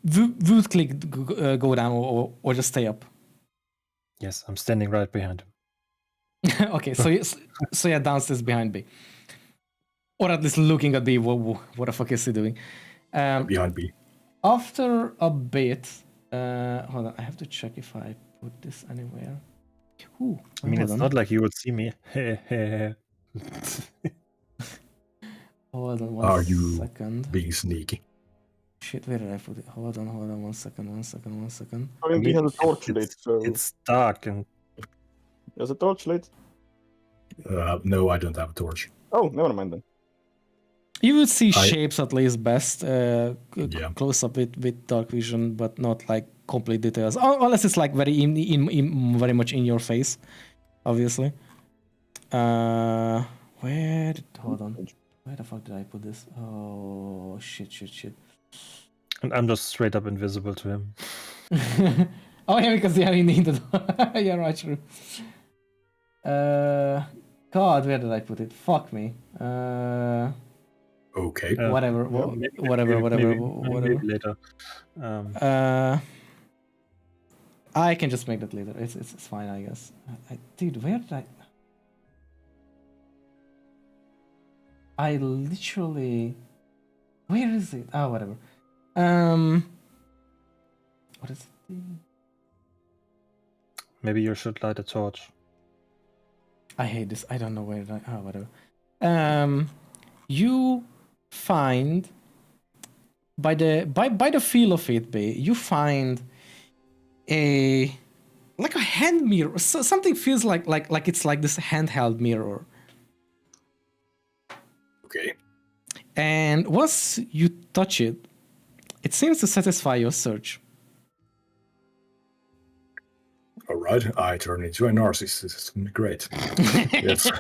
would Click go down or just stay up? Yes, I'm standing right behind him. Okay, so you're downstairs behind B. Or at least looking at B. What the fuck is he doing? Behind B. After a bit... hold on, I have to check if I put this anywhere. Ooh, I mean, it's not like you would see me. Hold on one second. You being sneaky? Shit, where did I put it? Hold on, one second. I mean, we have a torch lit, so... It's dark and... There's a torch lit. No, I don't have a torch. Oh, never mind then. You would see shapes at least best, close up with dark vision, but not like complete details. Unless it's like very very much in your face, obviously. Hold on. Where the fuck did I put this? Oh shit. And I'm just straight up invisible to him. Oh yeah, because you need the yeah, right, true. God, where did I put it? Fuck me. Okay. Whatever. Maybe later. I can just make that later. It's fine, I guess. Dude, where did I literally... Where is it? Oh, whatever. What is it? Maybe you should light a torch. I hate this. I don't know where did I... Oh, whatever. You find... By the feel of it, you find a hand mirror. Something feels like it's like this handheld mirror. Okay. And once you touch it, it seems to satisfy your search. All right, I turn into a narcissist. This is great. Yes.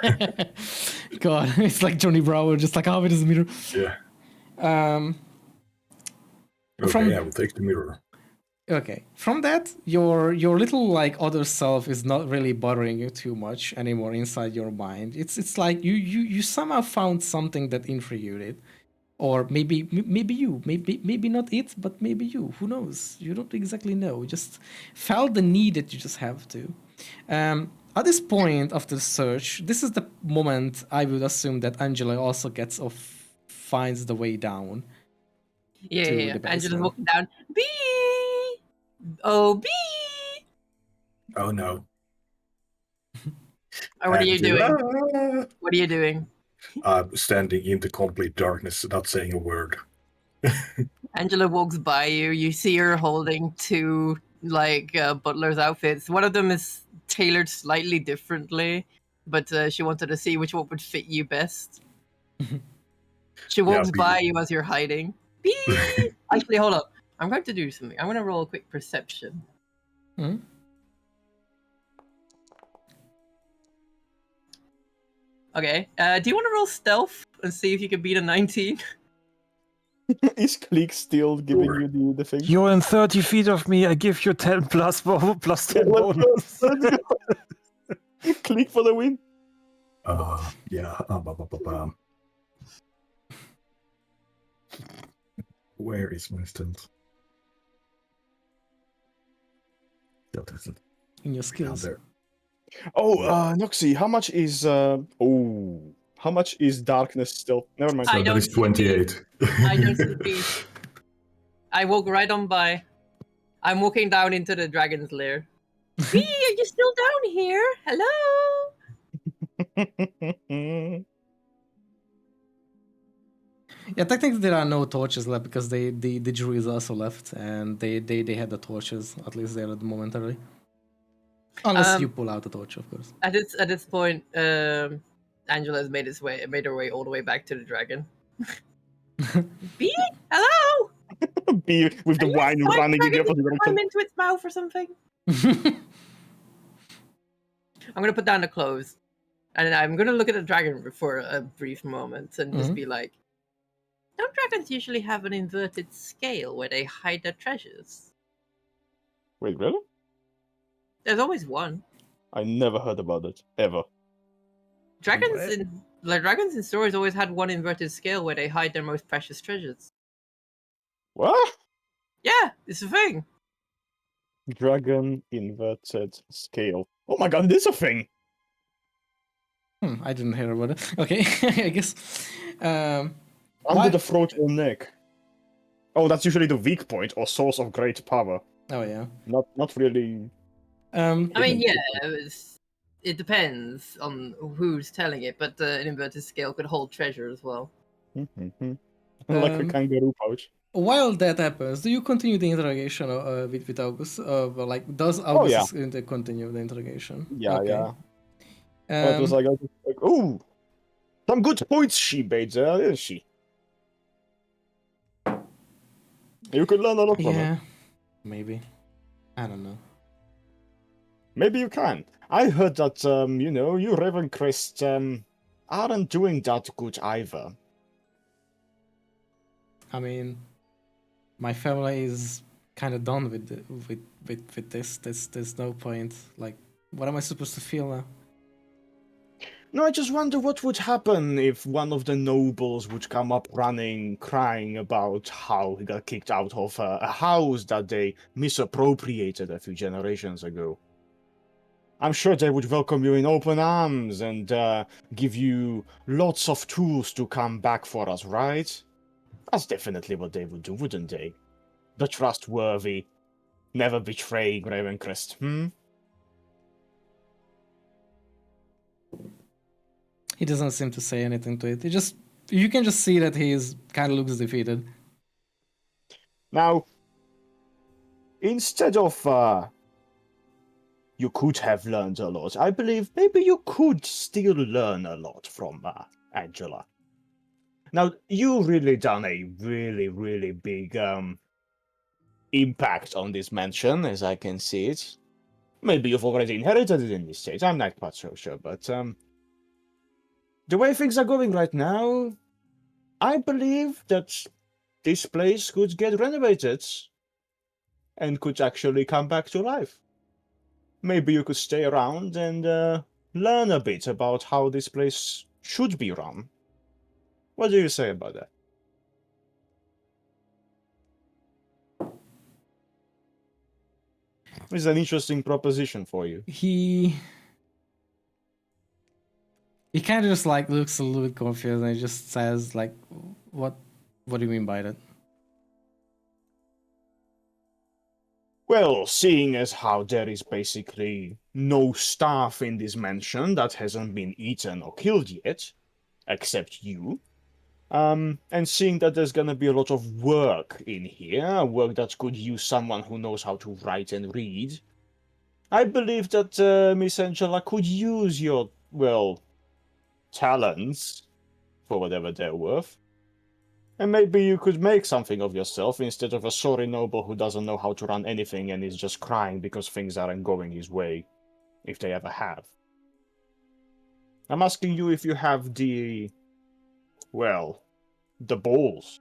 God, it's like Johnny Bravo, just like, oh, it is a mirror. Yeah. Okay, I will take the mirror. Okay, from that, your little like other self is not really bothering you too much anymore inside your mind. It's like you somehow found something that intrigued it, or maybe not it, but maybe you. Who knows? You don't exactly know. You just felt the need that you just have to. At this point of the search, this is the moment I would assume that Angela also finds the way down. Yeah. Angela's walking down. B. Oh, B. Oh no. What are you doing? What are you doing? I'm standing in the complete darkness, not saying a word. Angela walks by you. You see her holding 2 butler's outfits. One of them is tailored slightly differently, but she wanted to see which one would fit you best. She walks by you as you're hiding. Beep! Actually, hold up. I'm going to do something. I'm going to roll a quick perception. Hmm? Okay. Do you want to roll stealth and see if you can beat a 19? Is Click still giving you the thing? You're in 30 feet of me. I give you 10 plus 10 bonus. Let's go. Click for the win. Yeah. Where is my stealth? That isn't In your skills. there. Oh, Noxy, how much is how much is darkness still? Never mind. I So that don't is see 28. I don't see peace. I walk right on by. I'm walking down into the dragon's lair. B, are you still down here? Hello? Yeah, technically there are no torches left because the druids also left and they had the torches, at least there momentarily. Unless you pull out the torch, of course. At this point, Angela's made her way all the way back to the dragon. B, hello? Be with the Are you wine a running in the dragon? opposite Did you direction. climb into its mouth or something? I'm gonna put down the clothes, and I'm gonna look at the dragon for a brief moment and just be like, "Don't dragons usually have an inverted scale where they hide their treasures? Wait, really? There's always one. I never heard about it ever. Dragons in stories always had one inverted scale where they hide their most precious treasures. What? Yeah, it's a thing. Dragon inverted scale. Oh my god, this is a thing. I didn't hear about it. Okay, I guess. Under Why- the throat or neck. Oh, that's usually the weak point or source of great power. Oh yeah. Not really. I mean, yeah, it depends on who's telling it, but an inverted scale could hold treasure as well. Like a kangaroo pouch. While that happens, do you continue the interrogation with August? Like, does August continue the interrogation? Yeah, Okay. yeah. It was like, oh, some good points she made there, didn't she? You could learn a lot from Yeah, it. maybe. I don't know. Maybe you can. I heard that, you Ravencrest, aren't doing that good either. I mean, my family is kind of done with this. There's no point. Like, what am I supposed to feel now? No, I just wonder what would happen if one of the nobles would come up running, crying about how he got kicked out of a house that they misappropriated a few generations ago. I'm sure they would welcome you in open arms and give you lots of tools to come back for us, right? That's definitely what they would do, wouldn't they? The trustworthy, never betraying Ravencrest, He doesn't seem to say anything to it. You can just see that he's kind of looks defeated. Now, instead of you could have learned a lot, I believe maybe you could still learn a lot from Angela. Now, you really done a really, really big impact on this mansion, as I can see it. Maybe you've already inherited it in this state, I'm not quite so sure, but the way things are going right now, I believe that this place could get renovated and could actually come back to life. Maybe you could stay around and learn a bit about how this place should be run. What do you say about that? It's an interesting proposition for you. He kind of just like looks a little bit confused and he just says like, what do you mean by that? Well, seeing as how there is basically no staff in this mansion that hasn't been eaten or killed yet, except you, and seeing that there's gonna be a lot of work in here, work that could use someone who knows how to write and read, I believe that Miss Angela could use your, well, talents, for whatever they're worth. And maybe you could make something of yourself instead of a sorry noble who doesn't know how to run anything and is just crying because things aren't going his way, if they ever have. I'm asking you if you have the balls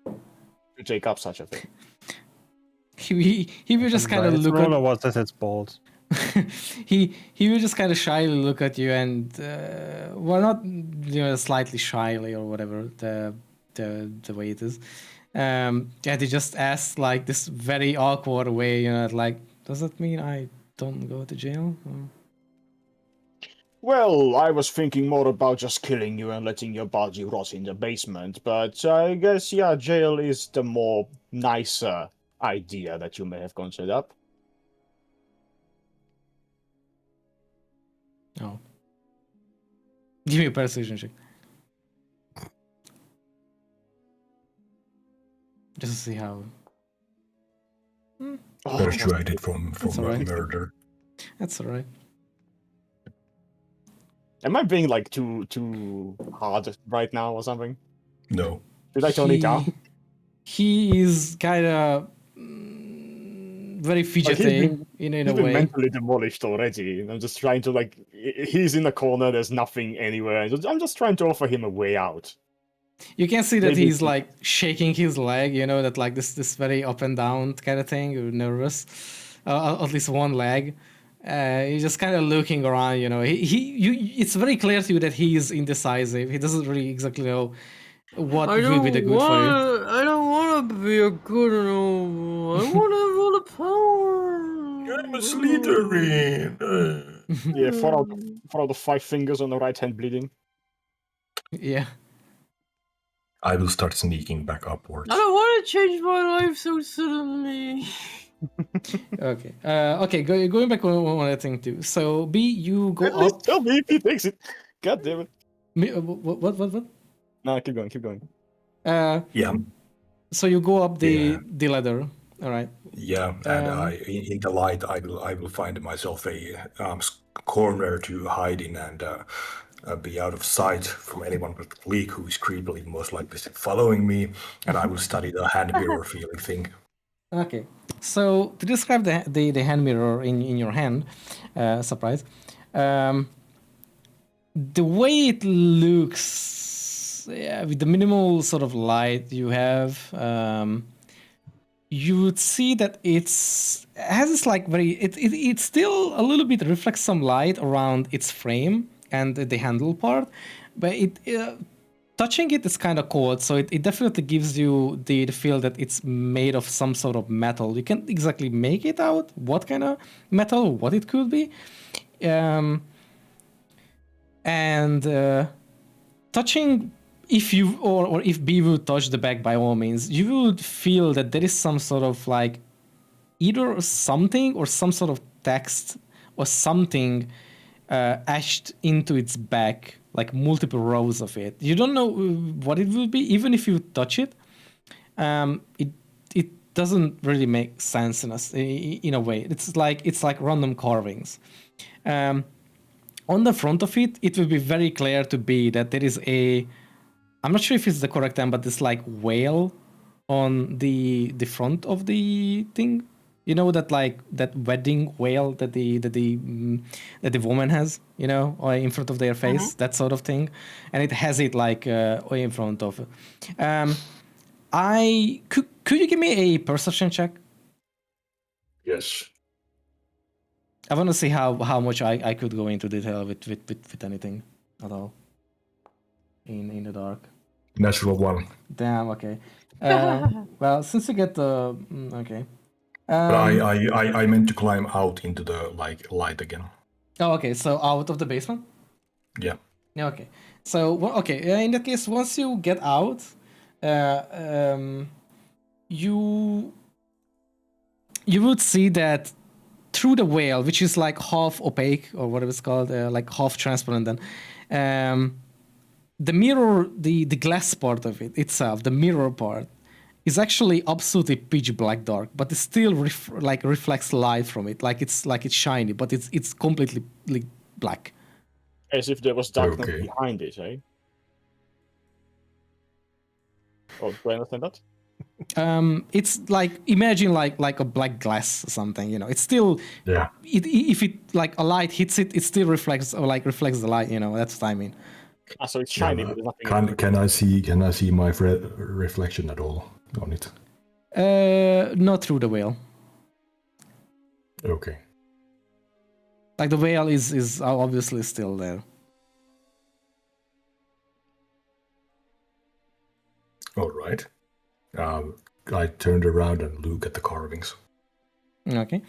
to take up such a thing. He will just kind of look Roller at was at its balls. he will just kind of shyly look at you and not slightly shyly or whatever the way it is. And he just asks like this very awkward way, like, does that mean I don't go to jail? Well, I was thinking more about just killing you and letting your body rot in the basement, but I guess, yeah, jail is the more nicer idea that you may have considered. Oh. Give me a persuasion check. Just to see how. Persuaded from alright. murder. That's alright. Am I being like too hard right now or something? No. Did I tone it down? He is kind of very Like, fidgety in he's a been way. mentally demolished already. And I'm just trying to like, he's in a corner. There's nothing anywhere. I'm just trying to offer him a way out. You can see that Maybe he's like shaking his leg, you know, that like this very up and down kind of thing. You're nervous, at least one leg. He's just kind of looking around, you know. It's very clear to you that he is indecisive. He doesn't really exactly know what will be the good for you. I don't want to be a good noble. I want to have all the power. I'm a Slytherin. Yeah, 4 out of 5 fingers on the right hand bleeding. Yeah. I will start sneaking back upwards. I don't want to change my life so suddenly. Okay. Okay. Going back on one thing too. So B, you go At least up. tell me if he takes it. God damn it. What? No, keep going. Yeah. So you go up the ladder. All right. Yeah, and in the light, I will find myself a corner to hide in and be out of sight from anyone but Gleek, who is creepily most likely following me, and I will study the hand mirror feeling thing. Okay. So to describe the hand mirror in your hand, surprise, the way it looks, with the minimal sort of light you have, you would see that it has this like it still a little bit reflects some light around its frame and the handle part, but touching it is kind of cold, so it definitely gives you the feel that it's made of some sort of metal. You can't exactly make it out what kind of metal, what it could be. Touching, if you or if B would touch the back, by all means, you would feel that there is some sort of like either something or some sort of text or something etched into its back, like multiple rows of it. You don't know what it will be, even if you touch it. It doesn't really make sense in a way. It's like random carvings. On the front of it, it will be very clear to be that there is I'm not sure if it's the correct term, but it's like whale on the front of the thing. You know, that like that wedding whale that the woman has, you know, or in front of their face, that sort of thing, and it has it like in front of. Could you give me a perception check? Yes. I want to see how much I could go into detail with anything at all in the dark. Natural one. Damn. Okay. Well, since you get the okay. But I meant to climb out into the light again. Oh, okay. So out of the basement. Yeah. Yeah. Okay. So okay. In that case, once you get out, you would see that through the whale, which is like half opaque or whatever it's called, like half transparent, then the mirror, the glass part of it itself, the mirror part, is actually absolutely pitch black dark, but it still reflects light from it, like it's shiny, but it's completely black. As if there was darkness Okay. behind it, eh? Oh, do I understand that? It's like, imagine like a black glass or something, you know. It's still, Yeah. If it like a light hits it, it still reflects the light, you know. That's what I mean. Ah, so it's shiny, but there's nothing. Can I see my reflection at all on it? Not through the whale. Okay. Like the whale is obviously still there. All right. I turned around and look at the carvings. Okay.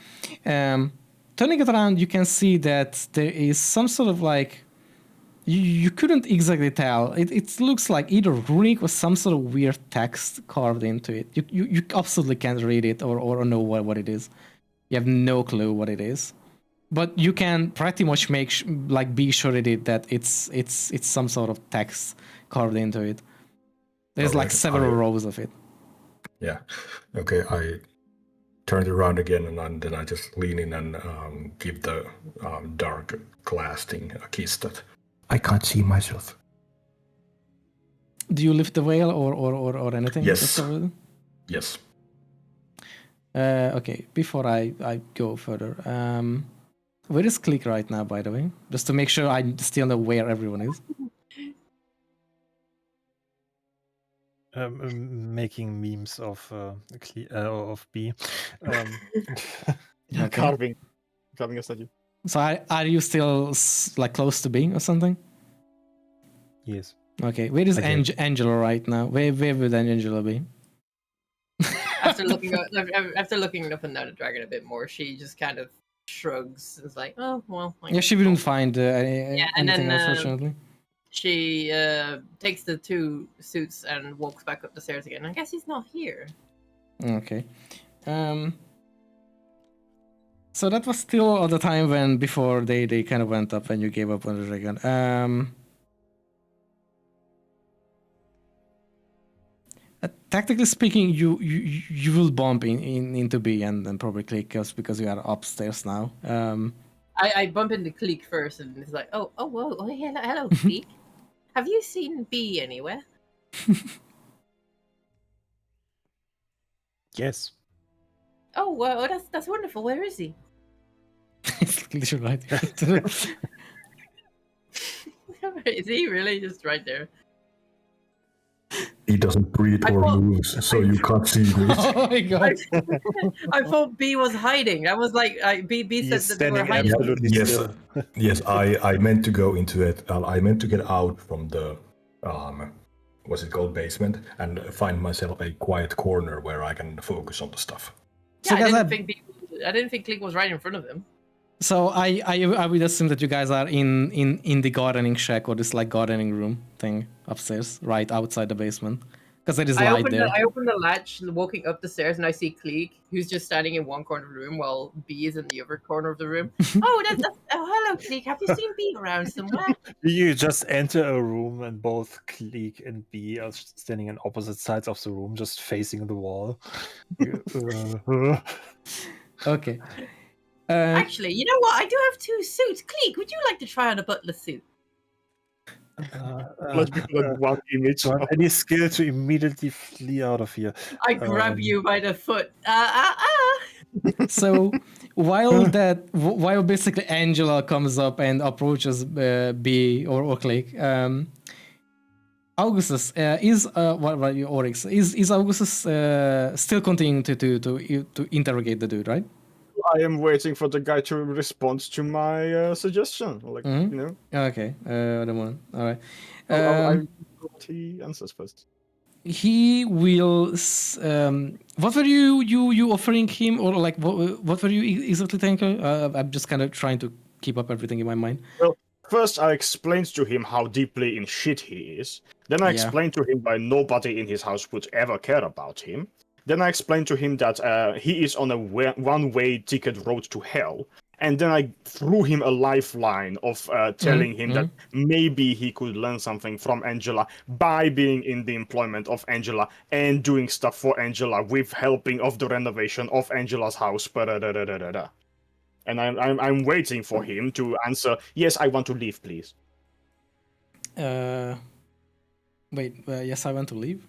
turning it around, you can see that there is some sort of like you couldn't exactly tell. It looks like either runic or some sort of weird text carved into it. You absolutely can't read it or know what it is. You have no clue what it is, but you can pretty much be sure that it's some sort of text carved into it. There's like Alright, several rows of it. Yeah. Okay, I turned around again and then I just lean in and give the dark glass thing a kiss that I can't see myself. Do you lift the veil or anything? Yes. Yes. Okay, before I go further, where is Click right now, by the way? Just to make sure I still know where everyone is. Making memes of B. Okay. Carving a statue. So are you still like close to B or something? Yes. Okay, where is Okay. Angela right now? Where would Angela be? After looking up and down the dragon a bit more, she just kind of shrugs and is like, "Oh well." Yeah, she wouldn't find and anything, then, unfortunately. She takes the 2 suits and walks back up the stairs again. I guess he's not here. Okay. So that was still at the time before they kind of went up and you gave up on the dragon. Tactically speaking, you will bump into B and then probably Click because you are upstairs now. I bump into Cleek first, and it's like, oh, hello, Cleek. Have you seen B anywhere? Yes. Oh, well, that's wonderful. Where is he? It's literally right here. Is he really just right there? He doesn't breathe or moves, so you can't see me. Oh my god! I thought B was hiding. I was like, B said He's that they were standing hiding. absolutely Yes, still. yes. I meant to go into it. I meant to get out from the what's it called, basement, and find myself a quiet corner where I can focus on the stuff. So Yeah, guys, I didn't think Cleek was right in front of him. So I would assume that you guys are in the gardening shack or this like gardening room thing upstairs, right outside the basement, because there is light there. I open the latch, walking up the stairs, and I see Cleek, who's just standing in one corner of the room while B is in the other corner of the room. Oh, hello, Cleek. Have you seen B around somewhere? You just enter a room and both Cleek and B are standing on opposite sides of the room, just facing the wall. Okay. Actually, you know what? I do have 2 suits. Cleek, would you like to try on a butler suit? Let's be like one image. Do I have any skill to immediately flee out of here? I grab you by the foot. So while basically Angela comes up and approaches B or Click, Augustus is what about you, Oryx? Is Augustus still continuing to interrogate the dude, right? I am waiting for the guy to respond to my suggestion. Like, you know. Okay, the one. All right. I what he answers first. He will. What were you offering him, or like what were you exactly thinking? I'm just kind of trying to keep up everything in my mind. Well, first I explained to him how deeply in shit he is. Then I explained to him why nobody in his house would ever care about him. Then I explained to him that he is on a one-way ticket road to hell. And then I threw him a lifeline of telling him that maybe he could learn something from Angela by being in the employment of Angela and doing stuff for Angela with helping of the renovation of Angela's house. And I'm waiting for him to answer, yes, I want to leave, please. Wait, yes, I want to leave.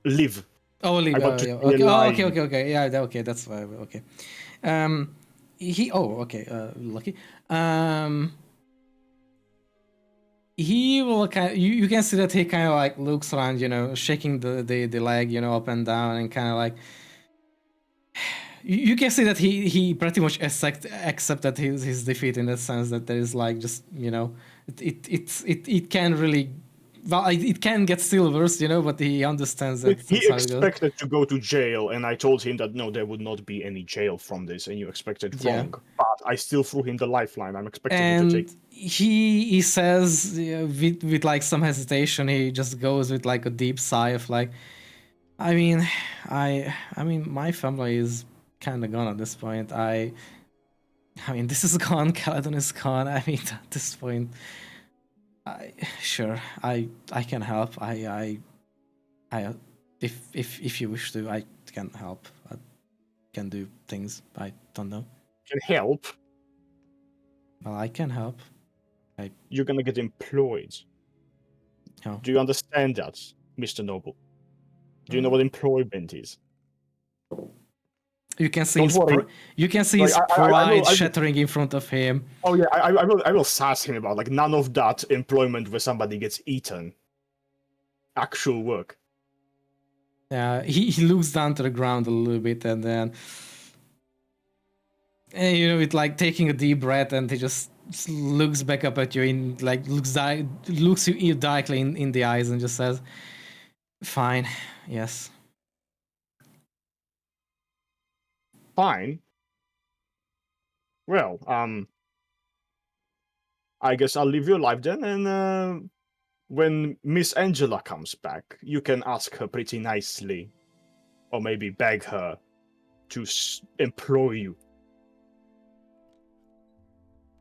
Live. Oh, leave. I want to be Okay. alive. Okay. Yeah, okay. That's okay. He. Oh, okay. Lucky. He will kind. You can see that he kind of like looks around, shaking the leg, up and down, and kind of like. You can see that he pretty much accepted his defeat in the sense that there is like just it can't really well, it can get still worse, you know, but he understands that. He that's how it goes. expected to go to jail, and I told him that no, there would not be any jail from this, and you expected Yeah. wrong. But I still threw him the lifeline. I'm expecting him to take. And he says with like some hesitation, he just goes with like a deep sigh of like, I mean, my family is kind of gone at this point. I mean, this is gone. Caledon is gone. I mean, at this point, sure, I can help. I if you wish to, I can help. I can do things. I don't know. Can help. Well, I can help. You're gonna get employed. Oh. Do you understand that, Mr. Noble? Do you know what employment is? You can see Don't his worry. you can see Like, his I pride will- shattering in front of him. Oh yeah, I will sass him about like none of that employment where somebody gets eaten. Actual work. He looks down to the ground a little bit and then, you know, with like taking a deep breath, and he just looks back up at you in like looks you directly in the eyes and just says, "Fine, yes." Fine. Well, I guess I'll live your life then, and when Miss Angela comes back, you can ask her pretty nicely, or maybe beg her to employ you.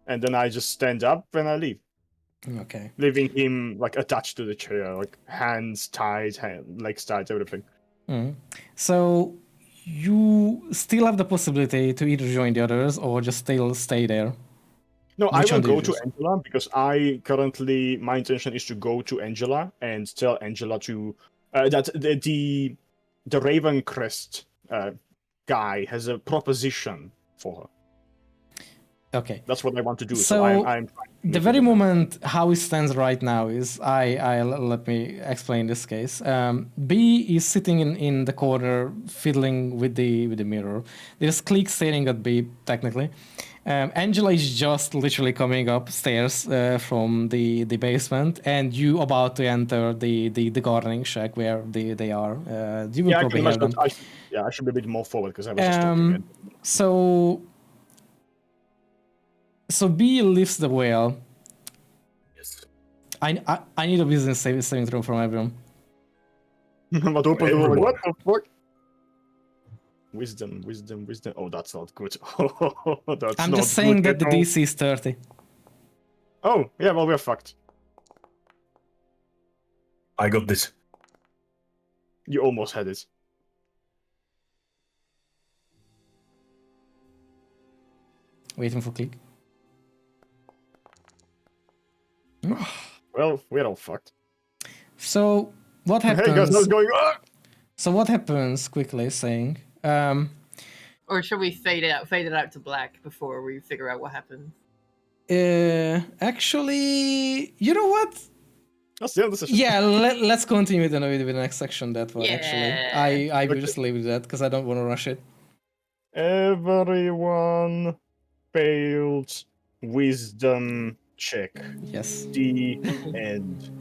And then I just stand up and I leave, Okay. leaving him like attached to the chair, like hands tied, legs tied, everything. So you still have the possibility to either join the others or just still stay there. No, Which I will one do you go to choose? Angela because my intention is to go to Angela and tell Angela to that the Ravencrest guy has a proposition for her. Okay. That's what I want to do. So, So I'm trying to the meet very with him. moment how it stands right now is let me explain this case. B is sitting in the corner fiddling with the mirror. There's Click staring at B technically. Angela is just literally coming upstairs from the basement, and you about to enter the gardening shack where they are. You will Yeah, I probably can hear imagine them. I should be a bit more forward because I was just talking. So B lifts the whale. Yes. I need a business saving throw from everyone. But open the door, like, Everyone. what the fuck? Wisdom. Oh, that's not good. That's I'm not just saying good that the at all. DC is 30. Oh, yeah, well, we're fucked. I got this. You almost had it. Waiting for Click. Well, we're all fucked. So what happens? Hey guys, how's it going? Ah! So what happens quickly? Saying, Or should we fade it out to black before we figure out what happened? actually, you know what? That's the end of the session. Yeah, let's continue with the next section. That one actually, Yeah. I will just leave with that because I don't want to rush it. Everyone failed wisdom check. Yes. The end.